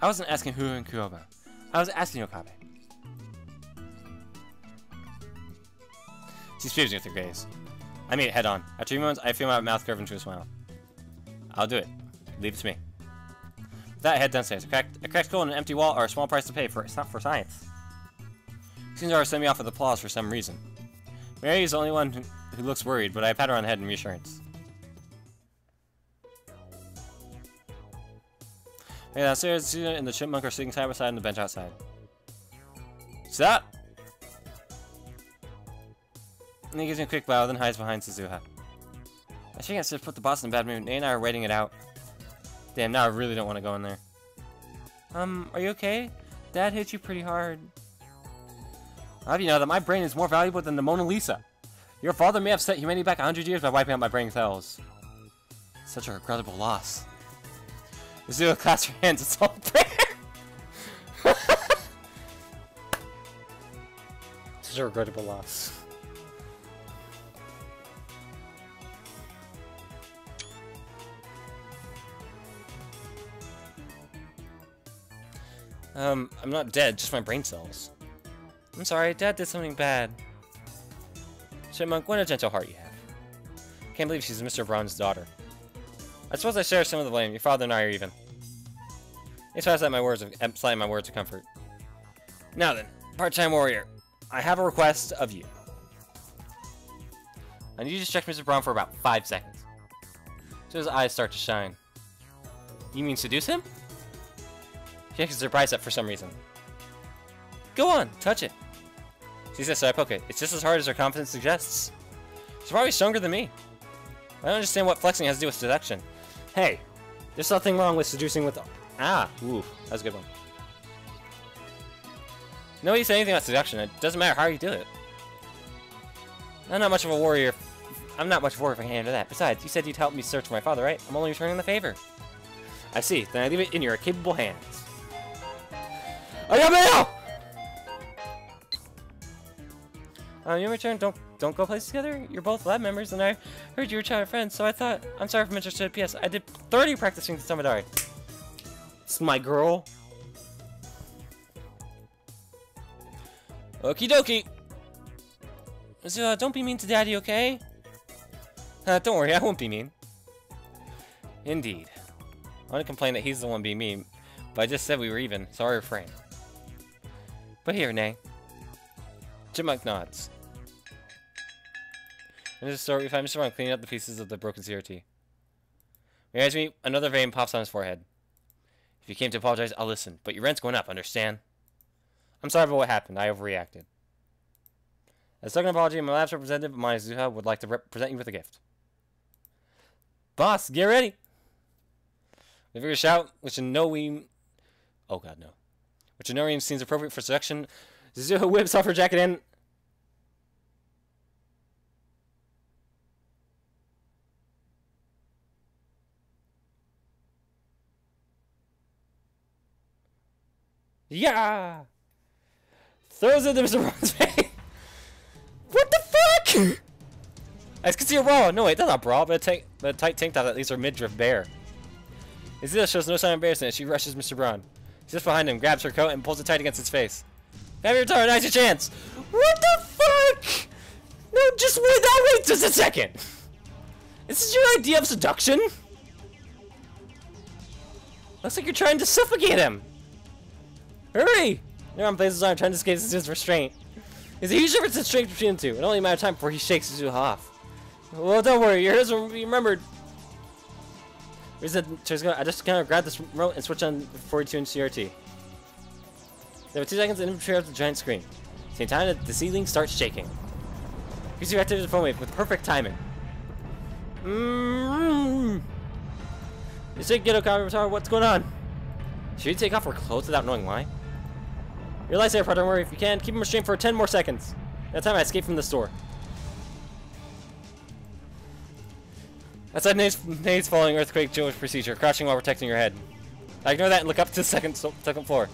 I wasn't asking who and Kuroba. I was asking Okabe. She spears me with her gaze. I meet it head on. After 3 moments, I feel my mouth curve into a smile. I'll do it. Leave it to me. With that, I head downstairs. A cracked skull and an empty wall are a small price to pay for it's not for science. Shinjaro sent me off with applause for some reason. Mary is the only one who looks worried, but I pat her on the head in reassurance. Hey, downstairs, the student and the chipmunk are sitting side by side on the bench outside. Stop! And he gives me a quick bow, then hides behind Suzuha. I think I should put the boss in a bad mood. Nate and I are waiting it out. Damn, now I really don't want to go in there. Are you okay? Dad hit you pretty hard. I'll have you know that my brain is more valuable than the Mona Lisa. Your father may have set humanity back 100 years by wiping out my brain cells. Such a regrettable loss. Suzuha clasps her hands, it's all prayer! Such a regrettable loss. I'm not dead, just my brain cells. I'm sorry, Dad did something bad. Chipmunk, what a gentle heart you have. Can't believe she's Mr. Braun's daughter. I suppose I share some of the blame. Your father and I are even. Thanks for slightly my words of comfort. Now then, part-time warrior, I have a request of you. I need you to distract Mr. Braun for about 5 seconds. So his eyes start to shine. You mean seduce him? She actually surprised that for some reason. Go on, touch it. She says, so I poke it. It's just as hard as her confidence suggests. She's probably stronger than me. I don't understand what flexing has to do with seduction. Hey, there's nothing wrong with seducing with... Ah, ooh, that was a good one. Nobody said anything about seduction. It doesn't matter how you do it. I'm not much of a warrior. I'm not much of a warrior if I can handle that. Besides, you said you'd help me search for my father, right? I'm only returning the favor. I see. Then I leave it in your capable hands. Ayameo! You return. Don't go places together. You're both lab members, and I heard you were childhood friends, so I thought. I'm sorry if I'm interested. P.S. I did 30 practicing the Samadari. It's my girl. Okie dokie. So, don't be mean to Daddy, okay? Don't worry, I won't be mean. Indeed. I want to complain that he's the one being mean, but I just said we were even, so I refrain. But here, Nay. Chipmunk nods. In this story, we find Mr. Braun cleaning up the pieces of the broken CRT. When he hears me, another vein pops on his forehead. If you came to apologize, I'll listen. But your rent's going up, understand? I'm sorry about what happened. I overreacted. As a second apology, my lab's representative, Zuha, would like to present you with a gift. Boss, get ready! We figure a shout, which in no way... Oh god, no. Which in no way seems appropriate for seduction. Zuha whips off her jacket and... Yeah! Throws it into Mr. Braun's face. What the fuck? I can see a bra. No, wait, that's not a bra, but a tight tank top that leaves her midriff bare. Izila shows no sign of embarrassment as she rushes Mr. Braun. She's just behind him, grabs her coat, and pulls it tight against his face. Have your turn, now's your chance. What the fuck? No, just wait, wait just a second. This is your idea of seduction? Looks like you're trying to suffocate him. Hurry! Neuron plays his arm, trying to escape his restraint. There's a huge difference in strength between the two. It only a matter of time before he shakes Zuha off. Well, don't worry, your husband will be remembered. I just kind of grab this remote and switch on the 42-inch CRT. There were 2 seconds in between the giant screen. At the same time, the ceiling starts shaking. PC activated the phone wave with perfect timing. You say Ghetto Tower, what's going on? Should you take off her clothes without knowing why? Your lightsaber part, don't worry. If you can, keep him restrained for 10 more seconds. That time I escape from the store. Outside Nate's following earthquake Jewish procedure, crouching while protecting your head. I ignore that and look up to the second floor.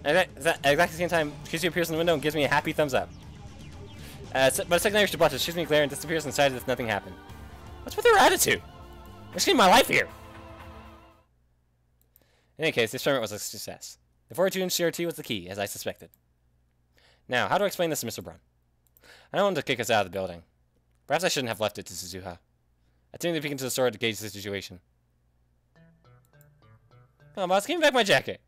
At exactly the same time, Kizu appears in the window and gives me a happy thumbs up. But a second later, she blushes, shoots me a glare, and disappears inside as if nothing happened. What's with her attitude? I'm risking my life here. In any case, the experiment was a success. The 42-inch CRT was the key, as I suspected. Now, how do I explain this to Mr. Braun? I don't want him to kick us out of the building. Perhaps I shouldn't have left it to Zuha. I think they peek into the store to gauge the situation. Come on, boss, give me back my jacket.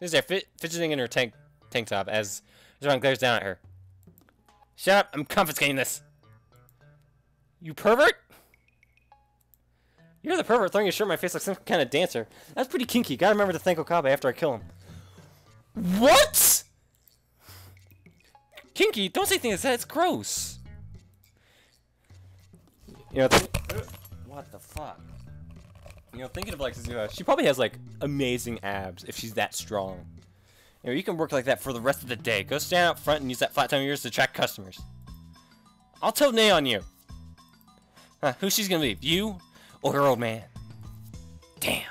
She's there, fidgeting in her tank top as Braun glares down at her. Shut up, I'm confiscating this. You pervert? You're the pervert throwing your shirt in my face like some kind of dancer. That's pretty kinky. Gotta remember to thank Okabe after I kill him. What? Kinky? Don't say things like that. It's gross. You know, what the fuck? You know, thinking of like Zuha, she probably has like amazing abs if she's that strong. You know, you can work like that for the rest of the day. Go stand out front and use that flat tongue of yours to attract customers. I'll tote nay on you. Huh, who's she's gonna be? You? Or her old man. Damn.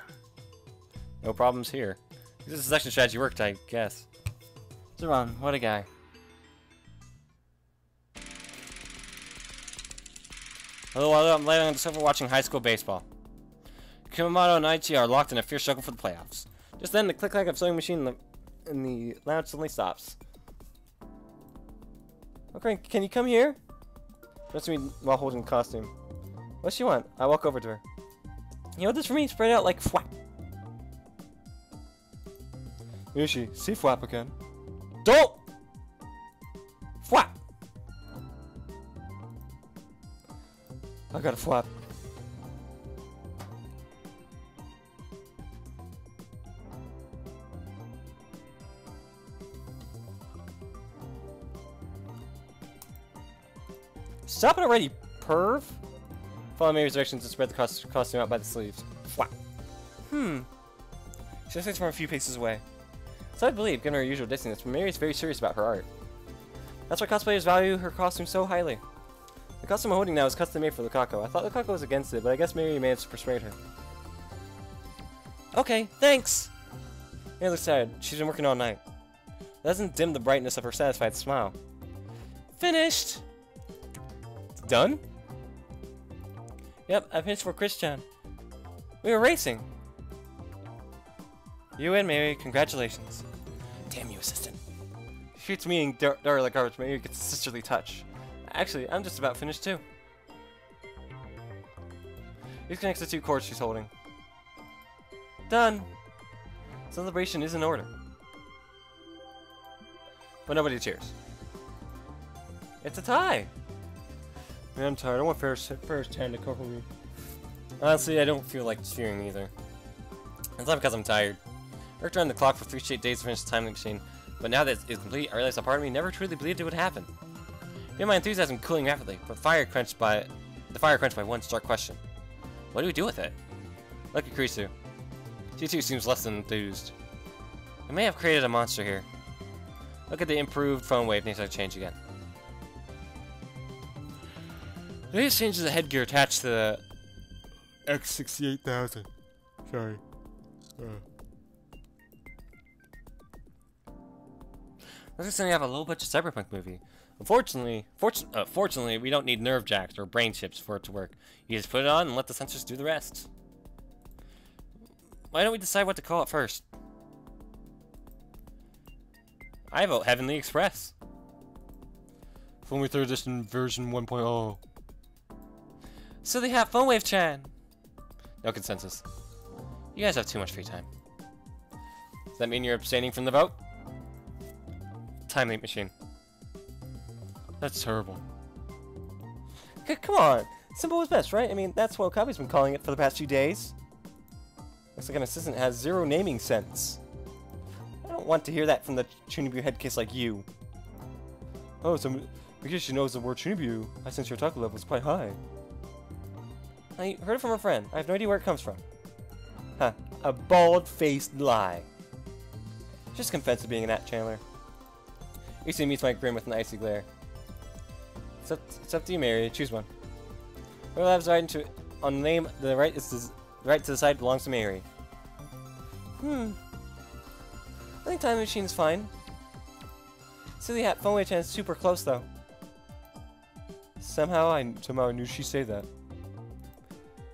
No problems here. This seduction strategy worked, I guess. Zeron, what a guy. Hello, I'm laying on the sofa watching high school baseball. Kumamoto and Aichi are locked in a fierce struggle for the playoffs. Just then, the click-clack of sewing machine in the lounge suddenly stops. Okay, can you come here? That's me while holding the costume. What's she want? I walk over to her. You want this for me? Spread it out like flap. Yushi, see flap again. Don't! Flap! I got a flap. Stop it already, perv! Follow Mary's directions to spread the costume out by the sleeves. Flap. She looks from a few paces away. So I believe, given her usual distance, Mary is very serious about her art. That's why cosplayers value her costume so highly. The costume I'm holding now is custom made for Lukaku. I thought Lukaku was against it, but I guess Mary managed to persuade her. Okay, thanks! Mary looks tired. She's been working all night. That doesn't dim the brightness of her satisfied smile. Finished! It's done? Yep, I finished for Christian. We were racing. You and Mary, congratulations. Damn you, assistant. She treats me and Dara like garbage, Mary gets a sisterly touch. Actually, I'm just about finished too. These connects the 2 cords she's holding. Done. Celebration is in order. But nobody cheers. It's a tie. Man, I'm tired. I want first hand to cover me. Honestly, I don't feel like cheering either. It's not because I'm tired. I worked around the clock for 3 straight days to finish the time machine, but now that it's complete, I realize a part of me never truly believed it would happen. Feel my enthusiasm cooling rapidly, but the fire quenched by one stark question. What do we do with it? Look at Kurisu. She too seems less than enthused. We may have created a monster here. Look at the improved phone wave needs to change again. The latest changes the headgear attached to the X68000. Sorry. Looks like something have a low budget cyberpunk movie. Fortunately, we don't need nerve jacks or brain chips for it to work. You just put it on and let the sensors do the rest. Why don't we decide what to call it first? I vote Heavenly Express. Phone Wave 3rd Edition version 1.0. So they have Phone Wave Chan. No consensus. You guys have too much free time. Does that mean you're abstaining from the vote? Time Leap Machine. That's terrible. Come on. Simple is best, right? I mean, that's what Okabe's been calling it for the past few days. Looks like an assistant has zero naming sense. I don't want to hear that from the Chunibu head case like you. Oh, so because she knows the word Chunibu, I sense your otaku level is quite high. I heard it from a friend. I have no idea where it comes from. Huh. A bald-faced lie. Just confess to being an at Chandler. Issei meets my grin with an icy glare. It's up to you, Mary. Choose one. Whoever has right into on the name, the right to decide belongs to Mary. I think Time Machine's fine. Silly hat, Phone Wave Chan is super close though. Somehow I knew she'd say that.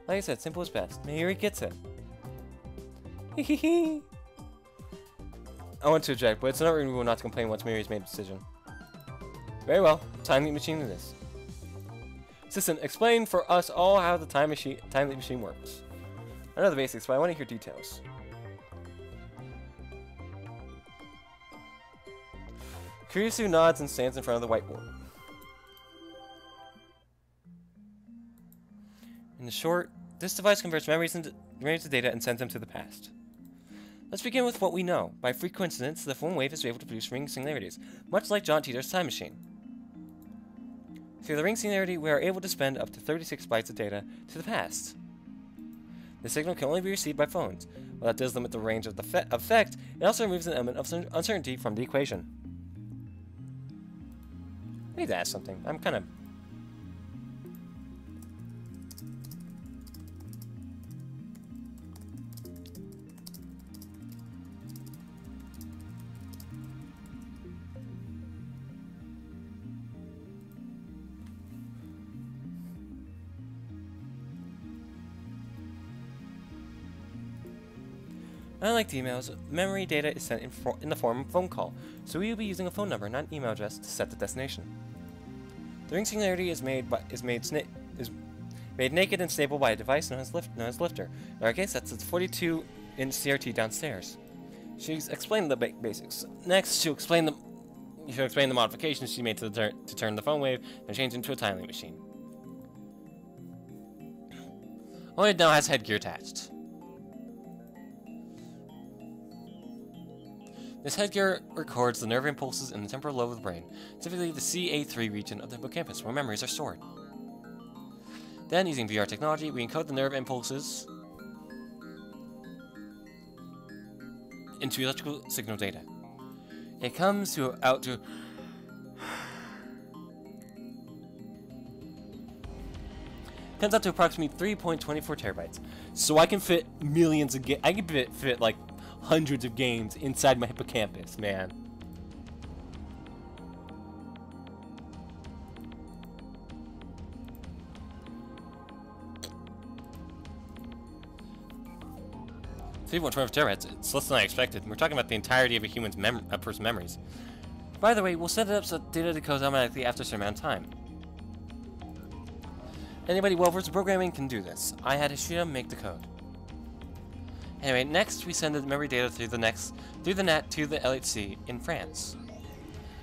Like I said, simple is best. Mary gets it. Hehehe. I want to object, but it's not reasonable not to complain once Mary's made a decision. Very well, Time Leap Machine it is. Assistant, explain for us all how the Time Leap Machine works. I know the basics, but I want to hear details. Kurisu nods and stands in front of the whiteboard. In short, this device converts memories to data and sends them to the past. Let's begin with what we know. By free coincidence, the phone wave is able to produce ring singularities, much like John Titor's time machine. Through the ring singularity, we are able to spend up to 36 bytes of data to the past. The signal can only be received by phones. While that does limit the range of the effect, it also removes an element of uncertainty from the equation. I need to ask something. I'm kind of... Unlike the emails, memory data is sent in the form of a phone call, so we will be using a phone number, not an email address, to set the destination. The ring singularity is made naked and stable by a device known as Lifter. In our case, that's its 42-inch CRT downstairs. She's explained the basics. Next, she'll explain the modifications she made to turn the phone wave and change into a time leap machine. Only it now has headgear attached. This headgear records the nerve impulses in the temporal lobe of the brain, specifically the CA3 region of the hippocampus, where memories are stored. Then, using VR technology, we encode the nerve impulses into electrical signal data. It comes out to approximately 3.24 terabytes. So I can fit millions of I can fit like hundreds of games inside my hippocampus, man. So 3.24 terabytes, it's less than I expected. We're talking about the entirety of a person's memories. By the way, we'll set it up so data decodes automatically after a certain amount of time. Anybody well versed in programming can do this. I had Hishida make the code. Anyway, next we send the memory data through the NAT to the LHC in France.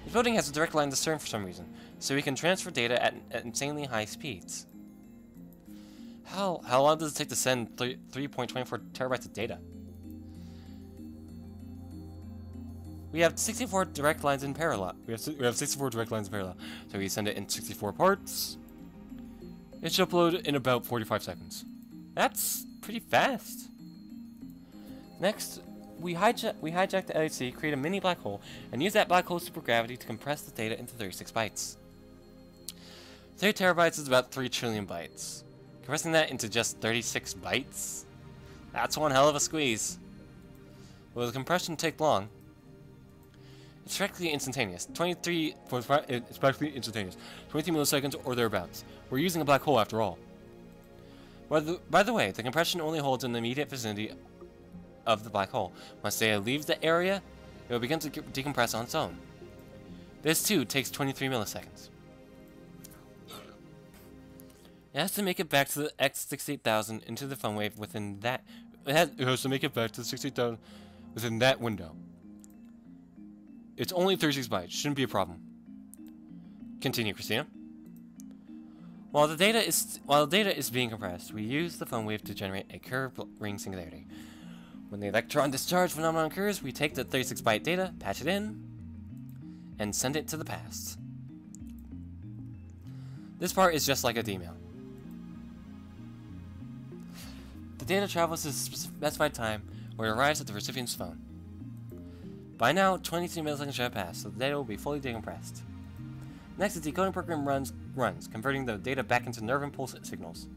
The building has a direct line to CERN for some reason, so we can transfer data at insanely high speeds. How long does it take to send 3.24 terabytes of data? We have 64 direct lines in parallel. We have 64 direct lines in parallel. So we send it in 64 parts. It should upload in about 45 seconds. That's pretty fast. Next, we hijack the LHC, create a mini black hole, and use that black hole's supergravity to compress the data into 36 bytes. 3 terabytes is about 3 trillion bytes. Compressing that into just 36 bytes? That's one hell of a squeeze. Will the compression take long? It's practically instantaneous. It's practically instantaneous. 23 milliseconds or thereabouts. We're using a black hole after all. By the way, the compression only holds in the immediate vicinity of the black hole. Once data leaves the area, it will begin to decompress on its own. This too takes 23 milliseconds. It has to make it back to the X68000 into the phone wave within that. It has to make it back to the 68000 within that window. It's only 36 bytes. Shouldn't be a problem. Continue, Christina. While the data is being compressed, we use the phone wave to generate a curved ring singularity. When the electron discharge phenomenon occurs, we take the 36 byte data, patch it in, and send it to the past. This part is just like a D-mail. The data travels to a specified time where it arrives at the recipient's phone. By now, 22 milliseconds should have passed, so the data will be fully decompressed. Next, the decoding program runs, converting the data back into nerve impulse signals.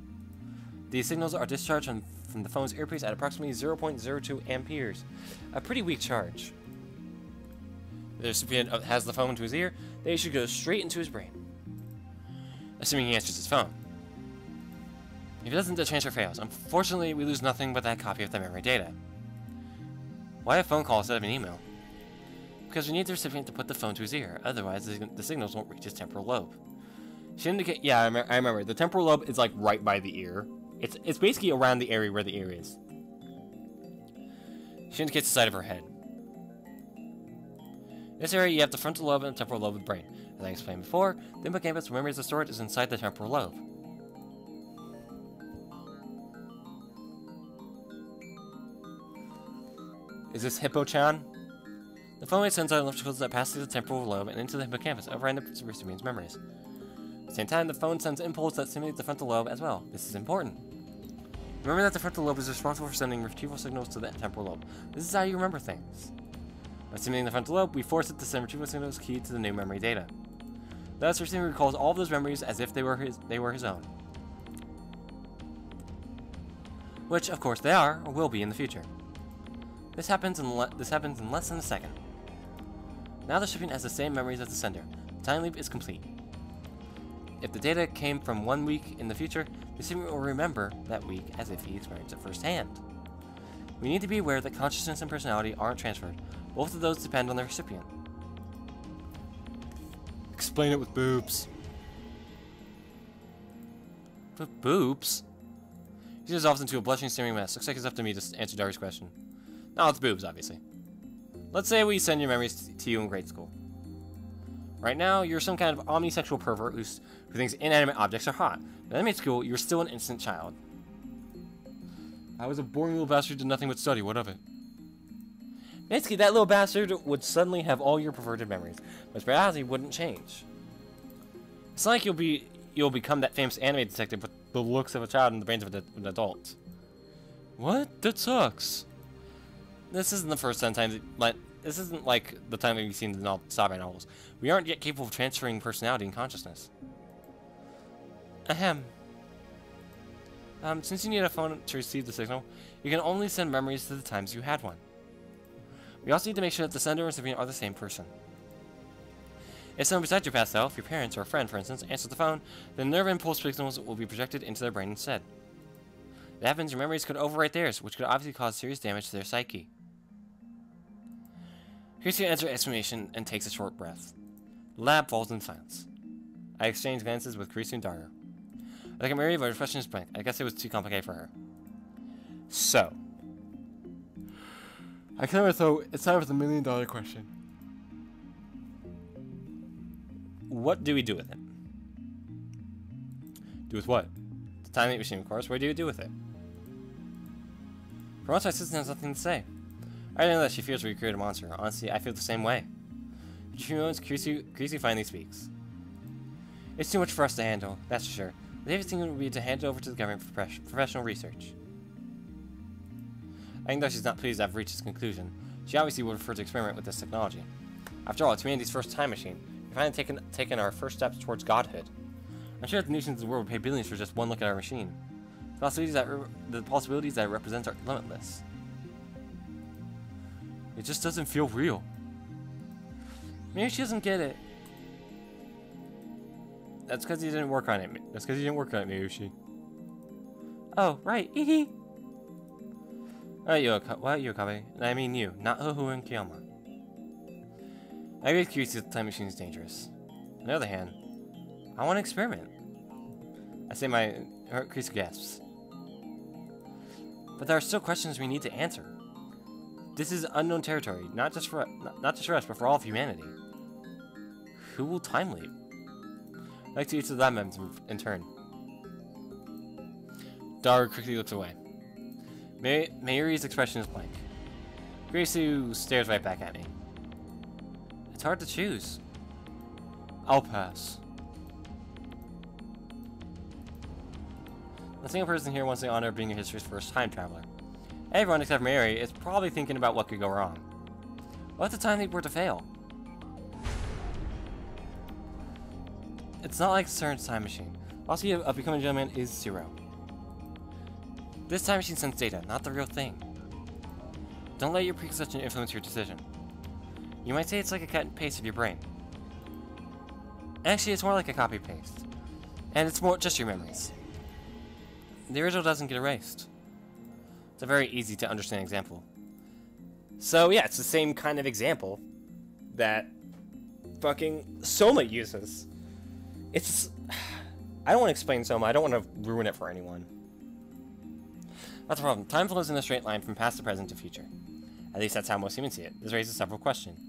These signals are discharged from the phone's earpiece at approximately 0.02 amperes, a pretty weak charge. The recipient has the phone to his ear, they should go straight into his brain, assuming he answers his phone. If it doesn't, the transfer fails. Unfortunately, we lose nothing but that copy of the memory data. Why a phone call instead of an email? Because we need the recipient to put the phone to his ear, otherwise the signals won't reach his temporal lobe. Should indicate, yeah, I remember. The temporal lobe is like right by the ear. It's basically around the area where the ear is. She indicates the side of her head. In this area, you have the frontal lobe and the temporal lobe of the brain. As I explained before, the hippocampus, where memories are stored, is inside the temporal lobe. Is this Hippo-chan? The phone wave sends out electricals that pass through the temporal lobe and into the hippocampus, overriding the recipient's memories. At the same time, the phone sends impulses that stimulate the frontal lobe as well. This is important. Remember that the frontal lobe is responsible for sending retrieval signals to the temporal lobe. This is how you remember things. By stimulating the frontal lobe, we force it to send retrieval signals key to the new memory data. Thus, the recipient recalls all of those memories as if they were his own. Which, of course, they are, or will be in the future. This happens in less than a second. Now the recipient has the same memories as the sender. The time leap is complete. If the data came from 1 week in the future, the recipient will remember that week as if he experienced it firsthand. We need to be aware that consciousness and personality aren't transferred. Both of those depend on the recipient. Explain it with boobs. With boobs? He dissolves into a blushing, staring mess. Looks like it's up to me to answer Dari's question. No, it's boobs, obviously. Let's say we send your memories to you in grade school. Right now, you're some kind of omnisexual pervert who thinks inanimate objects are hot. But in elementary school, you're still an innocent child. I was a boring little bastard who did nothing but study. What of it? Basically, that little bastard would suddenly have all your perverted memories, but his reality wouldn't change. It's not like you'll become that famous anime detective with the looks of a child and the brains of an adult. What? That sucks. This isn't the first time, this isn't like the time we've seen the sci-fi novels. We aren't yet capable of transferring personality and consciousness. Ahem. Since you need a phone to receive the signal, you can only send memories to the times you had one. We also need to make sure that the sender and recipient are the same person. If someone besides your past self, your parents or a friend, for instance, answers the phone, then nerve impulse signals will be projected into their brain instead. If that happens, your memories could overwrite theirs, which could obviously cause serious damage to their psyche. Christy answers her exclamation and takes a short breath. The lab falls in silence. I exchange glances with Christy and Dario. I look at Mary, but her expression is blank. I guess it was too complicated for her. So, I kind of thought it's time for the $1 million question. What do we do with it? Do with what? Time machine, of course. What do you do with it? For once, my sister has nothing to say. I know that she fears we create a monster. Honestly, I feel the same way. In a few moments, Creasy finally speaks. It's too much for us to handle, that's for sure. The safest thing would be to hand it over to the government for professional research. I think though she's not pleased I've reached this conclusion, she obviously would prefer to experiment with this technology. After all, it's humanity's first time machine. We've finally taken our first steps towards godhood. I'm sure that the nations of the world would pay billions for just one look at our machine. The possibilities that it represents are limitless. It just doesn't feel real. Maybe she doesn't get it. That's because you didn't work on it. That's because you didn't work on it, Mayushi. Oh, right. Eehee. Alright, Yokabe. I mean you, not Huhu and Kiyama. I agree with Kyuchi that the time machine is dangerous. On the other hand, I want to experiment. I say Kyuchi gasps. But there are still questions we need to answer. This is unknown territory, not just for us, but for all of humanity. Who will time leap? I'd like to each of the lab members in turn. Daru quickly looks away. Mayuri's expression is blank. Gracie stares right back at me. It's hard to choose. I'll pass. The single person here wants the honor of being history's first time traveler. Everyone except Mayuri is probably thinking about what could go wrong. What if the time leap were to fail? It's not like CERN's time machine. Also, of becoming a gentleman is 0. This time machine sends data, not the real thing. Don't let your preconception influence your decision. You might say it's like a cut and paste of your brain. Actually, it's more like a copy-paste. And it's more just your memories. The original doesn't get erased. It's a very easy to understand example. So yeah, it's the same kind of example that fucking Soma uses. It's... I don't want to explain Soma, I don't want to ruin it for anyone. That's the problem. Time flows in a straight line from past to present to future. At least that's how most humans see it. This raises several questions.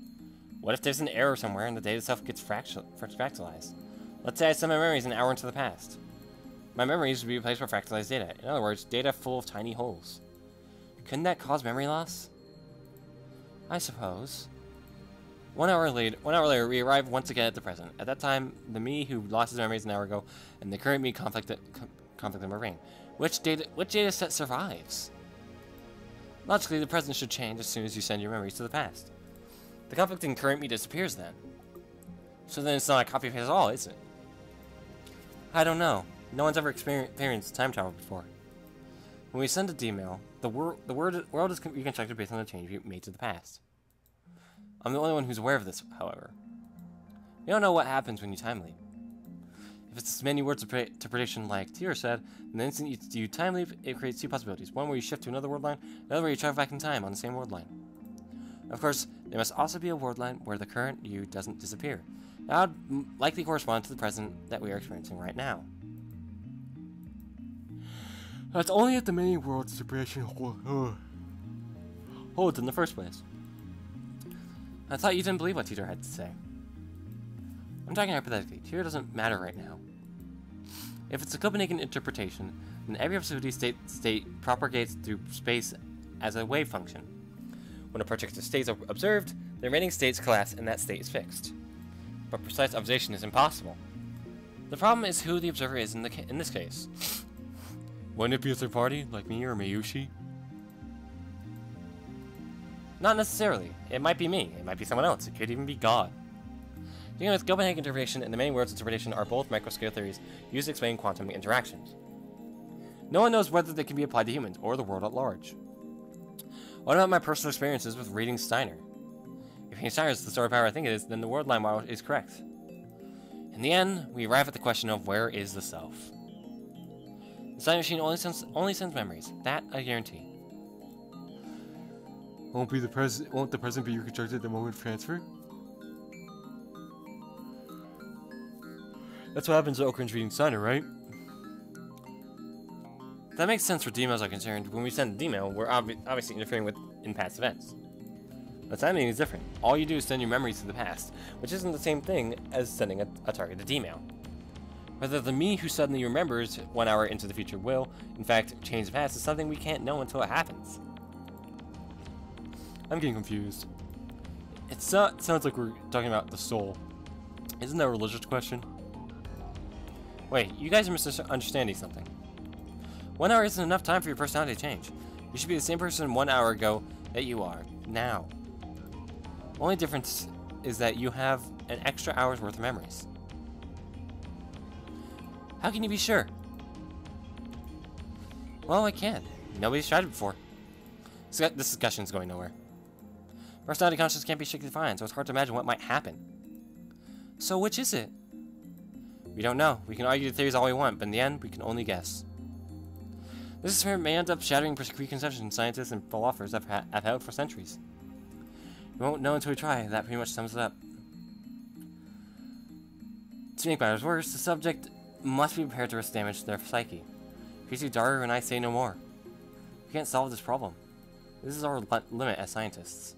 What if there's an error somewhere and the data itself gets fractalized? Let's say I send my memories an hour into the past. My memories would be replaced by fractalized data. In other words, data full of tiny holes. Couldn't that cause memory loss? I suppose. 1 hour later, we arrive once again at the present. At that time, the me who lost his memories an hour ago and the current me conflict in my brain. Which data set survives? Logically, the present should change as soon as you send your memories to the past. The conflicting current me disappears then. So then it's not a copy paste at all, is it? I don't know. No one's ever experienced time travel before. When we send a D-mail, the world is reconstructed based on the change we made to the past. I'm the only one who's aware of this, however. We don't know what happens when you time leap. If it's as many words to prediction like Titor said, then the instant you time leap, it creates 2 possibilities. One where you shift to another world line, another where you travel back in time on the same world line. Of course, there must also be a world line where the current you doesn't disappear. That would likely correspond to the present that we are experiencing right now. That's only if the many worlds separation holds in the first place. I thought you didn't believe what Titor had to say. I'm talking hypothetically. Titor doesn't matter right now. If it's a Copenhagen interpretation, then every absolute state propagates through space as a wave function. When a particular state is observed, the remaining states collapse and that state is fixed. But precise observation is impossible. The problem is who the observer is in this case. Wouldn't it be a third party, like me or Mayushi? Not necessarily. It might be me. It might be someone else. It could even be God. Dealing with Copenhagen interpretation and the many worlds interpretation are both microscale theories used to explain quantum interactions. No one knows whether they can be applied to humans or the world at large. What about my personal experiences with reading Steiner? If Steiner is the sort of power I think it is, then the world line model is correct. In the end, we arrive at the question of where is the self. The Steiner machine only sends memories. That I guarantee. Won't the present be reconstructed at the moment of transfer? That's what happens to Okran's reading Steiner, right? That makes sense where D-mails are concerned. When we send a D-mail, we're obviously interfering in past events. But timing is different. All you do is send your memories to the past, which isn't the same thing as sending a targeted D-mail. Whether the me who suddenly remembers 1 hour into the future will, in fact, change the past is something we can't know until it happens. I'm getting confused. It sounds like we're talking about the soul. Isn't that a religious question? Wait, you guys are misunderstanding something. 1 hour isn't enough time for your personality to change. You should be the same person 1 hour ago that you are now. The only difference is that you have an extra hour's worth of memories. How can you be sure? Well, I can't. Nobody's tried it before. This discussion's going nowhere. Personality consciousness can't be strictly defined, so it's hard to imagine what might happen. So which is it? We don't know. We can argue the theories all we want, but in the end, we can only guess. This experiment may end up shattering preconceptions scientists and philosophers have held for centuries. We won't know until we try. That pretty much sums it up. To make matters worse, the subject must be prepared to risk damage to their psyche. Casey, Daru, and I say no more. We can't solve this problem. This is our limit as scientists.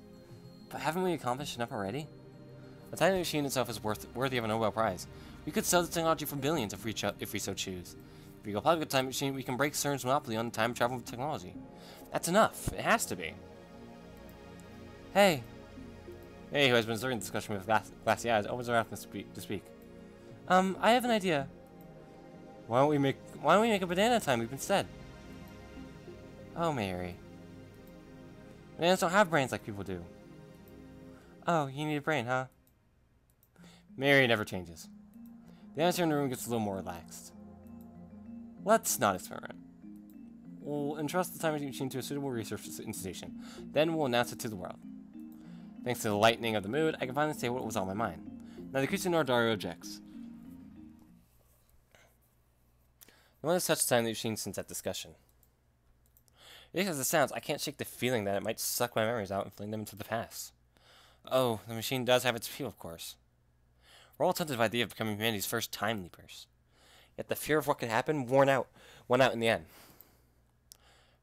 But haven't we accomplished enough already? The tiny machine itself is worthy of a Nobel Prize. We could sell the technology for billions if we so choose. If we go public with the time machine, we can break CERN's monopoly on time travel technology. That's enough. It has to be. Hey. Hey, who has been observing the discussion with glassy eyes, opens her mouth to speak. I have an idea. Why don't we make a banana time loop instead? Oh, Mary. Bananas don't have brains like people do. Oh, you need a brain, huh? Mary never changes. The atmosphere in the room gets a little more relaxed. Let's not experiment. We'll entrust the time machine to a suitable research institution. Then we'll announce it to the world. Thanks to the lightening of the mood, I can finally say what was on my mind. Neither Kusu nor Daru objects. No one has touched the time machine since that discussion. As it sounds, I can't shake the feeling that it might suck my memories out and fling them into the past. Oh, the machine does have its appeal, of course. We're all tempted by the idea of becoming humanity's first time leapers. Yet the fear of what could happen won out in the end.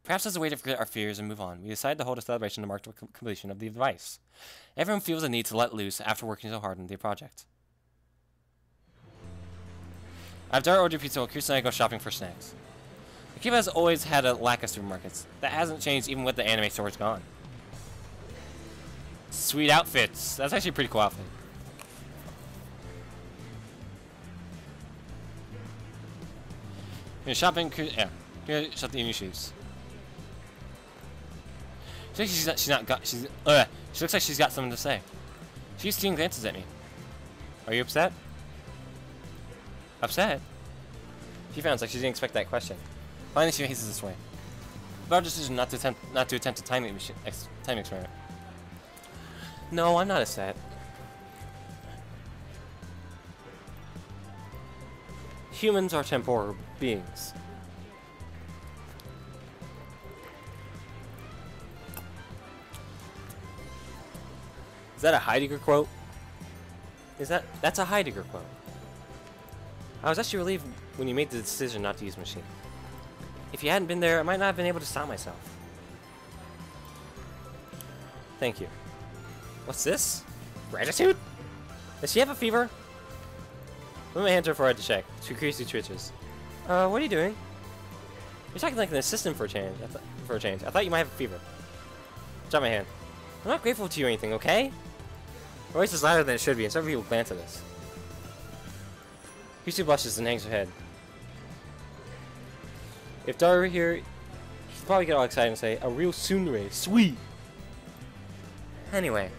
Perhaps as a way to forget our fears and move on, we decided to hold a celebration to mark the completion of the device. Everyone feels a need to let loose after working so hard on the project. I've Daru ordered pizza while Chris and I go shopping for snacks. Akiba has always had a lack of supermarkets. That hasn't changed even with the anime store's gone. Sweet outfits. That's actually a pretty cool outfit. You're shopping. Yeah. You're shop the new shoes. She looks like she's got something to say. She's stealing glances at me. Are you upset? Upset? She sounds like she didn't expect that question. Finally, she faces this way. Our decision not to attempt a time experiment. No, I'm not upset. Humans are temporal beings. Is that a Heidegger quote? That's a Heidegger quote. I was actually relieved when you made the decision not to use the machine. If you hadn't been there, I might not have been able to stop myself. Thank you. What's this? Gratitude? Does she have a fever? Put my hand to her forehead to check. She creasy twitches. What are you doing? You're talking like an assistant for a change. I thought you might have a fever. Drop my hand. I'm not grateful to you or anything, okay? My voice is louder than it should be, and several people glance at us. Kusu blushes and hangs her head. If Daru were here, he'd probably get all excited and say, "A real tsundere, sweet!" Anyway.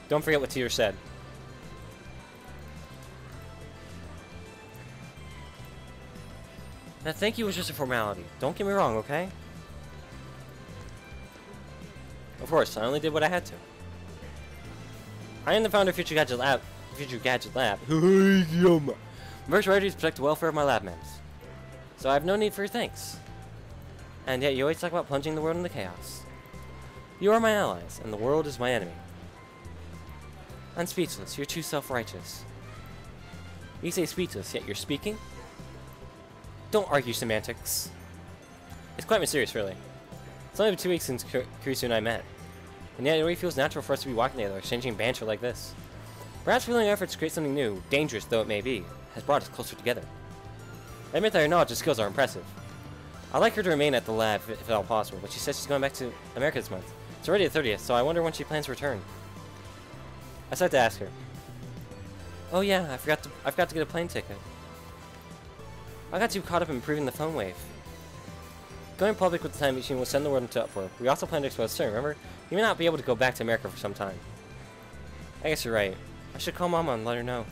Don't forget what Titor said. That thank you was just a formality. Don't get me wrong, okay? Of course, I only did what I had to. I am the founder of Future Gadget Lab. My first priority is to protect the welfare of my lab members. So I have no need for your thanks. And yet you always talk about plunging the world into chaos. You are my allies, and the world is my enemy. I'm speechless. You're too self-righteous. You say speechless, yet you're speaking? Don't argue semantics. It's quite mysterious, really. It's only been 2 weeks since Kurisu and I met. And yet it already feels natural for us to be walking together, exchanging banter like this. Perhaps feeling our efforts to create something new, dangerous though it may be, has brought us closer together. I admit that her knowledge and skills are impressive. I'd like her to remain at the lab if at all possible, but she says she's going back to America this month. It's already the 30th, so I wonder when she plans to return. I decided to ask her. Oh yeah, I forgot to get a plane ticket. I got too caught up in improving the phone wave. Going public with the time machine will send the world into uproar. We also plan to expose Sir, remember? You may not be able to go back to America for some time. I guess you're right. I should call Mama and let her know.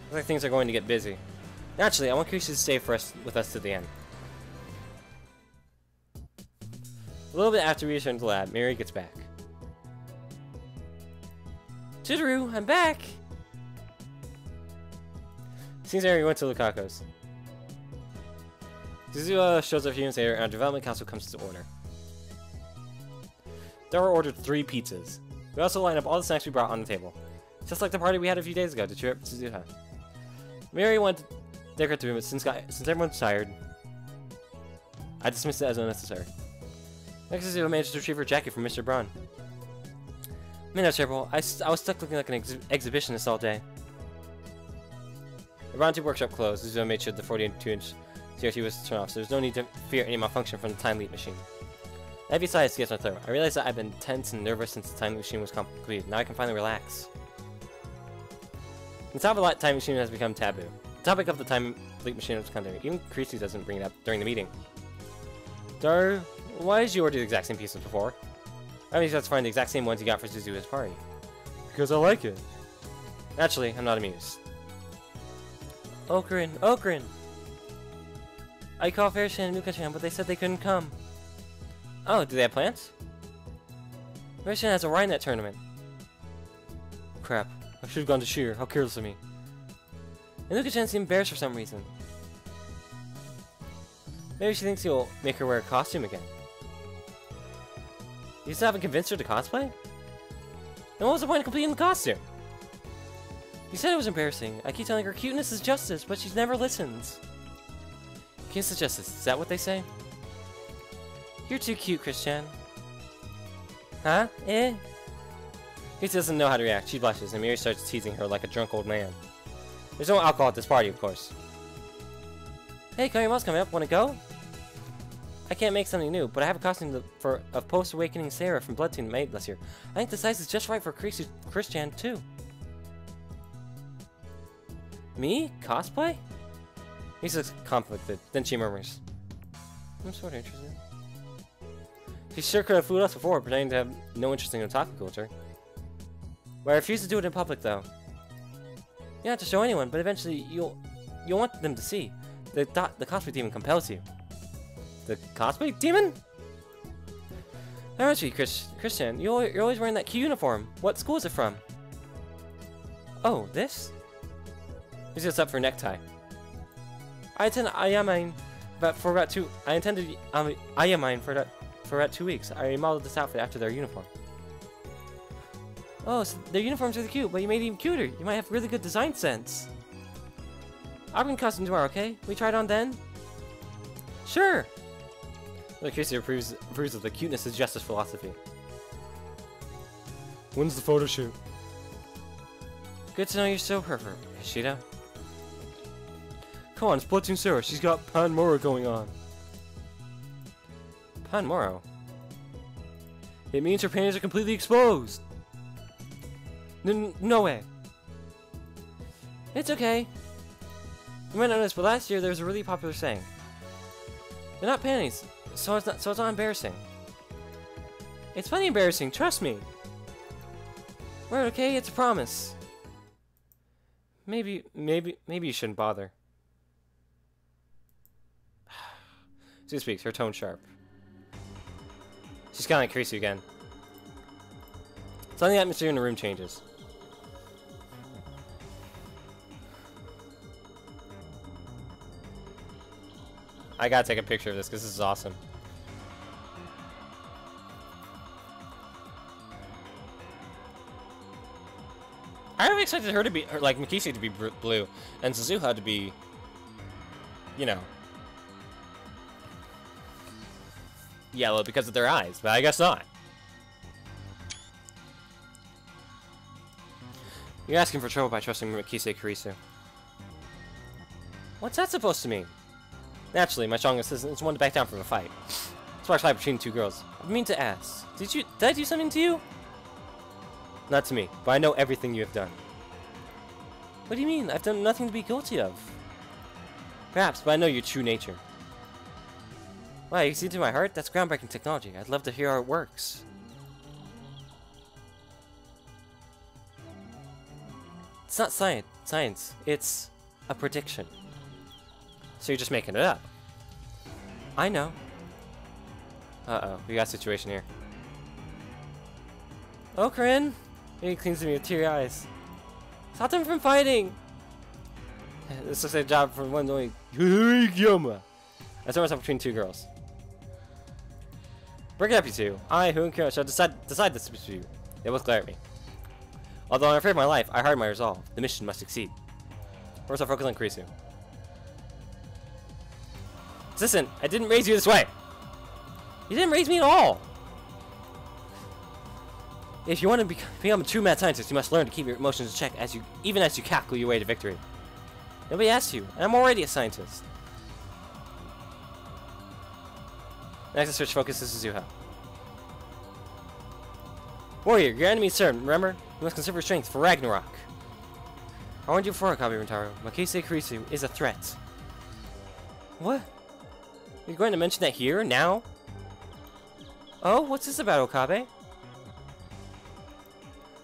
Looks like things are going to get busy. Naturally, I want Kurisu to stay with us to the end. A little bit after we return to the lab, Mary gets back. Totoro, I'm back! Seems Mary went to Lukaku's. Suzuha shows up a few minutes later and our development council comes to order. Dora ordered 3 pizzas. We also lined up all the snacks we brought on the table. Just like the party we had a few days ago to cheer up Suzuha. Mary wanted to decorate the room, but since everyone's tired, I dismissed it as unnecessary. Next, Suzuha managed to retrieve her jacket from Mr. Braun. I mean, that's terrible. I was stuck looking like an exhibitionist all day. The Braun 2 workshop closed. Suzuha made sure the 42-inch CRT was turned off, so there's no need to fear any malfunction from the time leap machine. A heavy sigh escapes my throat. I realized that I've been tense and nervous since the time leap machine was completed. Now I can finally relax. The topic of the time machine has become taboo. The topic of the time leap machine has become taboo. Even Kurisu doesn't bring it up during the meeting. Dar, why did you order the exact same pieces before? I mean, that's find the exact same ones you got for Suzuha's party. Because I like it. Naturally, I'm not amused. Okrin! I called Fair-chan and Nuka-chan, but they said they couldn't come. Oh, do they have plans? Fair-chan has a Rhinet tournament. Crap. I should have gone to cheer. How careless of me. And Nuka-chan seemed embarrassed for some reason. Maybe she thinks he'll make her wear a costume again. You still haven't convinced her to cosplay? Then what was the point of completing the costume? You said it was embarrassing. I keep telling her cuteness is justice, but she never listens. Cuteness is justice. Is that what they say? You're too cute, Chris-chan. Huh? Eh? He doesn't know how to react. She blushes, and Miri starts teasing her like a drunk old man. There's no alcohol at this party, of course. Hey, Karima's coming up. Wanna go? I can't make something new, but I have a costume of post-awakening Sarah from Blood Team made last year. I think the size is just right for Chris-chan, too. Me? Cosplay? He looks conflicted. Then she murmurs. I'm sort of interested. She sure could have fooled us before, pretending to have no interest in otaku culture. But I refuse to do it in public, though. You don't have to show anyone, but eventually you'll want them to see. The cosplay demon compels you. The cosplay demon? That reminds me, Christian, you're always wearing that cute uniform. What school is it from? Oh, this? He's just up for a necktie. I intended Ayamine for about 2 weeks. I remodeled this outfit after their uniform. Oh, so their uniforms are really cute, but you made it even cuter. You might have really good design sense. I'll bring costume tomorrow, okay? We try it on then? Sure! Look, Casey approves of the cuteness is justice philosophy. When's the photo shoot? Good to know you're so perfect, Ishida. Come on, it's Splatoon Sarah. She's got Pan Moro going on. Pan Moro? It means her panties are completely exposed. No way. It's okay. You might not notice, but last year there was a really popular saying. They're not panties, so it's not embarrassing. It's plenty embarrassing, trust me. We're okay, it's a promise. Maybe you shouldn't bother. Sue speaks, her tone sharp. She's kind of like Kurisu again. Suddenly the atmosphere in the room changes. I gotta take a picture of this because this is awesome. I really expected her to be, like Mikisi to be blue, and Suzuha to be, you know, yellow because of their eyes, but I guess not. You're asking for trouble by trusting Makise Kurisu. What's that supposed to mean? Naturally, my strongest is one to back down from a fight. Sparks fly between two girls. I mean to ask, did I do something to you? Not to me, but I know everything you have done. What do you mean? I've done nothing to be guilty of. Perhaps, but I know your true nature. Wow, you can see through my heart? That's groundbreaking technology. I'd love to hear how it works. It's not science. It's a prediction. So you're just making it up. I know. Uh-oh, we got a situation here. Oh, Corinne! He clings to me with teary eyes. Stop them from fighting! This looks like a job for one only Yoma. I throw myself between two girls. Break it up, you two. I, who and Kira, shall decide this dispute. They both glare at me. Although I'm afraid of my life, I harden my resolve. The mission must succeed. First, I'll focus on Kurisu. Listen, I didn't raise you this way. You didn't raise me at all. If you want to become a true mad scientist, you must learn to keep your emotions in check even as you calculate your way to victory. Nobody asked you, and I'm already a scientist. Next, I switch focus to Suzuha. Warrior, your enemy is certain, remember? You must conserve your strength for Ragnarok. I warned you before, Okabe Rintaro. Makise Kurisu is a threat. What? You're going to mention that here, now? Oh, what's this about, Okabe?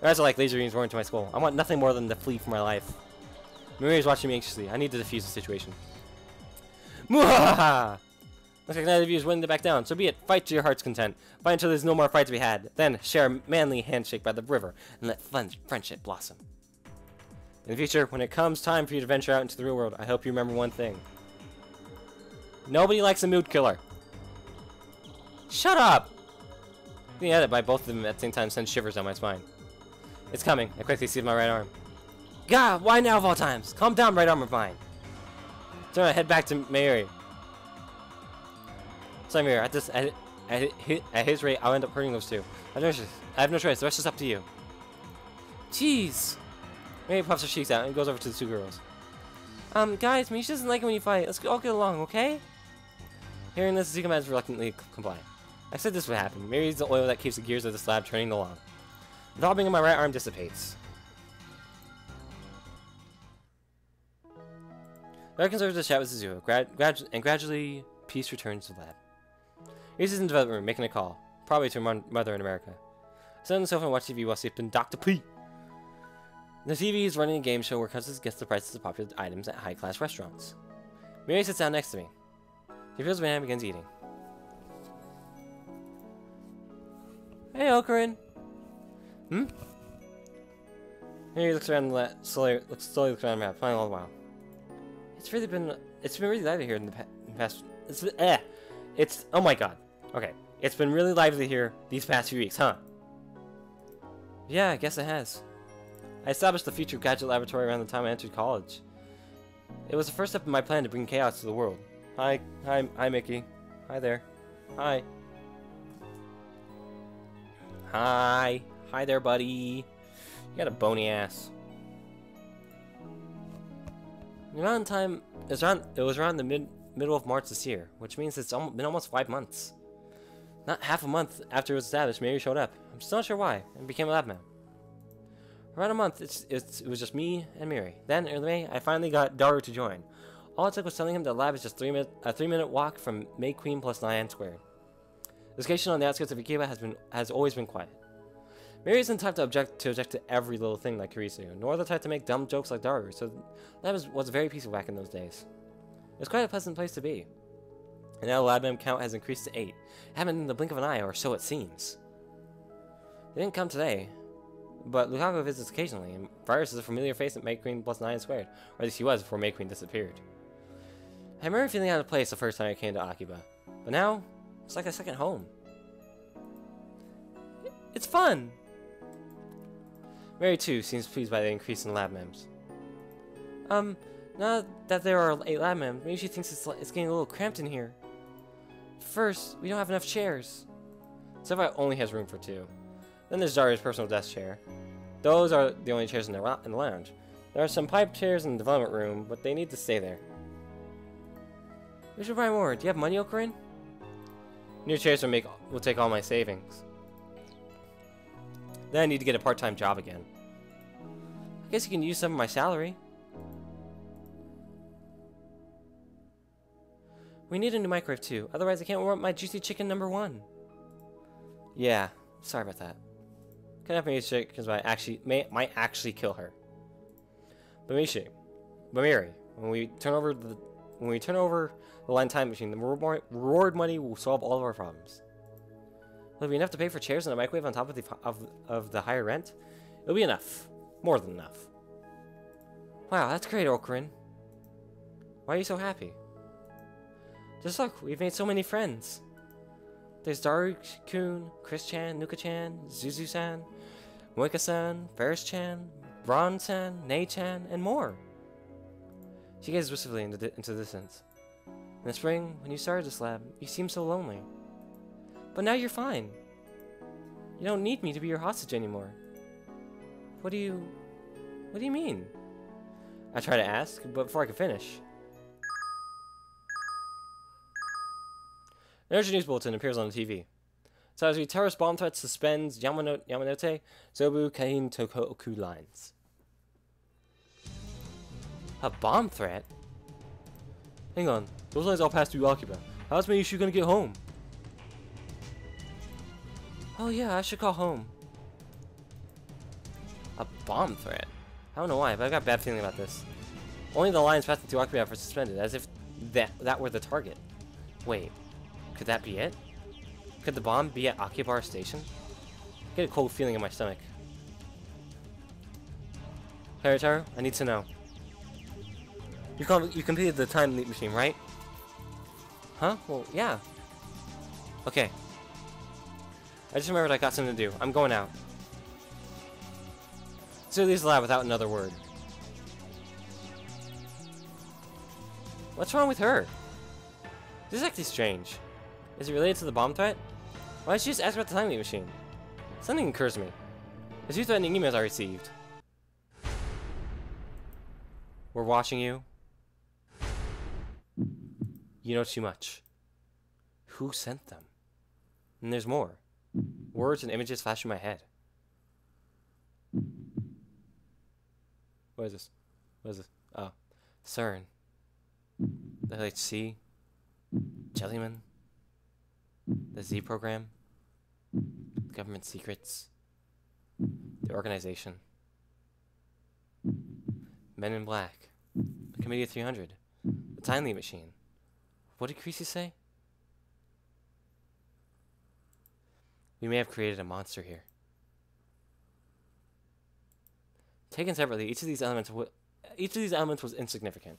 My eyes are like laser beams roaring into my skull. I want nothing more than to flee for my life. Mirai is watching me anxiously. I need to defuse the situation. Muhahaha! Looks like neither of you is willing to back down, so be it. Fight to your heart's content. Fight until there's no more fight to be had. Then share a manly handshake by the river and let friendship blossom. In the future, when it comes time for you to venture out into the real world, I hope you remember one thing. Nobody likes a mood killer. Shut up! Being at it by both of them at the same time sends shivers down my spine. It's coming. I quickly see my right arm. God, why now of all times? Calm down, right arm of mine. So I head back to Mayuri. Sorry, Mayuri. At his rate, I'll end up hurting those two. I have no choice. The rest is up to you. Jeez. Mayuri puffs her cheeks out and goes over to the two girls. Guys, Misha doesn't like it when you fight. Let's all get along, okay? Hearing this, Zika mans reluctantly comply. I said this would happen. Mayuri's the oil that keeps the gears of the slab turning along. The throbbing in my right arm dissipates. Dark conserves the chat with Suzuha, and gradually peace returns to the lab. He's in the development room, making a call. Probably to her mother in America. I sit on the sofa and watch TV while sleeping Dr. P. The TV is running a game show where cousins guess the prices of popular items at high-class restaurants. Mary sits down next to me. She feels bad and begins eating. Hey, Okarin. Mary looks around slowly looks around the map, playing all the while. It's been really lively here in the past. Oh my god. Okay, it's been really lively here these past few weeks, huh? Yeah, I guess it has. I established the future gadget laboratory around the time I entered college. It was the first step in my plan to bring chaos to the world. Hi, Mickey. Hi there. Hi. Hi there, buddy. You got a bony ass. Around time, it was around the middle of March this year, which means it's been almost 5 months. Not half a month after it was established, Mary showed up. I'm still not sure why, and became a lab man. Around a month, it was just me and Mary. Then, in May, I finally got Daru to join. All it took was telling him the lab is just a 3-minute walk from May Queen plus Nyan Squared. This location on the outskirts of Ikiba has always been quiet. Mary isn't the type to object to every little thing like Kurisu, nor the type to make dumb jokes like Daru, so the lab was very peaceful back in those days. It was quite a pleasant place to be. And now the lab member count has increased to 8. It happened in the blink of an eye, or so it seems. They didn't come today, but Lukaku visits occasionally, and Virus is a familiar face at May Queen plus 9 squared, or at least he was before May Queen disappeared. I remember feeling out of place the first time I came to Akiba, but now, it's like a second home. It's fun! Mary, too, seems pleased by the increase in lab mems. Now that there are 8 lab mems, maybe she thinks it's getting a little cramped in here. First, we don't have enough chairs. Sofa only has room for 2. Then there's Daria's personal desk chair. Those are the only chairs in the lounge. There are some pipe chairs in the development room, but they need to stay there. We should buy more. Do you have money, Ocarin? New chairs will take all my savings. Then I need to get a part-time job again. I guess you can use some of my salary. We need a new microwave too, otherwise I can't warm up my juicy chicken #1. Yeah, sorry about that. Couldn't have made chickens might actually kill her. Bamishi, Bamiri, when we turn over the line time machine, the reward money will solve all of our problems. Will it be enough to pay for chairs and a microwave on top of the higher rent? It'll be enough. More than enough. Wow, that's great, Ocarin. Why are you so happy? Just look, we've made so many friends. There's Daru-kun, Chris-chan, Nuka-chan, Zuzu-san, Moika-san, Ferris-chan, Bron-san, Nei-chan, and more. She gazes wistfully into the distance. In the spring, when you started this lab, you seemed so lonely. But now you're fine. You don't need me to be your hostage anymore. What do you mean? I try to ask, but before I can finish. An urgent news bulletin appears on the TV. So as we terrorist bomb threat suspends Yamanote, Zobu, Kain, Tokoku lines. A bomb threat? Hang on, those lines all pass through Akiba. How's Mayushu gonna get home? Oh yeah, I should call home. A bomb threat? I don't know why, but I got a bad feeling about this. Only the lines passing through Akiba are suspended, as if that were the target. Wait, could that be it? Could the bomb be at Akihabara Station? I get a cold feeling in my stomach. Harutoru, I need to know. You completed the time leap machine, right? Huh? Well, yeah. Okay. I just remembered I got something to do. I'm going out. So leaves the lab without another word. What's wrong with her? This is actually strange. Is it related to the bomb threat? Why did she just ask about the time leap machine? Something occurs to me. There's 2 threatening emails I received. We're watching you. You know too much. Who sent them? And there's more. Words and images flash in my head. What is this? What is this? Oh. CERN. The LHC. Jellyman. The Z program. Government secrets. The organization. Men in Black. The Committee of 300. The Time Leap Machine. What did Creasy say? We may have created a monster here. Taken separately, each of these elements was insignificant.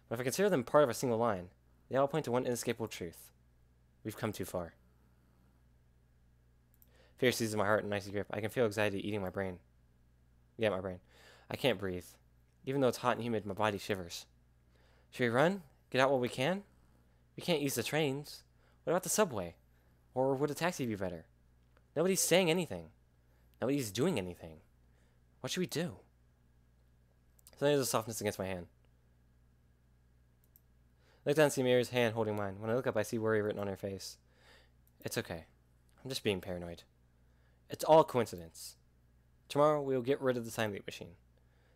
But if I consider them part of a single line, they all point to one inescapable truth. We've come too far. Fear seizes my heart in an icy grip. I can feel anxiety eating my brain. Yeah, my brain. I can't breathe. Even though it's hot and humid, my body shivers. Should we run? Get out while we can? We can't use the trains. What about the subway? Or would a taxi be better? Nobody's saying anything. Nobody's doing anything. What should we do? Suddenly there's a softness against my hand. I look down and see Miri's hand holding mine. When I look up, I see worry written on her face. It's okay. I'm just being paranoid. It's all coincidence. Tomorrow we will get rid of the time leap machine.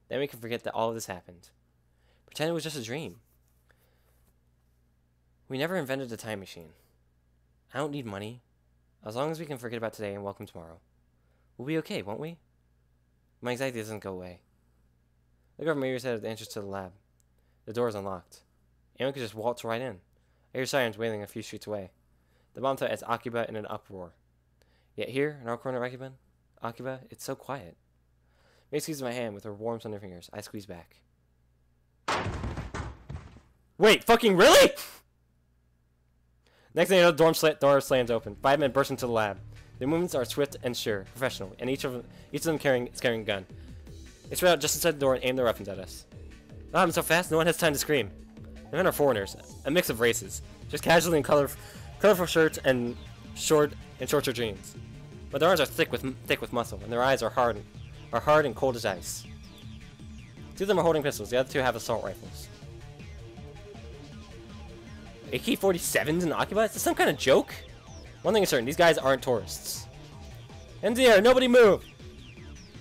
Then we can forget that all of this happened. Pretend it was just a dream. We never invented a time machine. I don't need money. As long as we can forget about today and welcome tomorrow. We'll be okay, won't we? My anxiety doesn't go away. Look over Miri's head at the entrance to the lab. The door is unlocked. Anyone could just waltz right in. I hear sirens wailing a few streets away. The bomb threat has Akiba in an uproar. Yet here, in our corner of Akiba, it's so quiet. Miri squeezes my hand with her warm, slender fingers. I squeeze back. Wait, fucking really? Next thing you know, the door slams open. 5 men burst into the lab. Their movements are swift and sure, professional, and each of them carrying a gun. They spread out just inside the door and aim their weapons at us. It happened so fast, no one has time to scream. The men are foreigners, a mix of races, just casually and colorful shirts and shorter jeans. But their arms are thick with muscle, and their eyes are hard and cold as ice. Two of them are holding pistols. The other two have assault rifles. AK-47s and Occupy? Is this some kind of joke? One thing is certain, these guys aren't tourists. In the air, nobody move!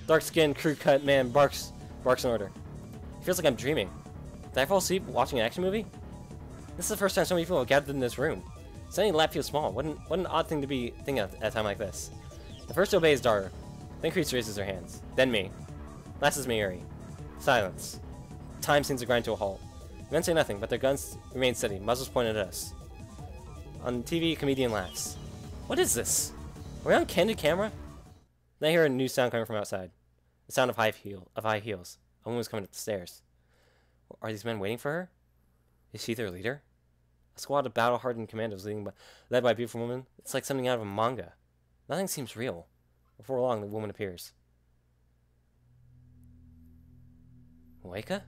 Dark-skinned, crew-cut man barks in order. It feels like I'm dreaming. Did I fall asleep watching an action movie? This is the first time so many people have gathered in this room. Suddenly the lab feels small. What an odd thing to be thinking of at a time like this. The first to obey is Dara. Then Kreese raises her hands. Then me. Last is Mayuri. Silence. Time seems to grind to a halt. The men say nothing, but their guns remain steady, muzzles pointed at us. On TV, a comedian laughs. What is this? Are we on candid camera? Then I hear a new sound coming from outside. The sound of high heels. A woman was coming up the stairs. Are these men waiting for her? Is she their leader? A squad of battle-hardened commandos led by a beautiful woman. It's like something out of a manga. Nothing seems real. Before long, the woman appears. Moeka?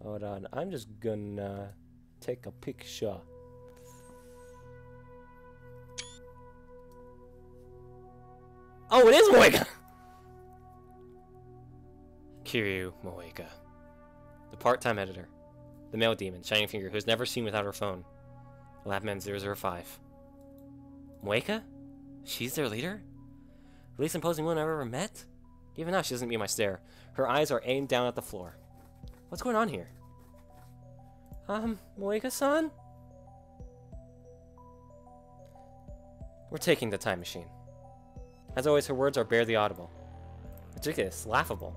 Hold on, I'm just gonna take a picture. Oh, it is Moeka! Kiryu Moeka. The part-time editor. The male demon, Shining Finger, who is never seen without her phone. Labman 005. Moeka? She's their leader? The least imposing woman I've ever met? Even now, she doesn't meet my stare. Her eyes are aimed down at the floor. What's going on here? Moeka-san? We're taking the time machine. As always, her words are barely audible. Ridiculous, laughable.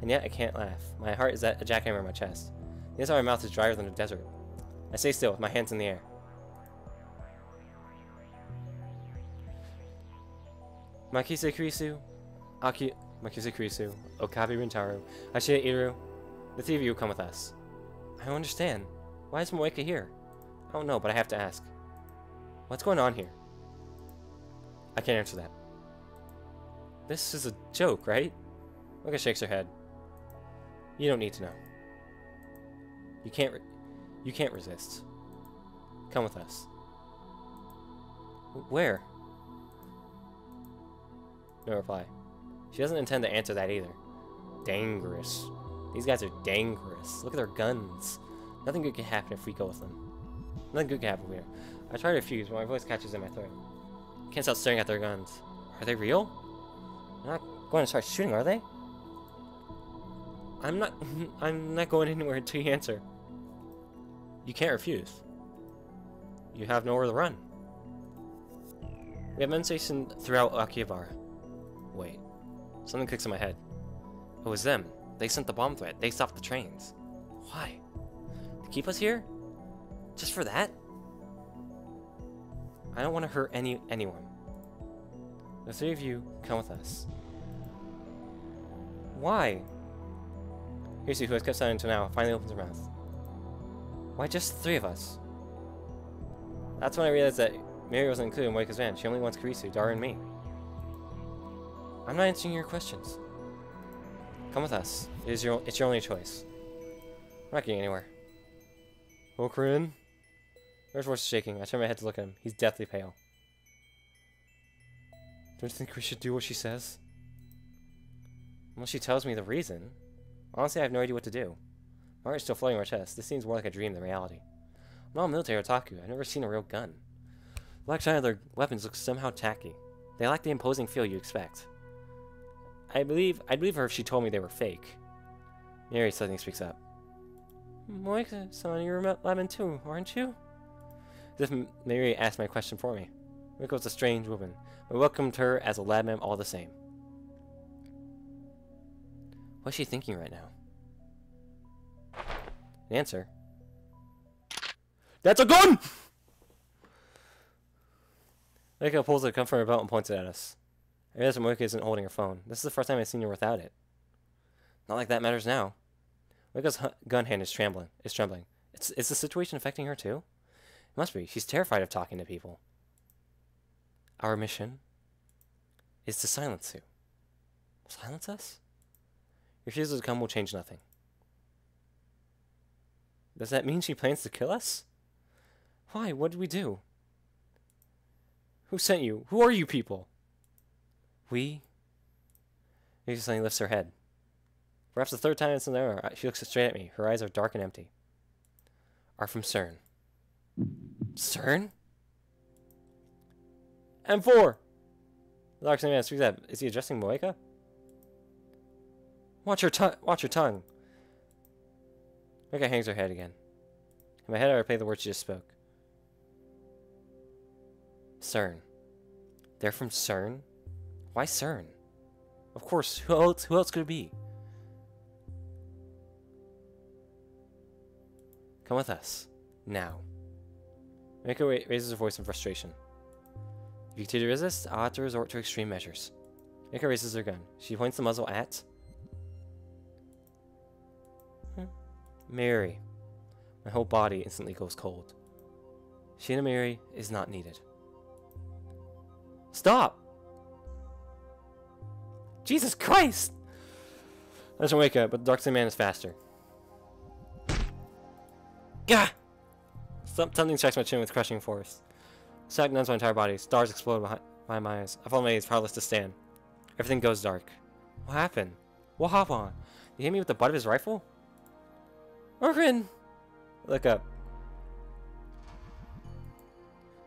And yet, I can't laugh. My heart is at a jackhammer in my chest. The inside of my mouth is drier than a desert. I stay still, with my hands in the air. Makise Kurisu, Makise Kurisu, Okabe Rintaro, Ashida Iru, the three of you come with us. I don't understand. Why is Moeka here? I don't know, but I have to ask. What's going on here? I can't answer that. This is a joke, right? Moeka shakes her head. You don't need to know. You can't resist. Come with us. Where? No reply. She doesn't intend to answer that either. Dangerous. These guys are dangerous. Look at their guns. Nothing good can happen if we go with them. Nothing good can happen here. I try to refuse, but my voice catches in my throat. I can't stop staring at their guns. Are they real? They're not going to start shooting, are they? I'm not going anywhere until you answer. You can't refuse. You have nowhere to run. We have men stationed throughout Akihabara. Wait. Something clicks in my head. It was them. They sent the bomb threat. They stopped the trains. Why? To keep us here? Just for that? I don't want to hurt anyone. The three of you come with us. Why? Hirsu, who has kept silent until now, finally opens her mouth. Why just the three of us? That's when I realized that Mary wasn't included in Moeka's van. She only wants Kurisu, Dara, and me. I'm not answering your questions. Come with us. It's your only choice. We're not getting anywhere. Okarin? Her voice is shaking. I turn my head to look at him. He's deathly pale. Don't you think we should do what she says? Well, she tells me the reason. Honestly, I have no idea what to do. My heart's still flooding my chest. This seems more like a dream than reality. I'm not a military otaku. I've never seen a real gun. The black shine of their weapons looks somehow tacky. They lack the imposing feel you expect. I'd believe her if she told me they were fake. Mary suddenly speaks up. Moeka-san, you're a lemon too, aren't you? As if Mary asked my question for me. Moeka was a strange woman, but I welcomed her as a lab mem all the same. What's she thinking right now? The answer. That's a gun! Moeka pulls the gun from her belt and points it at us. I realize that Moeka isn't holding her phone. This is the first time I've seen her without it. Not like that matters now. Moeka's gun hand is trembling. Is the situation affecting her too? It must be. She's terrified of talking to people. Our mission is to silence you. Silence us? Your refusal to come will change nothing. Does that mean she plans to kill us? Why? What did we do? Who sent you? Who are you people? We? She suddenly lifts her head. Perhaps the third time it's in there, she looks straight at me. Her eyes are dark and empty. Are from CERN. CERN? M4! The dark man speaks up. Is he addressing Moeka? Watch your tongue. Moeka hangs her head again. In my head, I replay the words she just spoke. CERN. They're from CERN? Why CERN? Of course, who else could it be? Come with us. Now. Moeka raises her voice in frustration. If you continue to resist, I'll have to resort to extreme measures. Moeka raises her gun. She points the muzzle at... Mary. My whole body instantly goes cold. Sheena Mary is not needed. Stop! Jesus Christ! I just wake up, but the Dark Side Man is faster. Gah! Something strikes my chin with crushing force. Sack numbs my entire body. Stars explode behind my eyes. I fall on my knees, powerless to stand. Everything goes dark. What happened? What happened? You hit me with the butt of his rifle? Orphan! Look up.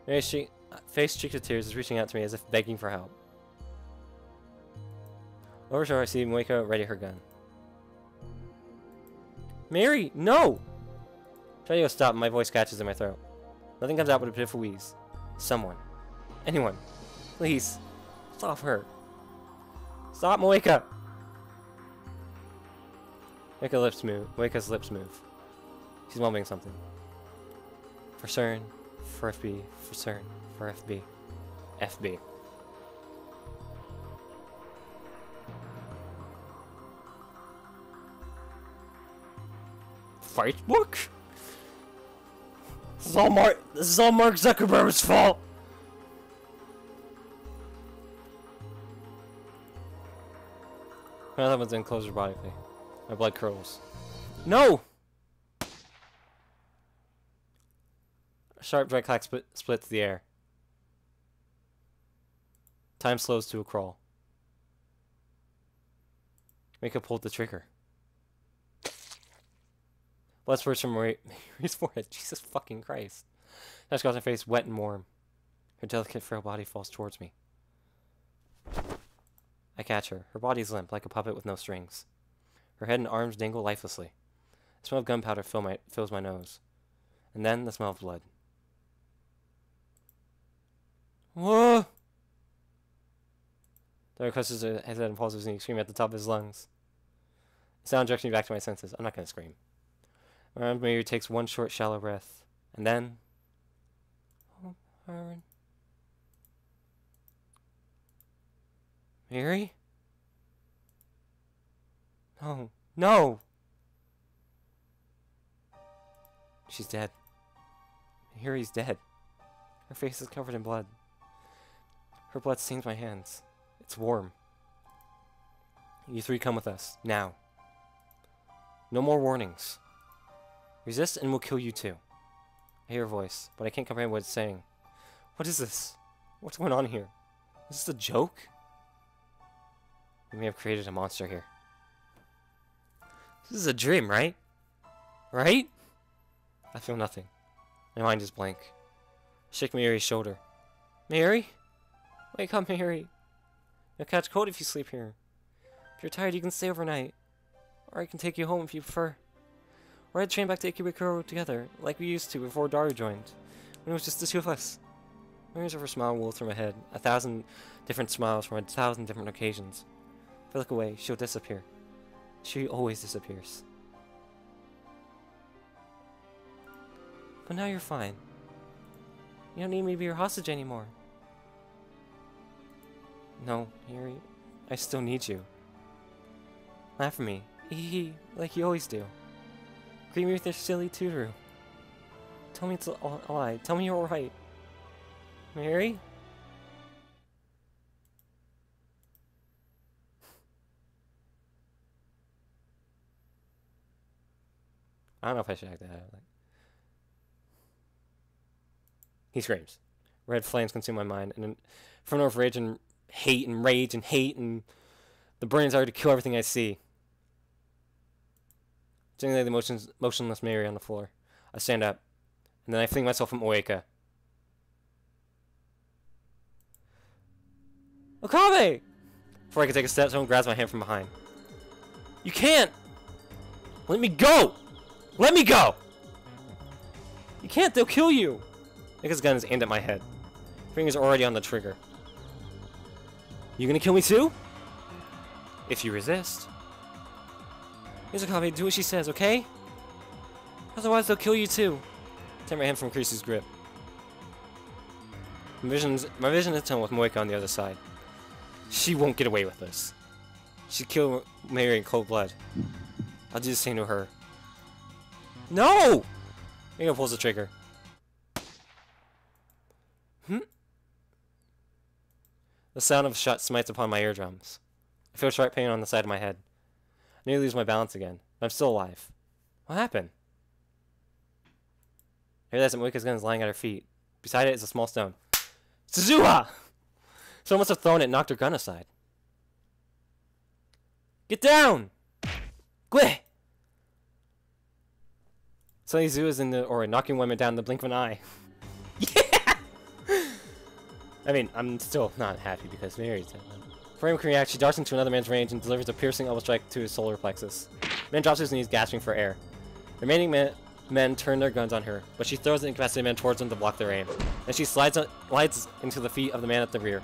Mary's face streaked with tears is reaching out to me as if begging for help. Over shore, I see Moeka ready her gun. Mary, no! Try to go stop, and my voice catches in my throat. Nothing comes out but a pitiful wheeze. Someone. Anyone. Please. Stop her. Stop, Moeka! Moeka's lips move. She's mumbling something. For CERN. For FB. For CERN. For FB. FB. Facebook? This is all Mark Zuckerberg's fault. Another one's in closer body play. My blood curdles. No! A sharp dry clack splits the air. Time slows to a crawl. Moeka pulled the trigger. Blood spurts from Mary's forehead. Jesus fucking Christ. Now she got her face wet and warm. Her delicate, frail body falls towards me. I catch her. Her body is limp, like a puppet with no strings. Her head and arms dangle lifelessly. The smell of gunpowder fills my nose. And then the smell of blood. Whoa! Dark crushes his head and falls to his knee, screaming at the top of his lungs. The sound jerks me back to my senses. I'm not going to scream. Around Mary takes one short, shallow breath, and then... Oh, Aaron. Mary? No. No! She's dead. Mary's dead. Her face is covered in blood. Her blood stains my hands. It's warm. You three come with us, now. No more warnings. Resist and we'll kill you too. I hear a voice, but I can't comprehend what it's saying. What is this? What's going on here? Is this a joke? We may have created a monster here. This is a dream, right? Right? I feel nothing. My mind is blank. I shake Mary's shoulder. Mary? Wake up, Mary. You'll catch cold if you sleep here. If you're tired, you can stay overnight. Or I can take you home if you prefer. Or I'd train back to Ikebukuro together, like we used to before Daru joined, when it was just the two of us. Mary's of her smile will through my head, 1,000 different smiles from 1,000 different occasions. If I look away, she'll disappear. She always disappears. But now you're fine. You don't need me to be your hostage anymore. No, Mary, I still need you. Laugh at me, hee, like you always do. Greet me with your silly tutor. Tell me it's a lie. Tell me you're alright. Mary? I don't know if I should act that out. Like, he screams. Red flames consume my mind, and in front of rage and hate and rage and hate and the burning desire to kill everything I see. Sitting like the motionless Mary on the floor. I stand up, and then I fling myself from Oeka. Okabe! Before I can take a step, someone grabs my hand from behind. You can't! Let me go! Let me go! You can't, they'll kill you! Mika's gun is aimed at my head. Fingers are already on the trigger. You gonna kill me too? If you resist. Okabe, do what she says, okay? Otherwise they'll kill you too. Take my hand from Creasy's grip. My vision is tunnel with Moeka on the other side. She won't get away with this. She killed Mary in cold blood. I'll do the same to her. No! Mika pulls the trigger. The sound of a shot smites upon my eardrums. I feel sharp pain on the side of my head. I nearly lose my balance again, but I'm still alive. What happened? I realize that Moeka's gun is lying at her feet. Beside it is a small stone. Suzuha! Someone must have thrown it and knocked her gun aside. Get down! Gue! Suddenly Zu is in the aura, knocking women down in the blink of an eye. Yeah! I mean, I'm still not happy because Mary's dead. Before anyone can react, she darts into another man's range and delivers a piercing elbow strike to his solar plexus. The man drops to his knees, gasping for air. The remaining men turn their guns on her, but she throws the incapacitated man towards them to block their aim. Then she slides into the feet of the man at the rear.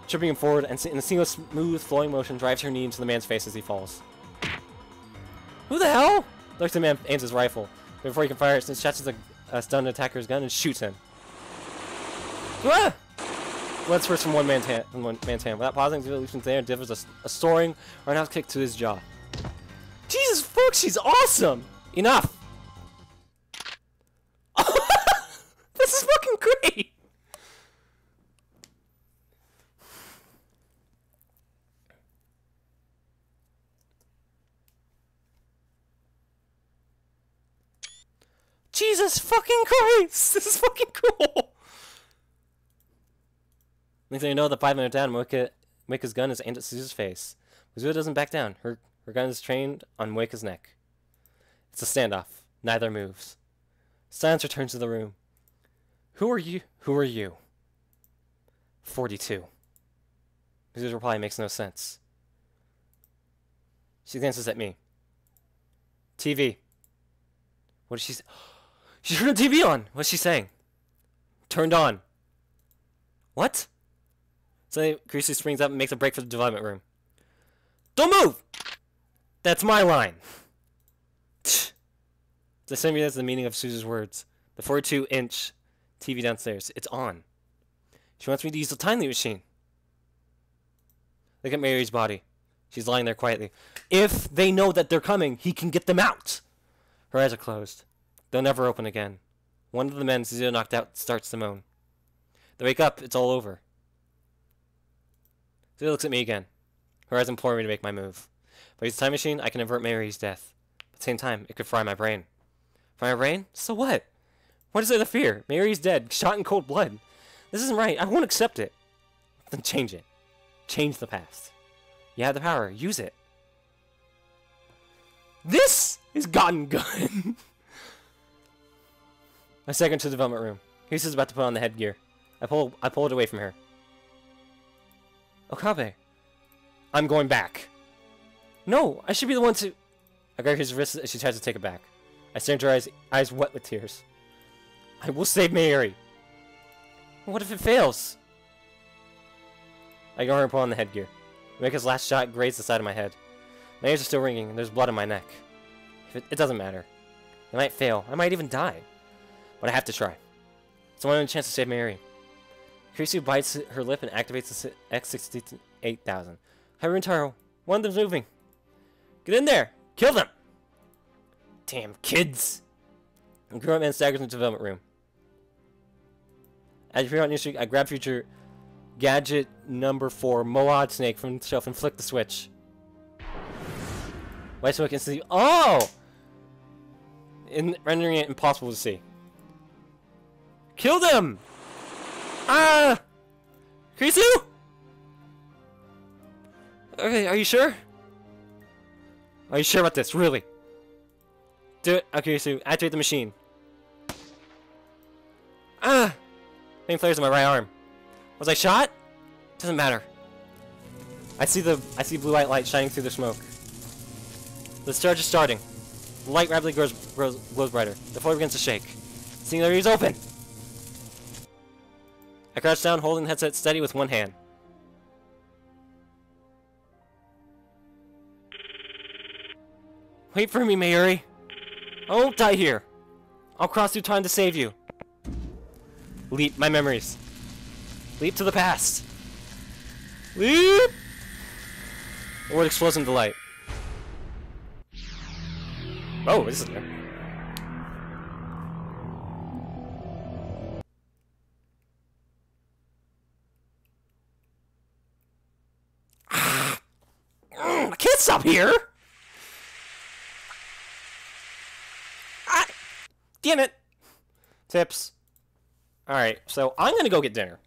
Tripping him forward, and in a single smooth, flowing motion, drives her knee into the man's face as he falls. Who the hell? Looks, the man aims his rifle. But before he can fire it, snatches a stunned attacker's gun and shoots him. Ah! Blood spurts from one man's hand. Without pausing, the illusion's there and delivers a soaring roundhouse kick to his jaw. Jesus fuck, she's awesome! Enough! This is fucking great! Jesus fucking Christ! This is fucking cool! Next thing you know, the 5 minutes down, Moeka's gun is aimed at Suzu's face. Suzu doesn't back down. Her gun is trained on Moeka's neck. It's a standoff. Neither moves. Steins returns to the room. Who are you? Who are you? 42. Suzu's reply makes no sense. She glances at me. TV. What is she say? She turned the TV on! What's she saying? Turned on. What? Suddenly, Creasy springs up and makes a break for the development room. Don't move! That's my line! The same as the meaning of Suzu's words. The 42-inch TV downstairs. It's on. She wants me to use the timely machine. Look at Mary's body. She's lying there quietly. If they know that they're coming, he can get them out! Her eyes are closed. They'll never open again. One of the men Suzu knocked out starts to moan. They wake up. It's all over. Suzu looks at me again. Her eyes implore me to make my move. If I use the time machine, I can avert Mary's death. But at the same time, it could fry my brain. Fry my brain? So what? What is there to fear? Mary's dead, shot in cold blood. This isn't right. I won't accept it. Then change it. Change the past. You have the power. Use it. This is gotten good. I second to the development room. He's about to put on the headgear. I pull it away from her. Okabe. I'm going back. No, I should be the one to... I grab his wrist as she tries to take it back. I stare into her eyes wet with tears. I will save Mary. What if it fails? I ignore her and pull on the headgear. Mika's last shot grazed the side of my head. My ears are still ringing, and there's blood on my neck. It doesn't matter. I might fail. I might even die. But I have to try. It's my only chance to save Mary. Creasy bites her lip and activates the X-68000. Haru and Taro, one of them's moving. Get in there! Kill them! Damn kids! The grown man staggers into the development room. As you appear on New Street, I grab future gadget number 4, Moad Snake, from the shelf and flick the switch. White smoke instantly. Oh! rendering it impossible to see. Kill them! Ah! Krisu? Okay, are you sure? Are you sure about this? Really? Do it. Okay, so activate the machine. Ah! Main flares in my right arm. Was I shot? Doesn't matter. I see blue white light shining through the smoke. The charge is starting. The light rapidly glows brighter. The floor begins to shake. Singularity is open! I crouch down, holding the headset steady with one hand. Wait for me, Mayuri. I won't die here. I'll cross through time to save you. Leap my memories. Leap to the past. Leap! The world explodes into light. Oh, this is new. I can't stop here! Damn it! Tips. Alright, so I'm gonna go get dinner.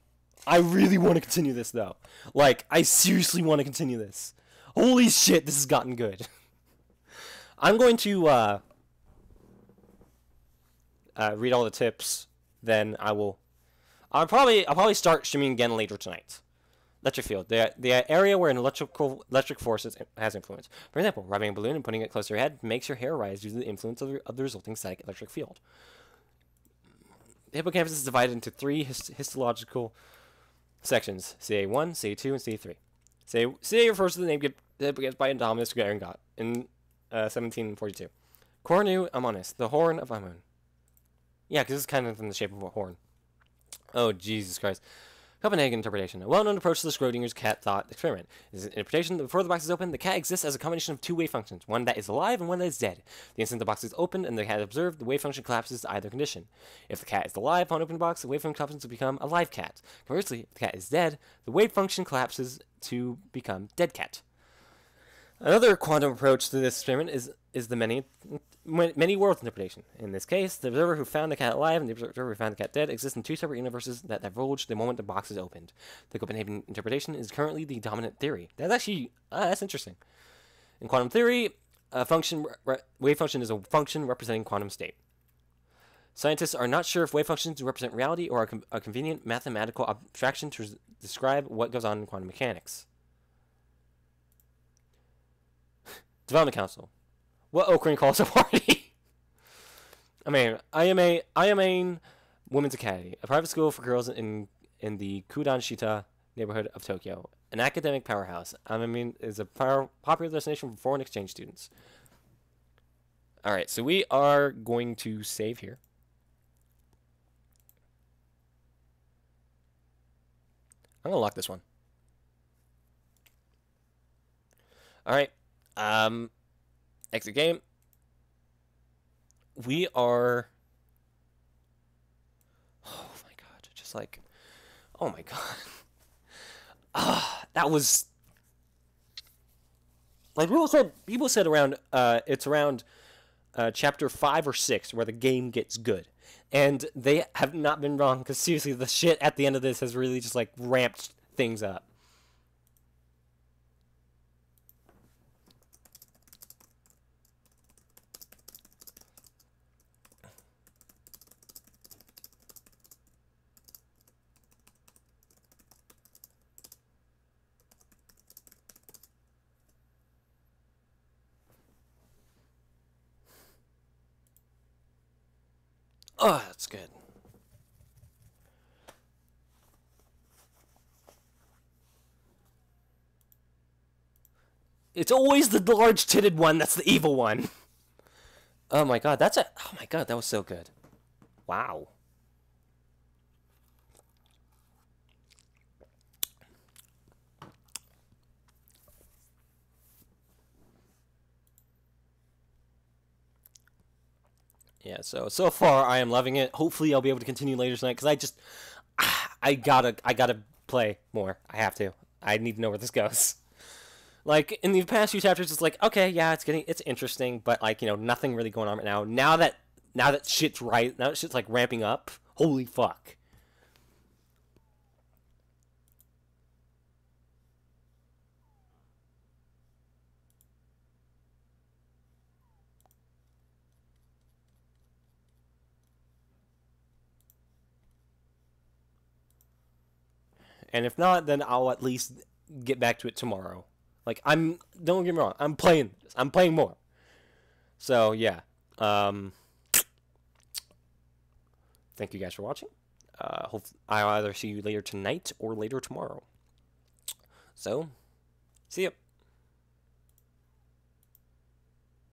I really want to continue this, though. Like, I seriously want to continue this. Holy shit, this has gotten good. I'm going to, read all the tips, then I'll probably start streaming again later tonight. Electric field, the area where an electric force has influence. For example, rubbing a balloon and putting it close to your head makes your hair rise due to the influence of the resulting static electric field. The hippocampus is divided into three histological sections: CA1, CA2, and CA3. CA refers to the name given the hippocampus by Indominus Geringot in 1742. Cornu Amonis, the horn of Amun. Yeah, because it's kind of in the shape of a horn. Oh, Jesus Christ. Copenhagen interpretation. A well-known approach to the Schrodinger's cat thought experiment is an interpretation that before the box is open, the cat exists as a combination of two wave functions, one that is alive and one that is dead. The instant the box is opened and the cat is observed, the wave function collapses to either condition. If the cat is alive upon opening the box, the wave function collapses to become a live cat. Conversely, if the cat is dead, the wave function collapses to become dead cat. Another quantum approach to this experiment is the many worlds interpretation. In this case, the observer who found the cat alive and the observer who found the cat dead exist in two separate universes that diverge the moment the box is opened. The Copenhagen interpretation is currently the dominant theory. That's actually that's interesting. In quantum theory, a wave function is a function representing quantum state. Scientists are not sure if wave functions represent reality or a convenient mathematical abstraction to describe what goes on in quantum mechanics. Development Council. What Okrin calls a party. I am a women's academy, a private school for girls in the Kudanshita neighborhood of Tokyo. An academic powerhouse. Is a popular destination for foreign exchange students. Alright, so we are going to save here. I'm gonna lock this one. Alright. Exit game. We are... Oh my god. Just like... Oh my god. That was... Like people said around, it's around chapter 5 or 6 where the game gets good. And they have not been wrong, because seriously, the shit at the end of this has really just like ramped things up. Oh, that's good. It's always the large-titted one that's the evil one. Oh my god, oh my god, that was so good. Wow. Yeah, so far I am loving it. Hopefully I'll be able to continue later tonight, because I gotta play more. I have to. I need to know where this goes. Like, in the past few chapters, it's like, okay, yeah, it's interesting, but like, you know, nothing really going on right now. Now that Now that shit's right, now that shit's like ramping up. Holy fuck. And if not, then I'll at least get back to it tomorrow. Like, don't get me wrong, I'm playing this. I'm playing more. So, yeah. Thank you guys for watching. I'll either see you later tonight or later tomorrow. So, see ya.